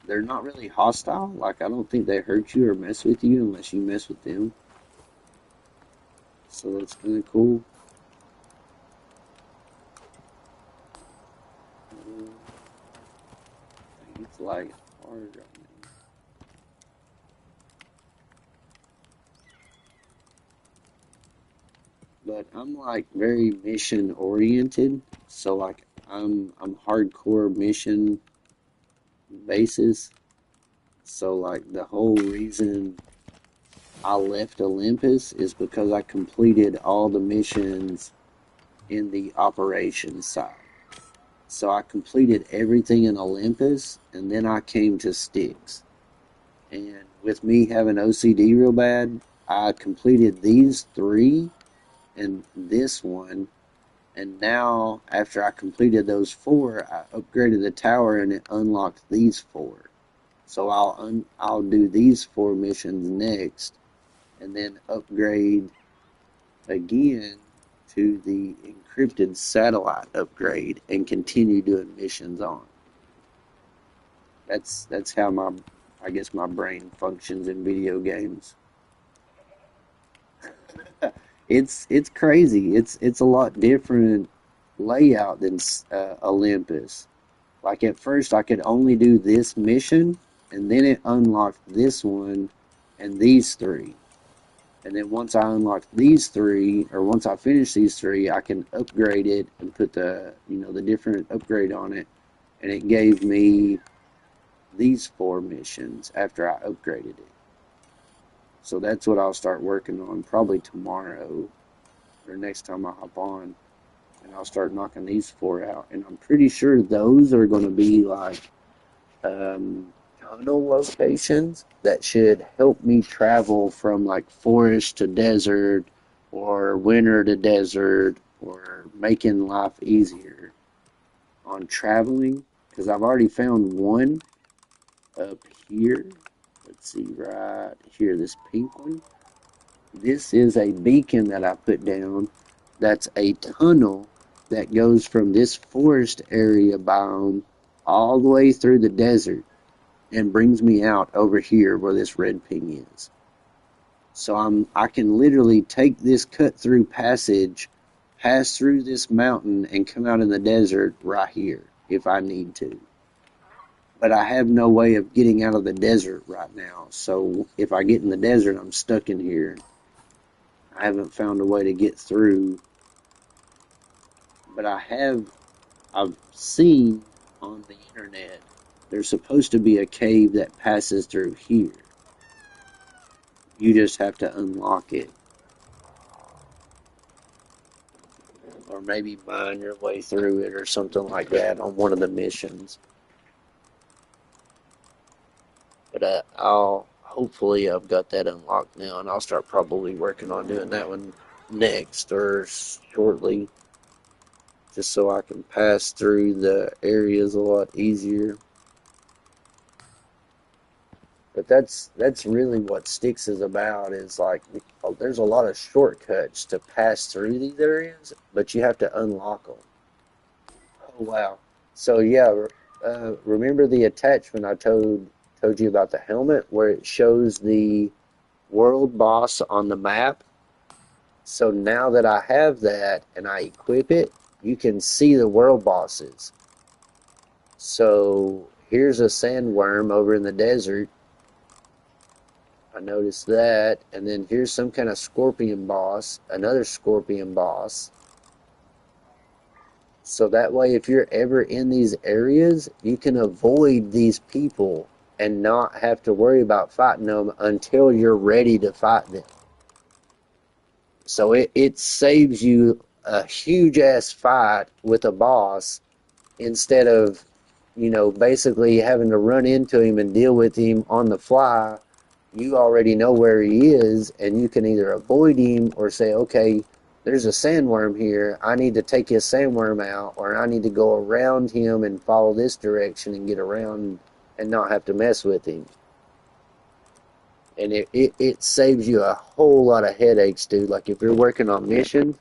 They're not really hostile. Like I don't think they hurt you or mess with you unless you mess with them. So that's kind of cool. It's lagging hard right now. But I'm like very mission oriented, so like I'm hardcore mission basis. So like the whole reason I left Olympus is because I completed all the missions in the operations side. So I completed everything in Olympus, and then I came to Styx. And with me having OCD real bad, I completed these three and this one. And now, after I completed those four, I upgraded the tower and it unlocked these four. So I'll do these four missions next, and then upgrade again to the encrypted satellite upgrade and continue doing missions on. That's how I guess my brain functions in video games. It's crazy. It's a lot different layout than Olympus. Like at first, I could only do this mission, and then it unlocked this one and these three. And then once I unlocked these three, or once I finish these three, I can upgrade it and put the different upgrade on it, and it gave me these four missions after I upgraded it. So that's what I'll start working on probably tomorrow or next time I hop on, and I'll start knocking these four out. And I'm pretty sure those are going to be like tunnel locations that should help me travel from like forest to desert or winter to desert, or making life easier on traveling, because I've already found one up here. Let's see, right here, this pink one. This is a beacon that I put down. That's a tunnel that goes from this forest area biome all the way through the desert and brings me out over here where this red ping is. So I can literally take this cut through passage, pass through this mountain, and come out in the desert right here if I need to. But I have no way of getting out of the desert right now. So if I get in the desert, I'm stuck in here. I haven't found a way to get through. But I've seen on the internet, there's supposed to be a cave that passes through here. You just have to unlock it. Or maybe mine your way through it or something like that on one of the missions. But hopefully I've got that unlocked now, and I'll start probably working on doing that one next or shortly, just so I can pass through the areas a lot easier. But that's really what Styx is about, is like there's a lot of shortcuts to pass through these areas, but you have to unlock them. Oh wow. So yeah, remember the attachment I told you about the helmet, where it shows the world boss on the map? So now that I have that and I equip it, you can see the world bosses. So here's a sandworm over in the desert. I noticed that. And then here's some kind of scorpion boss, another scorpion boss. So that way, if you're ever in these areas, you can avoid these people and not have to worry about fighting them until you're ready to fight them. So it saves you a huge ass fight with a boss, instead of, basically having to run into him and deal with him on the fly. You already know where he is, and you can either avoid him or say, okay, there's a sandworm here. I need to take his sandworm out, or I need to go around him and follow this direction and get around and not have to mess with him. And it saves you a whole lot of headaches, dude. Like if you're working on missions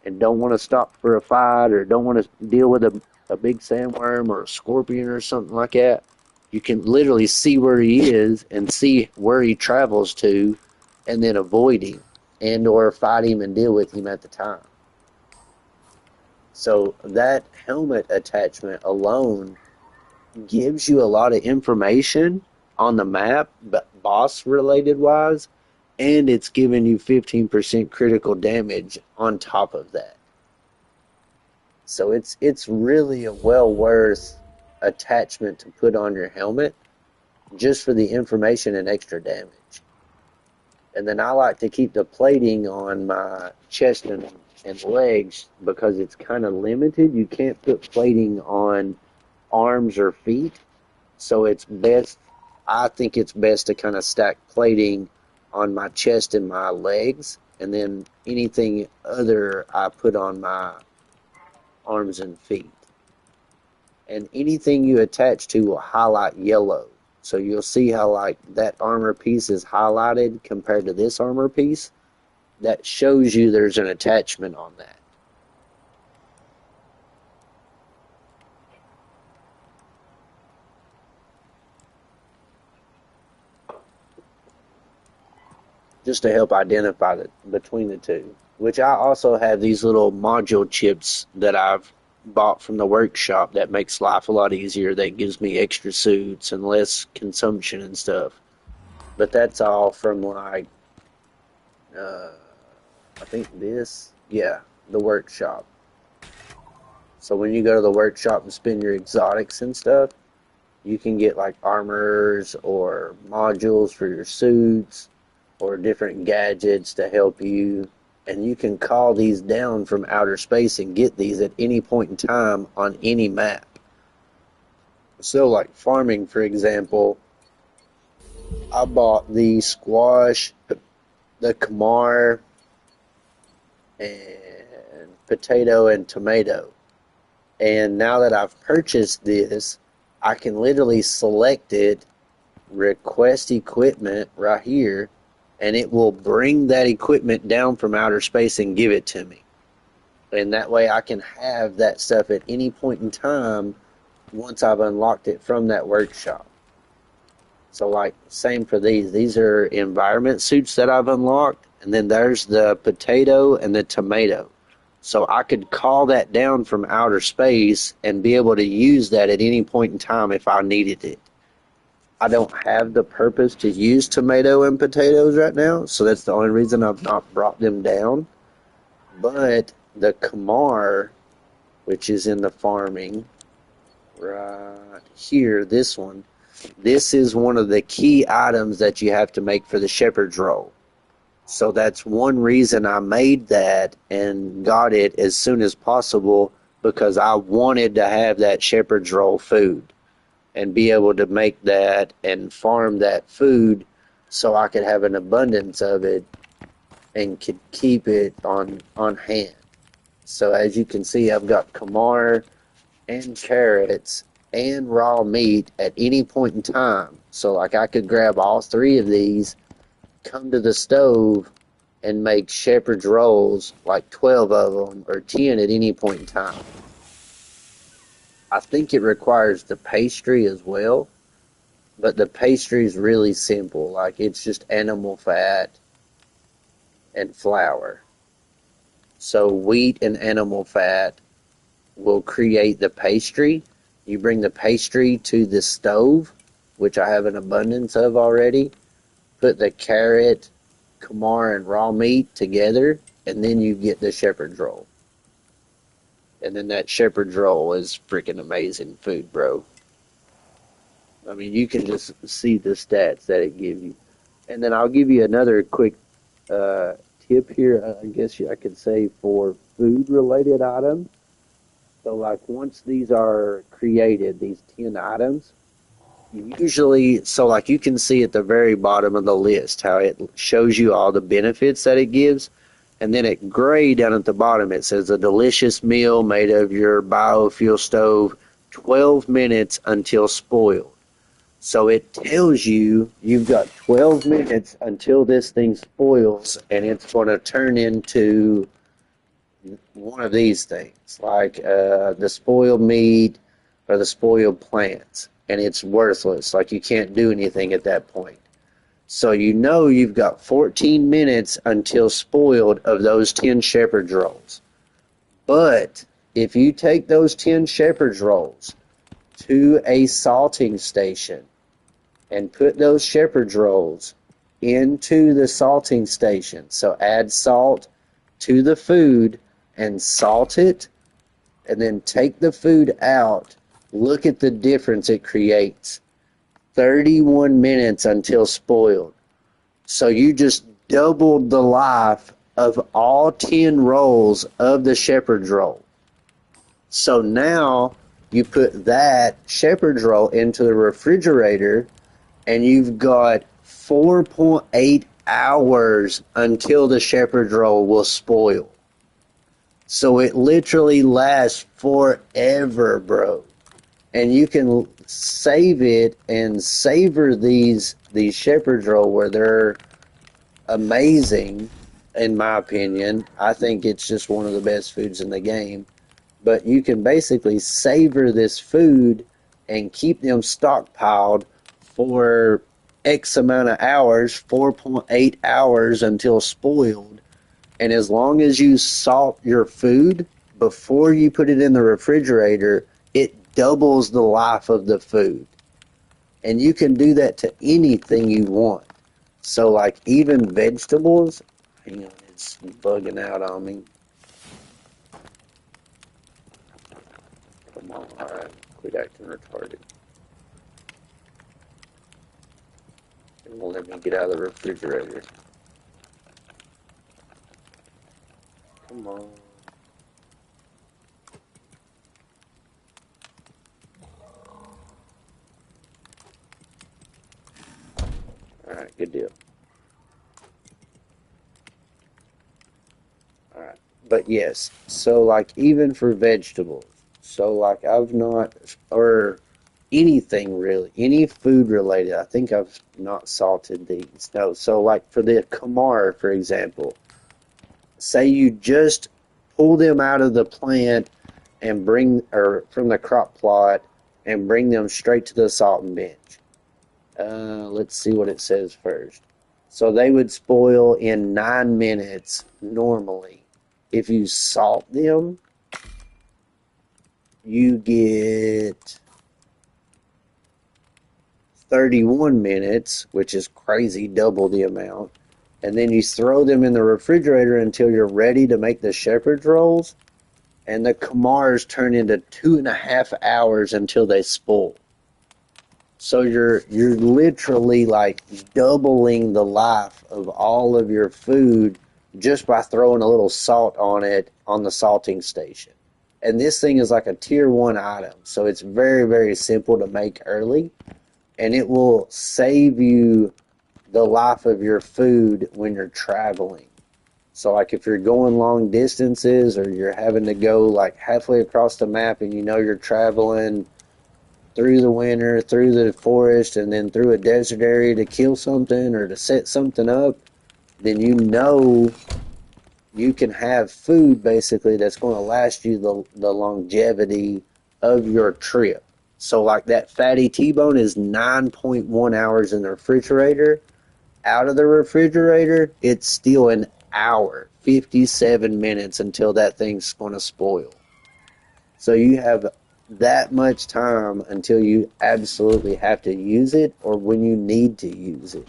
and don't want to stop for a fight, or don't want to deal with a big sandworm or a scorpion or something like that, you can literally see where he is and see where he travels to, and then avoid him. and or fight him and deal with him at the time. So that helmet attachment alone gives you a lot of information on the map, but boss related wise, and it's giving you 15% critical damage on top of that. So it's really a well worth attachment to put on your helmet just for the information and extra damage. And then I like to keep the plating on my chest and legs because it's kind of limited. You can't put plating on arms or feet. So it's best, I think it's best to kind of stack plating on my chest and my legs, and then anything other I put on my arms and feet. And anything you attach to will highlight yellow. So you'll see how like that armor piece is highlighted compared to this armor piece. That shows you there's an attachment on that. Just to help identify between the two. Which I also have these little module chips that I've bought from the workshop that makes life a lot easier. That gives me extra suits and less consumption and stuff. But that's all from like, I think the workshop. So when you go to the workshop and spend your exotics and stuff, you can get like armors or modules for your suits or different gadgets to help you. And you can call these down from outer space and get these at any point in time on any map. So like farming, for example, I bought the squash, the kamar, and potato and tomato. And now that I've purchased this, I can literally select it, request equipment right here, and it will bring that equipment down from outer space and give it to me. And that way I can have that stuff at any point in time once I've unlocked it from that workshop. So like, same for these. These are environment suits that I've unlocked, and then there's the potato and the tomato. So I could call that down from outer space and be able to use that at any point in time if I needed it. I don't have the purpose to use tomato and potatoes right now, so that's the only reason I've not brought them down. But the kamar, which is in the farming, right here, this one, this is one of the key items that you have to make for the shepherd's roll. So that's one reason I made that and got it as soon as possible, because I wanted to have that shepherd's roll food and be able to make that and farm that food so I could have an abundance of it and could keep it on hand. So as you can see, I've got kamar and carrots and raw meat at any point in time. So like I could grab all three of these, come to the stove, and make shepherd's rolls, like 12 of them or 10 at any point in time. I think it requires the pastry as well, but the pastry is really simple. Like it's just animal fat and flour. So wheat and animal fat will create the pastry. You bring the pastry to the stove, which I have an abundance of already. Put the carrot, kamar, and raw meat together, and then you get the shepherd's roll. And then that shepherd's roll is freaking amazing food, bro. I mean, you can just see the stats that it gives you. And then I'll give you another quick tip here, I guess I could say, for food-related items. So, like, once these are created, these 10 items, usually, so like you can see at the very bottom of the list how it shows you all the benefits that it gives. And then at gray down at the bottom, it says a delicious meal made of your biofuel stove, 12 minutes until spoiled. So it tells you you've got 12 minutes until this thing spoils, and it's going to turn into one of these things, like the spoiled meat or the spoiled plants, and it's worthless. Like you can't do anything at that point. So you know you've got 14 minutes until spoiled of those 10 shepherd's rolls. But if you take those 10 shepherd's rolls to a salting station and put those shepherd's rolls into the salting station, so add salt to the food and salt it, and then take the food out, look at the difference it creates. 31 minutes until spoiled. So you just doubled the life of all 10 rolls of the shepherd's roll. So now you put that shepherd's roll into the refrigerator and you've got 4.8 hours until the shepherd's roll will spoil. So it literally lasts forever, bro. And you can save it and savor these shepherd's roll where they're amazing, in my opinion. I think it's just one of the best foods in the game. But you can basically savor this food and keep them stockpiled for X amount of hours, 4.8 hours until spoiled. And as long as you salt your food before you put it in the refrigerator, it doubles the life of the food. And you can do that to anything you want. So like even vegetables, hang on, it's bugging out on me. Come on, alright, quit acting retarded. It won't let me get out of the refrigerator. Come on. Alright, good deal. Alright, but yes, so like even for vegetables, so like I've not, or anything really, any food related, I think I've not salted these. No, so like for the kamar, for example, say you just pull them out of the plant and or from the crop plot and bring them straight to the salting bench. Let's see what it says first. So they would spoil in 9 minutes normally. If you salt them, you get 31 minutes, which is crazy, double the amount. And then you throw them in the refrigerator until you're ready to make the shepherd's rolls. And the kamars turn into 2.5 hours until they spoil. So you're literally like doubling the life of all of your food just by throwing a little salt on it on the salting station. And this thing is like a tier 1 item, so it's very, very simple to make early, and it will save you the life of your food when you're traveling. So like if you're going long distances or you're having to go like halfway across the map and you know you're traveling through the winter, through the forest, and then through a desert area to kill something or to set something up, then you know you can have food basically that's going to last you the longevity of your trip. So like that fatty T-bone is 9.1 hours in the refrigerator. Out of the refrigerator, it's still an hour, 57 minutes until that thing's going to spoil. So you have that much time until you absolutely have to use it or when you need to use it.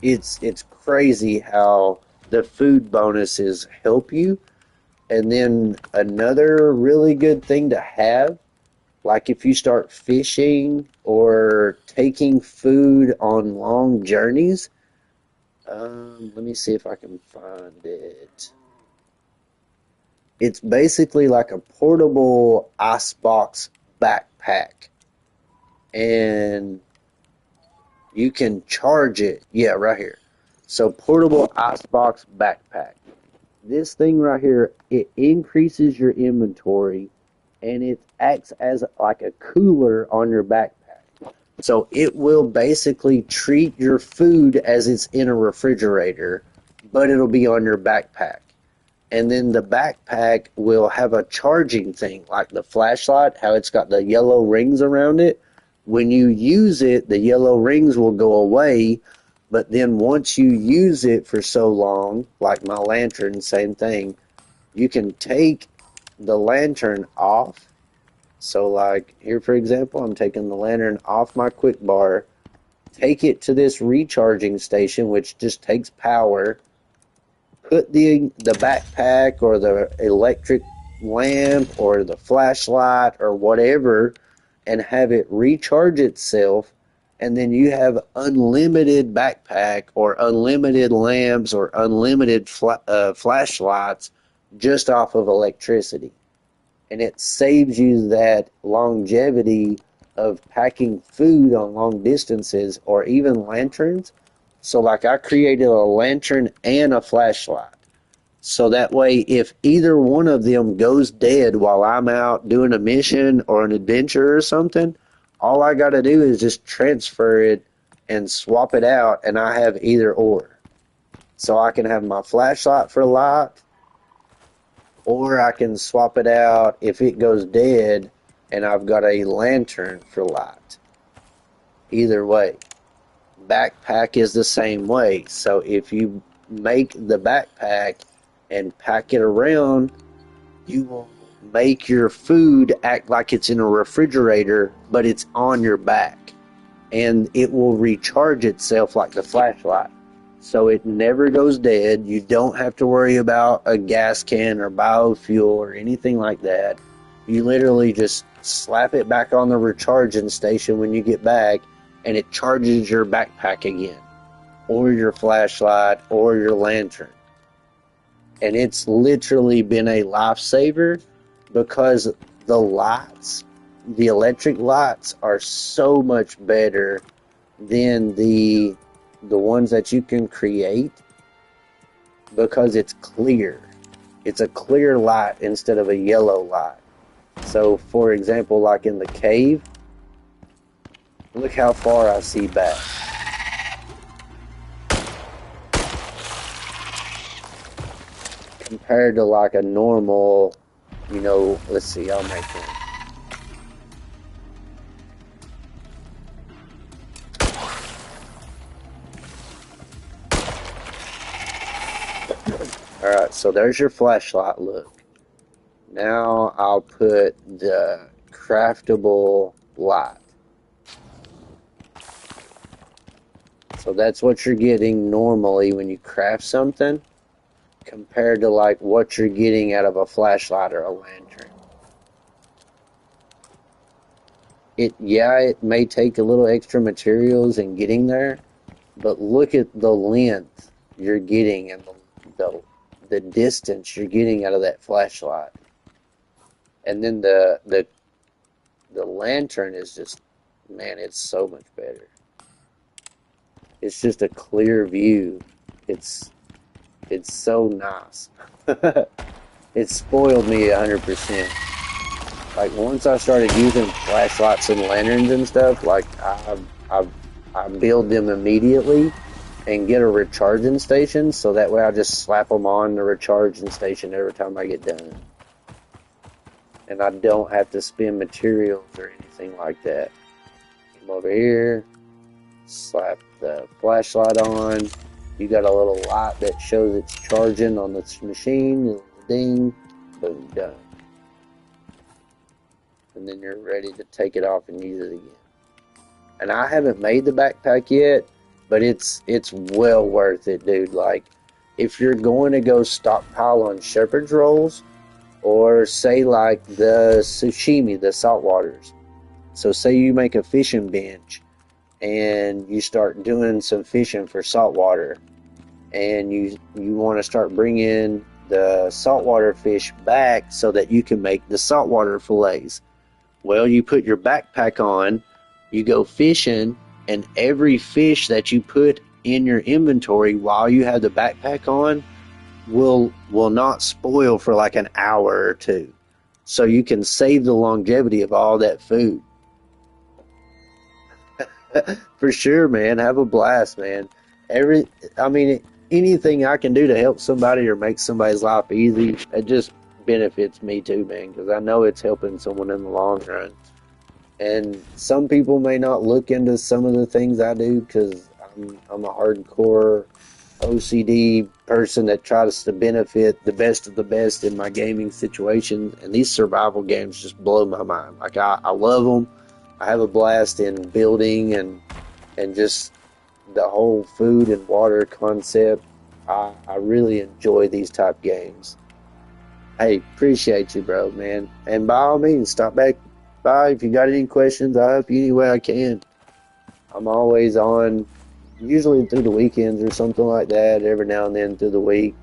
It's crazy how the food bonuses help you. And then another really good thing to have, like if you start fishing or taking food on long journeys, let me see if I can find it. It's basically like a portable icebox backpack. And you can charge it. Yeah, right here. So portable icebox backpack. This thing right here, it increases your inventory and it acts as like a cooler on your backpack. So it will basically treat your food as it's in a refrigerator, but it'll be on your backpack. And then the backpack will have a charging thing, like the flashlight, how it's got the yellow rings around it. when you use it, the yellow rings will go away, but then once you use it for so long, like my lantern, same thing, you can take the lantern off. So like here, for example, I'm taking the lantern off my quick bar, take it to this recharging station, which just takes power, put the backpack or the electric lamp or the flashlight or whatever and have it recharge itself, and then you have unlimited backpack or unlimited lamps or unlimited flashlights just off of electricity. And it saves you that longevity of packing food on long distances or even lanterns. So like I created a lantern and a flashlight. So that way if either one of them goes dead while I'm out doing a mission or an adventure or something, all I got to do is just transfer it and swap it out and I have either or. So I can have my flashlight for light, or I can swap it out if it goes dead and I've got a lantern for light. Either way. Backpack is the same way. So if you make the backpack and pack it around, you will make your food act like it's in a refrigerator, but it's on your back. And it will recharge itself like the flashlight. So it never goes dead. You don't have to worry about a gas can or biofuel or anything like that. You literally just slap it back on the recharging station when you get back, and it charges your backpack again, or your flashlight, or your lantern. And it's literally been a lifesaver because the lights, the electric lights, are so much better than the ones that you can create because it's clear. It's a clear light instead of a yellow light. So, for example, like in the cave, look how far I see back. Compared to like a normal, let's see, I'll make one. Alright, so there's your flashlight look. Now I'll put the craftable light. So that's what you're getting normally when you craft something, compared to like what you're getting out of a flashlight or a lantern. It may take a little extra materials in getting there, but look at the length you're getting and the distance you're getting out of that flashlight. And then the lantern is just, man, it's so much better. It's just a clear view. It's so nice. It spoiled me 100%. Like once I started using flashlights and lanterns and stuff, like I build them immediately and get a recharging station, so that way I just slap them on the recharging station every time I get done. And I don't have to spend materials or anything like that. Come over here, slap the flashlight on. You got a little light that shows it's charging on this machine. Ding, boom, done. And then you're ready to take it off and use it again. And I haven't made the backpack yet, but it's well worth it, dude. Like, if you're going to go stockpile on shepherd's rolls, or say like the sashimi, the saltwaters. So say you make a fishing bench and you start doing some fishing for saltwater, and you want to start bringing the saltwater fish back so that you can make the saltwater fillets. Well, you put your backpack on, you go fishing, and every fish that you put in your inventory while you have the backpack on will not spoil for like an hour or two. So you can save the longevity of all that food. For sure, man. Have a blast, man. Anything I can do to help somebody or make somebody's life easy, it just benefits me too, man, because I know it's helping someone in the long run. And some people may not look into some of the things I do because I'm a hardcore OCD person that tries to benefit the best of the best in my gaming situation. And these survival games just blow my mind. Like I love them. I have a blast in building and just the whole food and water concept. I really enjoy these type games. Hey, appreciate you, bro, man. And by all means, stop back by if you got any questions. I help you any way I can. I'm always on, usually through the weekends or something like that, every now and then through the week.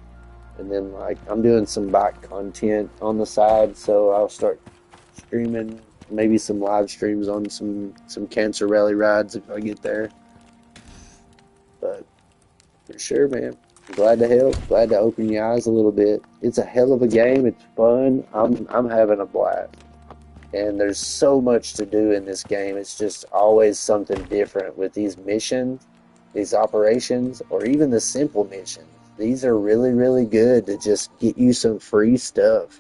And then, like, I'm doing some bike content on the side, so I'll start streaming maybe some live streams on some cancer rally rides if I get there. But for sure, man. Glad to help. Glad to open your eyes a little bit. It's a hell of a game. It's fun. I'm having a blast. And there's so much to do in this game. It's just always something different with these missions, these operations, or even the simple missions. These are really, really good to just get you some free stuff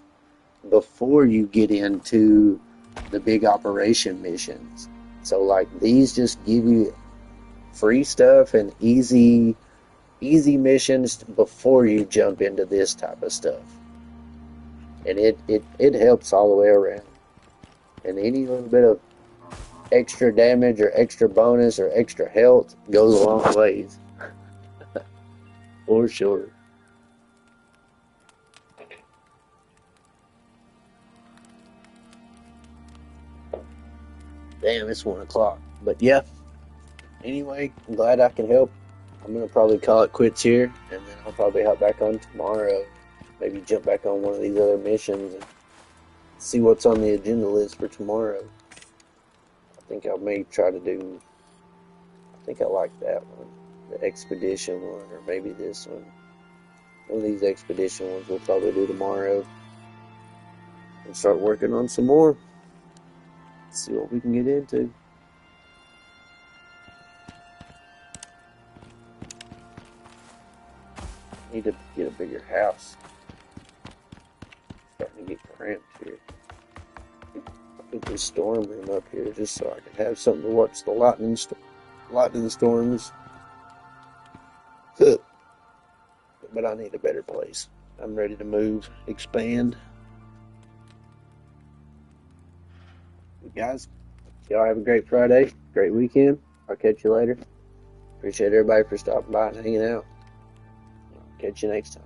before you get into the big operation missions. So like these just give you free stuff and easy missions before you jump into this type of stuff. And it helps all the way around. And any little bit of extra damage or extra bonus or extra health goes a long ways. For sure. Damn, it's 1 o'clock. But yeah, anyway, I'm glad I can help. I'm going to probably call it quits here, and then I'll probably hop back on tomorrow. Maybe jump back on one of these other missions and see what's on the agenda list for tomorrow. I think I may try to do, I think I like that one, the expedition one, or maybe this one. One of these expedition ones we'll probably do tomorrow. And start working on some more. See what we can get into. Need to get a bigger house. Starting to get cramped here. I put this storm room up here just so I can have something to watch the lightning storms. But I need a better place. I'm ready to move, expand. Guys, y'all have a great Friday, great weekend. I'll catch you later. Appreciate everybody for stopping by and hanging out. Catch you next time.